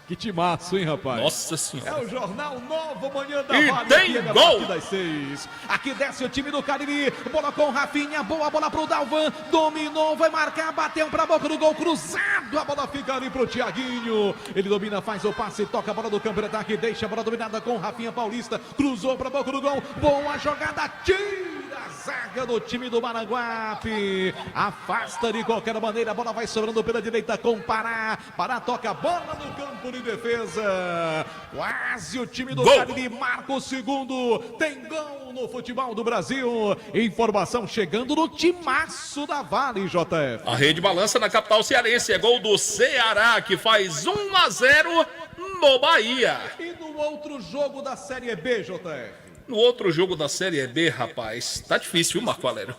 Que timaço, hein, rapaz? Nossa Senhora. É o Jornal Nova Manhã da E Vale. tem aqui, gol! Das 6. Aqui desce o time do Cariri. Bola com o Rafinha. Boa bola pro Dalvan. Dominou, vai marcar. Bateu pra boca do gol cruzado. A bola fica ali pro Thiaguinho. Ele domina, faz o passe. Toca a bola do campo de ataque. Deixa a bola dominada com o Rafinha Paulista. Cruzou pra boca do gol. Boa jogada. Tira a zaga do time do Maranguape. Afasta de qualquer maneira. A bola vai sobrando pela direita com Pará. Pará toca a bola no campo de defesa. Quase o time do Cariri marca o segundo. Tem gol no futebol do Brasil. Informação chegando no Timaço da Vale, JF. A rede balança na capital cearense. É gol do Ceará, que faz 1-0 no Bahia. E no outro jogo da Série B, JF? No outro jogo da Série B, rapaz, tá difícil, viu, Marco Valério?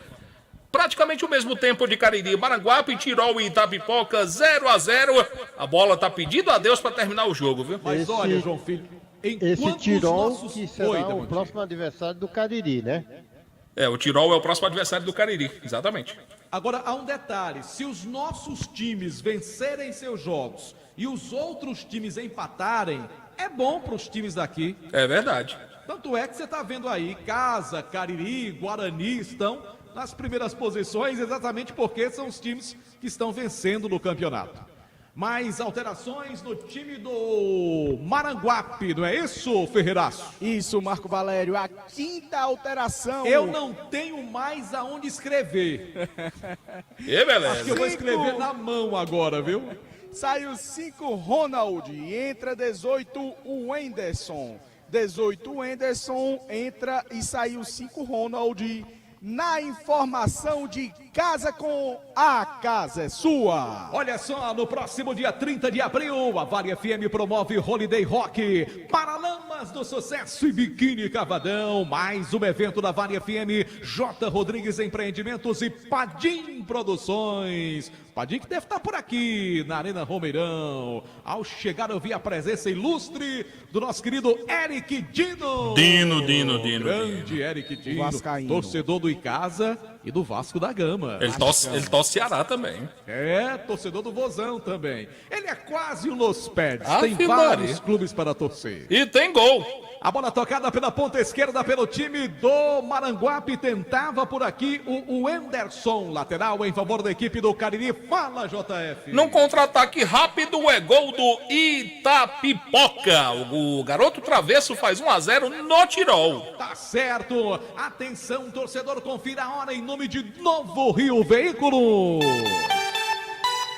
Praticamente o mesmo tempo de Cariri, Maranguape, Tirol e Itapipoca, 0-0. A bola tá pedindo a Deus para terminar o jogo, viu? Mas olha, João Filho, esse Tirol que será o próximo adversário do Cariri, né? O Tirol é o próximo adversário do Cariri, exatamente. Agora, há um detalhe, se os nossos times vencerem seus jogos e os outros times empatarem, é bom para os times daqui. É verdade. Tanto é que você está vendo aí, Casa, Cariri, Guarani estão nas primeiras posições, exatamente porque são os times que estão vencendo no campeonato. Mais alterações no time do Maranguape, não é isso, Ferreiraço? Isso, Marco Valério, a quinta alteração. Eu não tenho mais aonde escrever. E beleza. Acho que eu vou escrever na mão agora, viu? Saiu 5, Ronald, entra 18, o Wenderson. 18, o Wenderson entra e saiu 5, Ronald. Na informação de Casa com A Casa é Sua. Olha só, no próximo dia 30 de abril, a Vale FM promove Holiday Rock, Paralamas Paralamas do Sucesso e Biquíni Cavadão, mais um evento da Vale FM, J. Rodrigues Empreendimentos e Padim Produções. Padim que deve estar por aqui na Arena Romeirão. Ao chegar eu vi a presença ilustre do nosso querido Eric Dino. Dino. Grande Eric Dino, torcedor do Icasa e do Vasco da Gama. Ele torce Ceará também. É, torcedor do Vozão também. Ele é quase um Los Peds, tem Ave vários Maria. clubes para torcer. E tem gol. A bola tocada pela ponta esquerda pelo time do Maranguape. Tentava por aqui o Anderson, lateral em favor da equipe do Cariri. Fala, JF. Num contra-ataque rápido é gol do Itapipoca. O garoto travesso faz 1-0 no Tirol. Tá certo. Atenção, torcedor, confira a hora em nome de Novo Rio Veículo.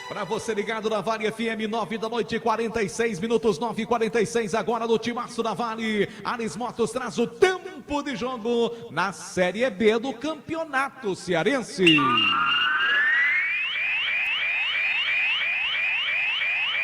Para você ligado na Vale FM, 9 da noite, 46 minutos, 9h46 agora no Timaço da Vale. Ares Motos traz o tempo de jogo na Série B do Campeonato Cearense.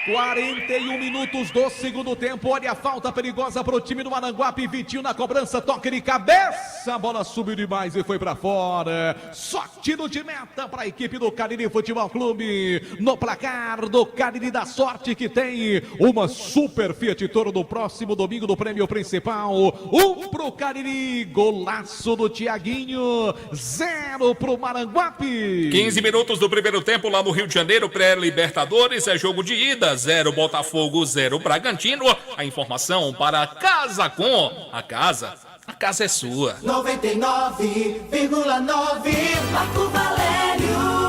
41 minutos do segundo tempo. Olha a falta perigosa para o time do Maranguape. Vitinho na cobrança, toque de cabeça. A bola subiu demais e foi para fora. Só tiro de meta para a equipe do Cariri Futebol Clube. No placar do Cariri da Sorte, que tem uma super Fiat Toro no próximo domingo do prêmio principal. 1 pro Cariri, golaço do Tiaguinho. 0 pro Maranguape. 15 minutos do primeiro tempo lá no Rio de Janeiro, pré-Libertadores, é jogo de ida. 0 Botafogo, 0 Bragantino. A informação para Casa Com. A casa é sua. 99,9 Marco Valério.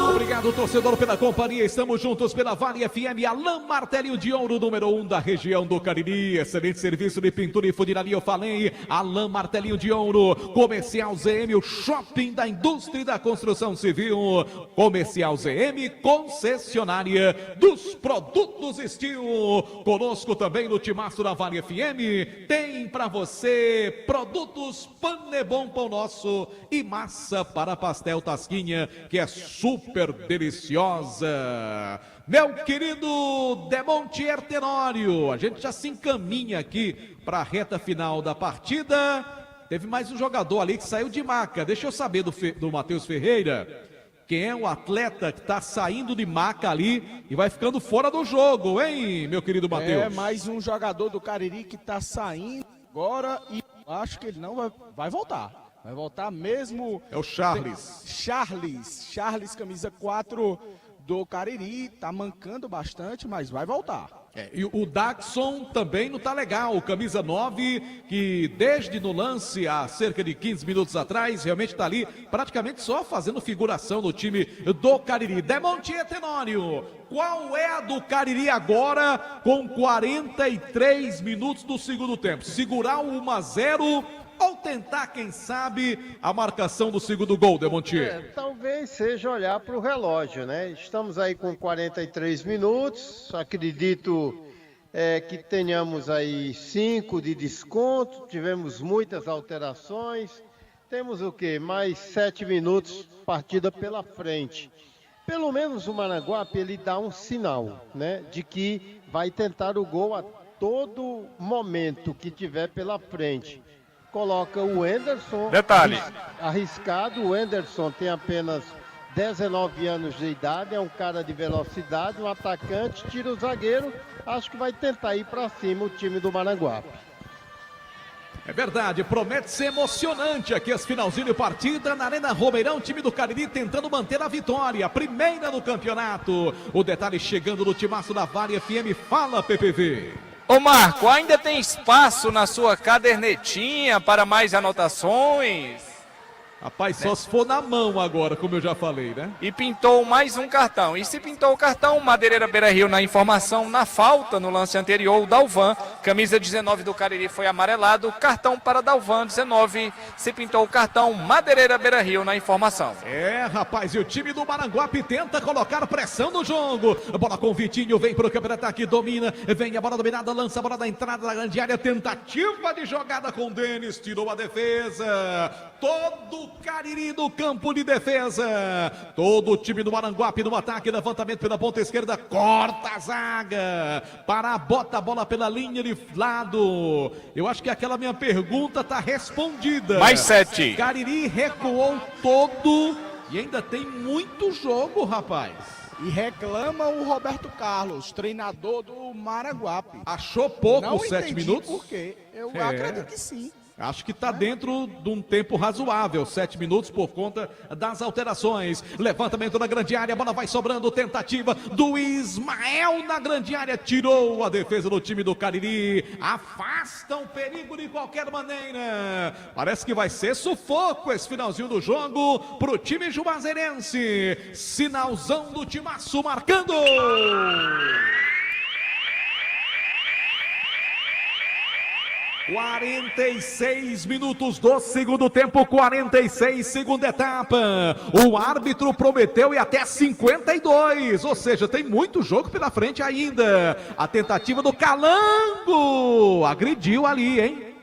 Obrigado, torcedor, pela companhia. Estamos juntos pela Vale FM. Alain Martelinho de Ouro, número 1 da região do Cariri. Excelente serviço de pintura e funilaria, eu falei. Alain Martelinho de Ouro. Comercial ZM, o shopping da indústria e da construção civil. Comercial ZM, concessionária dos produtos Steel. Conosco também no Timaço da Vale FM. Tem pra você produtos Panebon Pão Nosso e massa para pastel Tasquinha, que é super deliciosa. Meu querido Demontier Tenório, a gente já se encaminha aqui para a reta final da partida. Teve mais um jogador ali que saiu de maca. Deixa eu saber do Matheus Ferreira, quem é o atleta que está saindo de maca ali e vai ficando fora do jogo, hein, meu querido Matheus? É mais um jogador do Cariri que está saindo agora e acho que ele não vai voltar. Vai voltar mesmo. É o Charles. Charles, camisa 4 do Cariri. Tá mancando bastante, mas vai voltar. E o Daxon também não tá legal. Camisa 9, que desde no lance há cerca de 15 minutos atrás, realmente tá ali praticamente só fazendo figuração no time do Cariri. Demontier Tenório, qual é a do Cariri agora com 43 minutos do segundo tempo? Segurar o 1-0 ou tentar, quem sabe, a marcação do segundo gol, Demontier? Talvez seja olhar para o relógio, né? Estamos aí com 43 minutos, acredito que tenhamos aí 5 de desconto, tivemos muitas alterações, temos o quê? Mais 7 minutos, partida pela frente. Pelo menos o Maranguape, ele dá um sinal, né? De que vai tentar o gol a todo momento que tiver pela frente. Coloca o Anderson. Detalhe. Arriscado. O Anderson tem apenas 19 anos de idade. É um cara de velocidade, um atacante. Tira o zagueiro. Acho que vai tentar ir para cima o time do Maranguape. É verdade, promete ser emocionante aqui as finalzinho de partida na Arena Romeirão, time do Cariri tentando manter a vitória, primeira no campeonato. O detalhe chegando no Timaço da Vale FM, fala PPV. Ô Marco, ainda tem espaço na sua cadernetinha para mais anotações? Rapaz, só se for na mão agora, como eu já falei, né? E pintou mais um cartão. E se pintou o cartão, Madeireira Beira-Rio na informação, na falta no lance anterior, o Dalvan, camisa 19 do Cariri foi amarelado, cartão para Dalvan, 19. Se pintou o cartão, Madeireira Beira-Rio na informação. É, rapaz, e o time do Maranguape tenta colocar pressão no jogo. A bola com o Vitinho, vem pro campo de ataque, domina, vem a bola dominada, lança a bola da entrada da grande área, tentativa de jogada com o Denis, tirou a defesa. Todo do Cariri no campo de defesa. Todo o time do Maranguape no ataque, levantamento pela ponta esquerda, corta a zaga. Bota a bola pela linha de lado. Eu acho que aquela minha pergunta tá respondida. Mais 7. Cariri recuou todo e ainda tem muito jogo, rapaz. E reclama o Roberto Carlos, treinador do Maranguape. Achou pouco Não os 7 minutos? Por quê? Eu É. acredito que sim. Acho que está dentro de um tempo razoável, 7 minutos por conta das alterações. Levantamento na grande área, a bola vai sobrando, tentativa do Ismael na grande área, tirou a defesa do time do Cariri, afasta o perigo de qualquer maneira. Parece que vai ser sufoco esse finalzinho do jogo pro time jumazeirense. Sinalzão do timaço marcando. 46 minutos do segundo tempo, 46, segunda etapa. O árbitro prometeu ir até 52, ou seja, tem muito jogo pela frente ainda. A tentativa do Calango, agrediu ali, hein?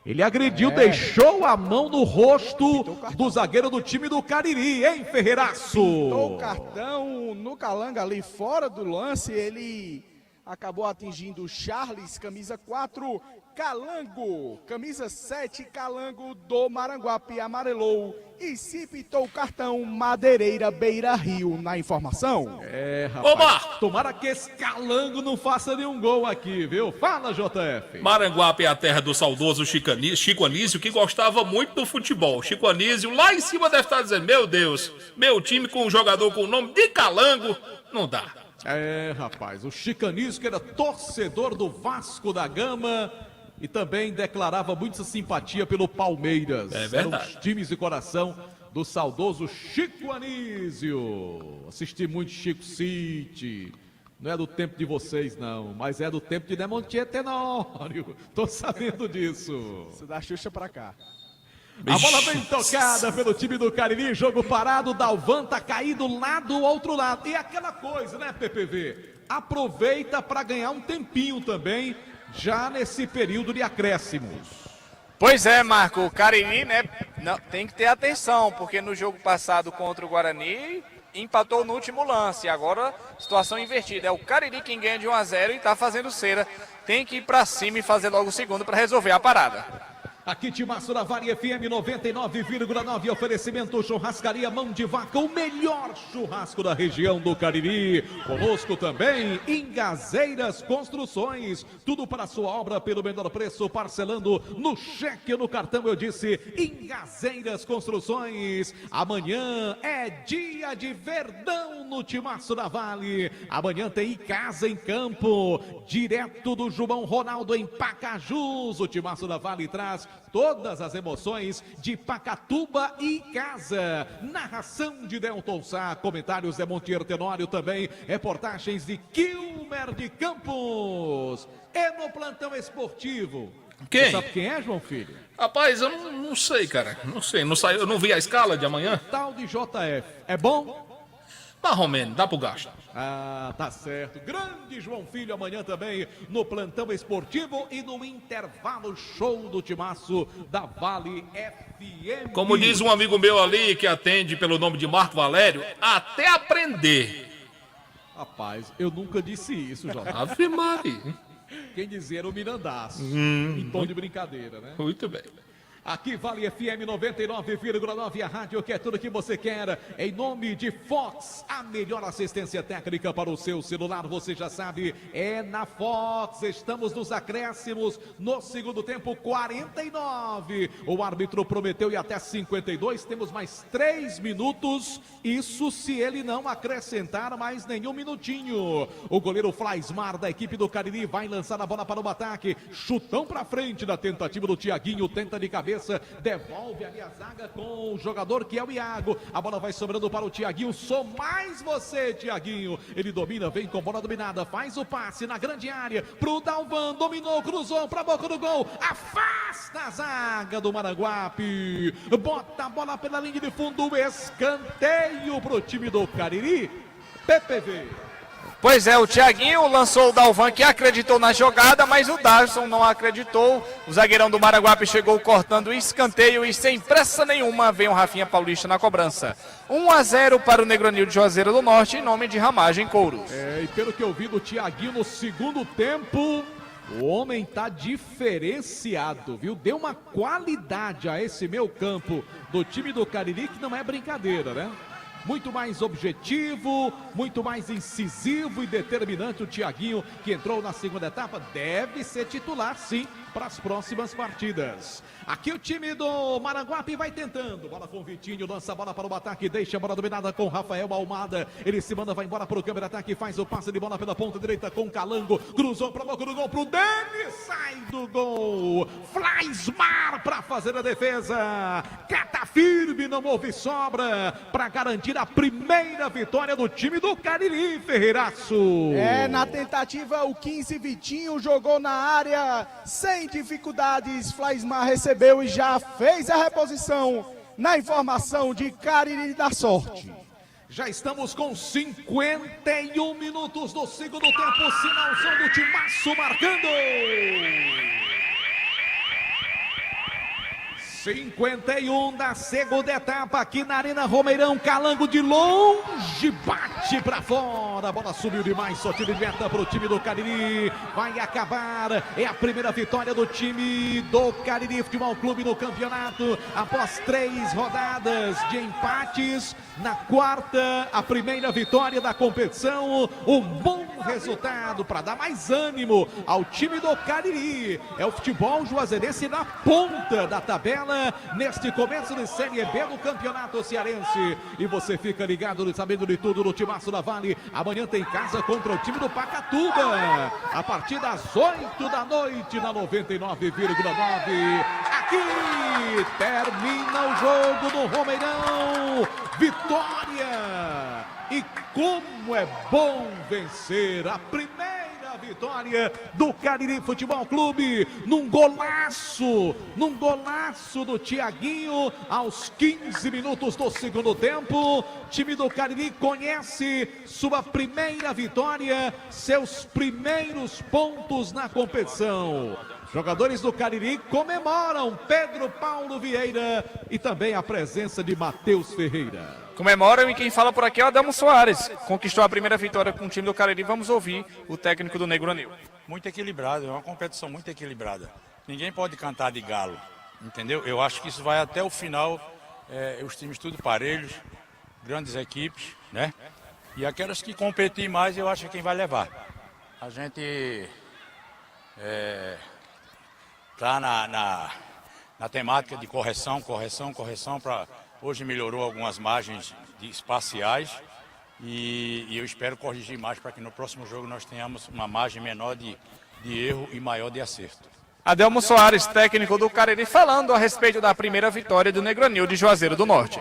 Ele agrediu, deixou a mão no rosto do zagueiro do time do Cariri, hein, Ferreiraço? Pintou o cartão no Calanga ali fora do lance, ele acabou atingindo o Charles, camisa 4, Calango, camisa 7, Calango do Maranguape, amarelou e se pintou o cartão Madeireira Beira Rio na informação. É, rapaz, Oba! Tomara que esse Calango não faça nenhum gol aqui, viu? Fala, JF. Maranguape é a terra do saudoso Chico Anísio, que gostava muito do futebol. Chico Anísio lá em cima deve estar dizendo, meu Deus, meu time com um jogador com o nome de Calango, não dá. É, rapaz, o Chicanisco que era torcedor do Vasco da Gama e também declarava muita simpatia pelo Palmeiras. É verdade. Eram os times de coração do saudoso Chico Anísio. Assisti muito Chico City. Não é do tempo de vocês, não, mas é do tempo de Demontier Tenório. Tô sabendo disso. Isso da Xuxa pra cá. A bola bem tocada pelo time do Cariri, jogo parado, Dalvan tá caído lá do outro lado. E aquela coisa, né, PPV? Aproveita para ganhar um tempinho também, já nesse período de acréscimos. Pois é, Marco, o Cariri, né, tem que ter atenção, porque no jogo passado contra o Guarani, empatou no último lance. Agora, situação invertida. É o Cariri quem ganha de 1-0 e tá fazendo cera. Tem que ir para cima e fazer logo o segundo para resolver a parada. Aqui Timaço da Vale FM 99,9, oferecimento Churrascaria Mão de Vaca, o melhor churrasco da região do Cariri. Conosco também Ingazeiras Construções, tudo para a sua obra pelo menor preço, parcelando no cheque ou no cartão, eu disse Ingazeiras Construções. Amanhã é dia de Verdão no Timaço da Vale. Amanhã tem Casa em Campo, direto do João Ronaldo em Pacajus. O Timaço da Vale traz todas as emoções de Pacatuba e Casa. Narração de Delton Sá, comentários de Montier Tenório também, reportagens de Kilmer de Campos. E no plantão esportivo, Quem? você sabe quem é, João Filho? Rapaz, eu não sei, cara. Não sei, não saiu, eu não vi a escala de amanhã. Tal de JF. É bom? Marromeno, dá pro gasto. Ah, tá certo. Grande João Filho amanhã também no plantão esportivo e no intervalo show do Timaço da Vale FM. Como diz um amigo meu ali que atende pelo nome de Marco Valério, até aprender. Rapaz, eu nunca disse isso, Jorge. Ave Maria. Quem dizia era o Mirandaço. Em tom de brincadeira, né? Muito bem. Aqui Vale FM 99,9, a rádio que é tudo que você quer. Em nome de Fox, a melhor assistência técnica para o seu celular, você já sabe, é na Fox. Estamos nos acréscimos no segundo tempo, 49. O árbitro prometeu ir até 52, temos mais 3 minutos. Isso se ele não acrescentar mais nenhum minutinho. O goleiro Flaismar da equipe do Cariri vai lançar a bola para o ataque. Chutão para frente da tentativa do Tiaguinho, tenta de cabeça. Devolve ali a zaga com o jogador que é o Iago. A bola vai sobrando para o Tiaguinho. Sou mais você, Tiaguinho. Ele domina, vem com bola dominada. Faz o passe na grande área pro Dalvan. Dominou, cruzou para a boca do gol. Afasta a zaga do Maranguape. Bota a bola pela linha de fundo. Escanteio pro time do Cariri. PPV. Pois é, o Thiaguinho lançou o Dalvan, que acreditou na jogada, mas o Darson não acreditou. O zagueirão do Maranguape chegou cortando o escanteio e sem pressa nenhuma vem o Rafinha Paulista na cobrança. 1-0 para o Negronil de Juazeiro do Norte, em nome de Ramagem Couros. E pelo que eu vi do Thiaguinho no segundo tempo, o homem tá diferenciado, viu? Deu uma qualidade a esse meio campo do time do Cariri que não é brincadeira, né? Muito mais objetivo, muito mais incisivo e determinante o Thiaguinho, que entrou na segunda etapa, deve ser titular sim para as próximas partidas. Aqui o time do Maranguape vai tentando, bola com o Vitinho, lança a bola para o ataque, deixa a bola dominada com Rafael Almada, ele se manda, vai embora para o câmera ataque, faz o passe de bola pela ponta direita com Calango, cruzou para a boca do gol pro Denis, sai do gol, Flaismar para fazer a defesa, cata firme, não houve sobra, para garantir a primeira vitória do time do Cariri, Ferreiraço. Na tentativa o 15 Vitinho jogou na área, sem dificuldades, Flaismar recebeu e já fez a reposição na informação de Cariri da Sorte. Já estamos com 51 minutos do segundo tempo, sinalzão do Timaço marcando. 51 da segunda etapa aqui na Arena Romeirão, Calango de longe, bate pra fora, a bola subiu demais, só tira meta pro time do Cariri, vai acabar, é a primeira vitória do time do Cariri Futebol Clube no campeonato, após 3 rodadas de empates, na quarta, a primeira vitória da competição, um bom resultado para dar mais ânimo ao time do Cariri, é o futebol juazeirense na ponta da tabela, neste começo de Série B do Campeonato Cearense. E você fica ligado, sabendo de tudo no Timaço da Vale. Amanhã tem casa contra o time do Pacatuba. A partir das 8 da noite na 99,9. Aqui termina o jogo do Romeirão. Vitória! E como é bom vencer a primeira vitória do Cariri Futebol Clube, num golaço do Thiaguinho, aos 15 minutos do segundo tempo. Time do Cariri conhece sua primeira vitória, seus primeiros pontos na competição. Jogadores do Cariri comemoram Pedro Paulo Vieira e também a presença de Matheus Ferreira. Comemoram e quem fala por aqui é o Adamo Soares. Conquistou a primeira vitória com o time do Cariri. Vamos ouvir o técnico do Negro Anil. Muito equilibrado, é uma competição muito equilibrada. Ninguém pode cantar de galo, entendeu? Eu acho que isso vai até o final, os times tudo parelhos, grandes equipes, né? E aquelas que competir mais, eu acho que quem vai levar. A gente tá na temática de correção para... Hoje melhorou algumas margens espaciais e eu espero corrigir mais para que no próximo jogo nós tenhamos uma margem menor de erro e maior de acerto. Adelmo Soares, técnico do Cariri, falando a respeito da primeira vitória do Negronil de Juazeiro do Norte.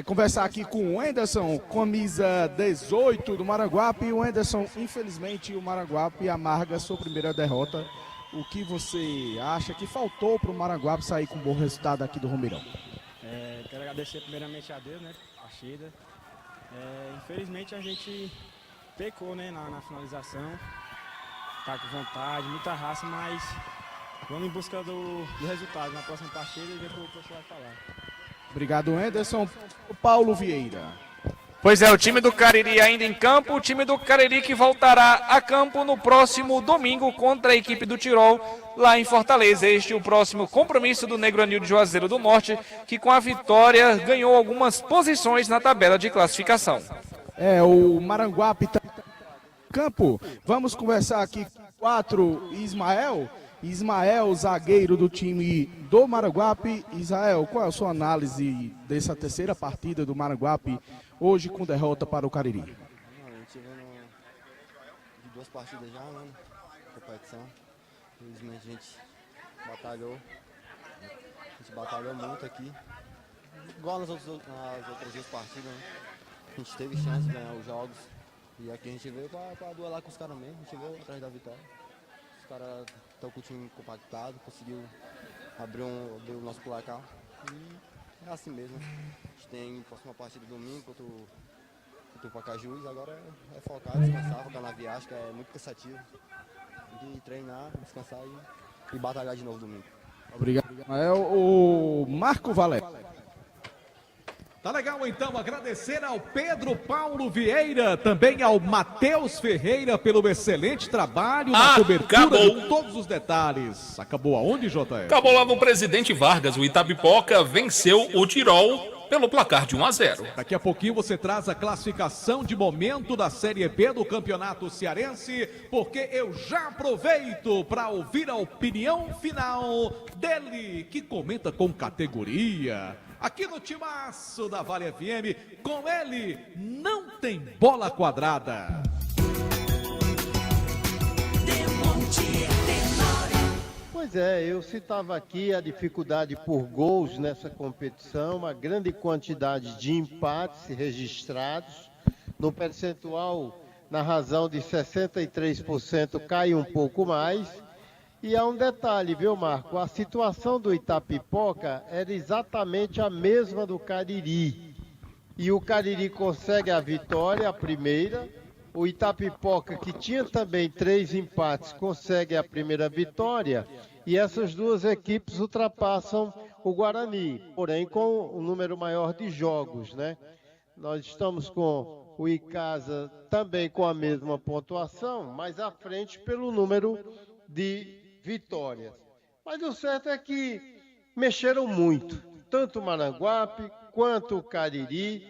Conversar aqui com o Anderson, camisa 18 do Maranguape. O Anderson, infelizmente, o Maranguape amarga sua primeira derrota. O que você acha que faltou para o Maranguape sair com um bom resultado aqui do Romeirão? Quero agradecer primeiramente a Deus, né, a partida. Infelizmente a gente pecou, né, na finalização. Tá com vontade, muita raça, mas vamos em busca do resultado na próxima partida e ver o que o pessoal vai falar. Obrigado, Anderson. Paulo Vieira. Pois é, o time do Cariri ainda em campo, o time do Cariri que voltará a campo no próximo domingo contra a equipe do Tirol, lá em Fortaleza. Este é o próximo compromisso do Negro Anil de Juazeiro do Norte, que com a vitória ganhou algumas posições na tabela de classificação. O Maranguape está em campo. Vamos conversar aqui com o 4 Ismael. Ismael, zagueiro do time do Maranguape. Israel, qual é a sua análise dessa terceira partida do Maranguape, hoje com derrota para o Cariri? A gente vem de 2 partidas já, né, competição. Infelizmente a gente batalhou muito aqui. Igual nas outras 2 partidas, né? A gente teve chance de ganhar os jogos. E aqui a gente veio para duelar com os caras mesmo, a gente veio atrás da vitória. Os caras estão com o time compactado, conseguiu abrir o nosso placar. E é assim mesmo. A gente tem a próxima partida domingo contra o pro Pacajus, agora é focar, descansar, focar na viagem, que é muito cansativo. Tem que treinar, descansar e batalhar de novo domingo. Obrigado. É o Marco Valério. Tá legal, então, agradecer ao Pedro Paulo Vieira, também ao Matheus Ferreira pelo excelente trabalho na cobertura de todos os detalhes. Acabou aonde, JF? Acabou lá no Presidente Vargas. O Itapipoca venceu o Tirol pelo placar de 1-0. Daqui a pouquinho você traz a classificação de momento da Série B do Campeonato Cearense, porque eu já aproveito para ouvir a opinião final dele, que comenta com categoria. Aqui no Timaço da Vale FM, com ele, não tem bola quadrada. Pois é, eu citava aqui a dificuldade por gols nessa competição, uma grande quantidade de empates registrados. No percentual, na razão de 63%, cai um pouco mais. E há um detalhe, viu, Marco? A situação do Itapipoca era exatamente a mesma do Cariri. E o Cariri consegue a vitória, a primeira. O Itapipoca, que tinha também 3 empates, consegue a primeira vitória. E essas duas equipes ultrapassam o Guarani, porém com um número maior de jogos, né? Nós estamos com o Icasa também com a mesma pontuação, mas à frente pelo número de vitórias. Mas o certo é que mexeram muito, tanto o Maranguape quanto o Cariri,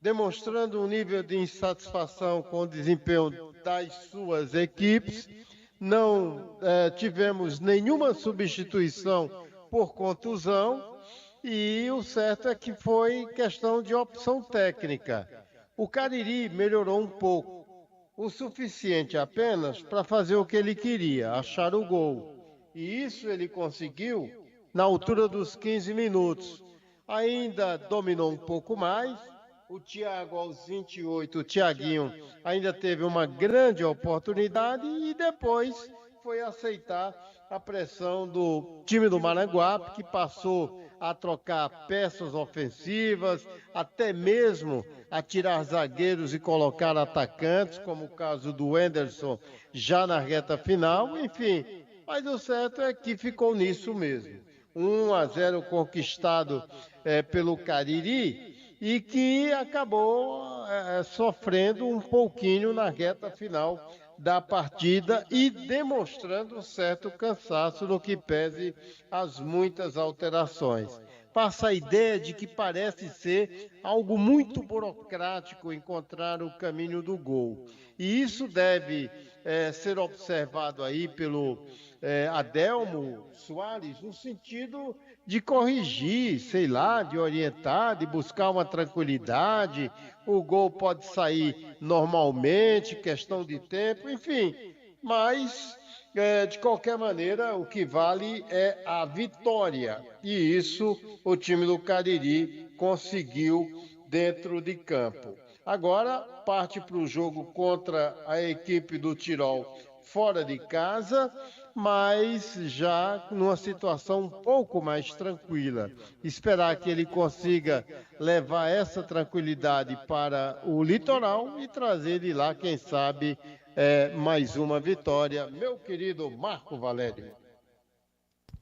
demonstrando um nível de insatisfação com o desempenho das suas equipes. Não tivemos nenhuma substituição por contusão e o certo é que foi questão de opção técnica. O Cariri melhorou um pouco, o suficiente apenas para fazer o que ele queria, achar o gol. E isso ele conseguiu na altura dos 15 minutos. Ainda dominou um pouco mais. O Thiago, aos 28, o Thiaguinho, ainda teve uma grande oportunidade e depois foi aceitar a pressão do time do Maranguape, que passou a trocar peças ofensivas, até mesmo a tirar zagueiros e colocar atacantes, como o caso do Wenderson, já na reta final, enfim. Mas o certo é que ficou nisso mesmo. 1-0 conquistado pelo Cariri e que acabou sofrendo um pouquinho na reta final da partida e demonstrando um certo cansaço no que pese as muitas alterações. Passa a ideia de que parece ser algo muito burocrático encontrar o caminho do gol. E isso deve ser observado aí pelo Adelmo Soares, no sentido de corrigir, sei lá, de orientar, de buscar uma tranquilidade. O gol pode sair normalmente, questão de tempo, enfim. Mas, de qualquer maneira, o que vale é a vitória. E isso o time do Cariri conseguiu dentro de campo. Agora, parte para o jogo contra a equipe do Tirol fora de casa, mas já numa situação um pouco mais tranquila. Esperar que ele consiga levar essa tranquilidade para o litoral e trazer de lá, quem sabe, mais uma vitória. Meu querido Marco Valério.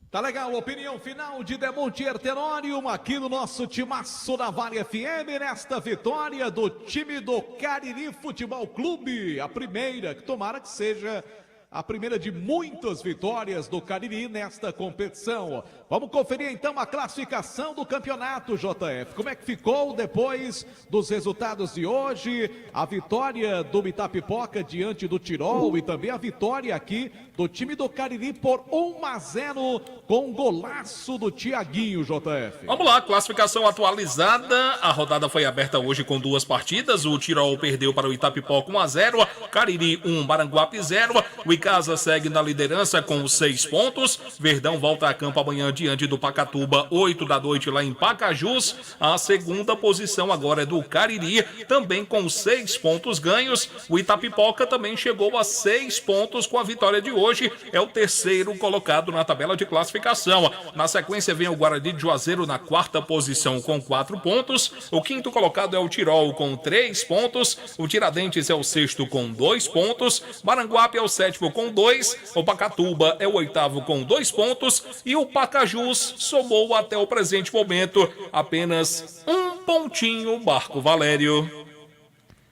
Tá legal, opinião final de Demontier Tenório aqui no nosso Timaço da Vale FM, nesta vitória do time do Cariri Futebol Clube, a primeira, que tomara que seja a primeira de muitas vitórias do Cariri nesta competição. Vamos conferir então a classificação do campeonato, JF. Como é que ficou depois dos resultados de hoje? A vitória do Itapipoca diante do Tirol e também a vitória aqui do time do Cariri por 1-0 com um golaço do Thiaguinho, JF. Vamos lá, classificação atualizada. A rodada foi aberta hoje com 2 partidas. O Tirol perdeu para o Itapipoca 1-0, Cariri 1, Maranguape 0. O Icasa segue na liderança com 6 pontos. Verdão volta a campo amanhã diante do Pacatuba, 8 da noite lá em Pacajus. A segunda posição agora é do Cariri, também com 6 pontos ganhos. O Itapipoca também chegou a 6 pontos com a vitória de hoje. É o terceiro colocado na tabela de classificação. Na sequência vem o Guarani de Juazeiro na quarta posição com 4 pontos. O quinto colocado é o Tirol com 3 pontos. O Tiradentes é o sexto com 2 pontos. Maranguape é o sétimo com 2. O Pacatuba é o oitavo com 2 pontos. E o Pacajus somou até o presente momento apenas 1 pontinho, Marco Valério.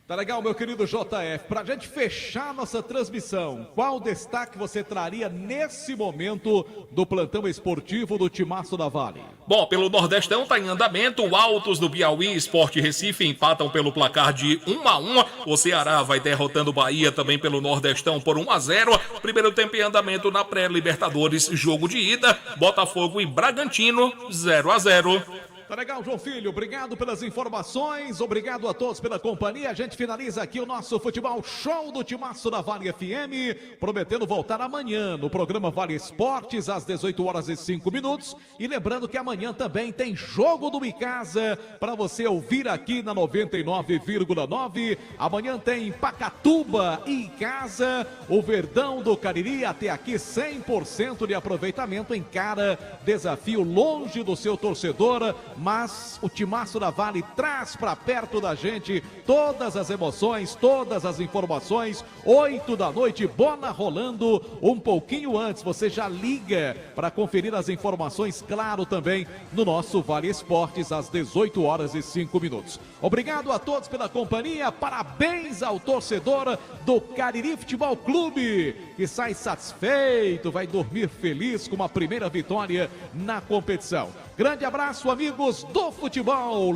Tá legal, meu querido JF. Pra gente fechar nossa transmissão, qual destaque você traria nesse momento do plantão esportivo do Timaço da Vale? Bom, pelo Nordestão tá em andamento. O Altos do Piauí e Sport Recife empatam pelo placar de 1-1. O Ceará vai derrotando o Bahia também pelo Nordestão por 1-0. Primeiro tempo em andamento na pré-Libertadores, jogo de ida. Botafogo e Bragantino, 0-0. Tá legal, João Filho, obrigado pelas informações, obrigado a todos pela companhia. A gente finaliza aqui o nosso futebol show do Timaço da Vale FM, prometendo voltar amanhã no programa Vale Esportes às 18h05. E lembrando que amanhã também tem jogo do Icasa para você ouvir aqui na 99,9. Amanhã tem Pacatuba e Icasa, o Verdão do Cariri até aqui 100% de aproveitamento, encara desafio longe do seu torcedor, mas o Timaço da Vale traz para perto da gente todas as emoções, todas as informações. 8 da noite, bola rolando um pouquinho antes. Você já liga para conferir as informações, claro, também no nosso Vale Esportes às 18h05. Obrigado a todos pela companhia. Parabéns ao torcedor do Cariri Futebol Clube, que sai satisfeito, vai dormir feliz com uma primeira vitória na competição. Grande abraço, amigos do futebol.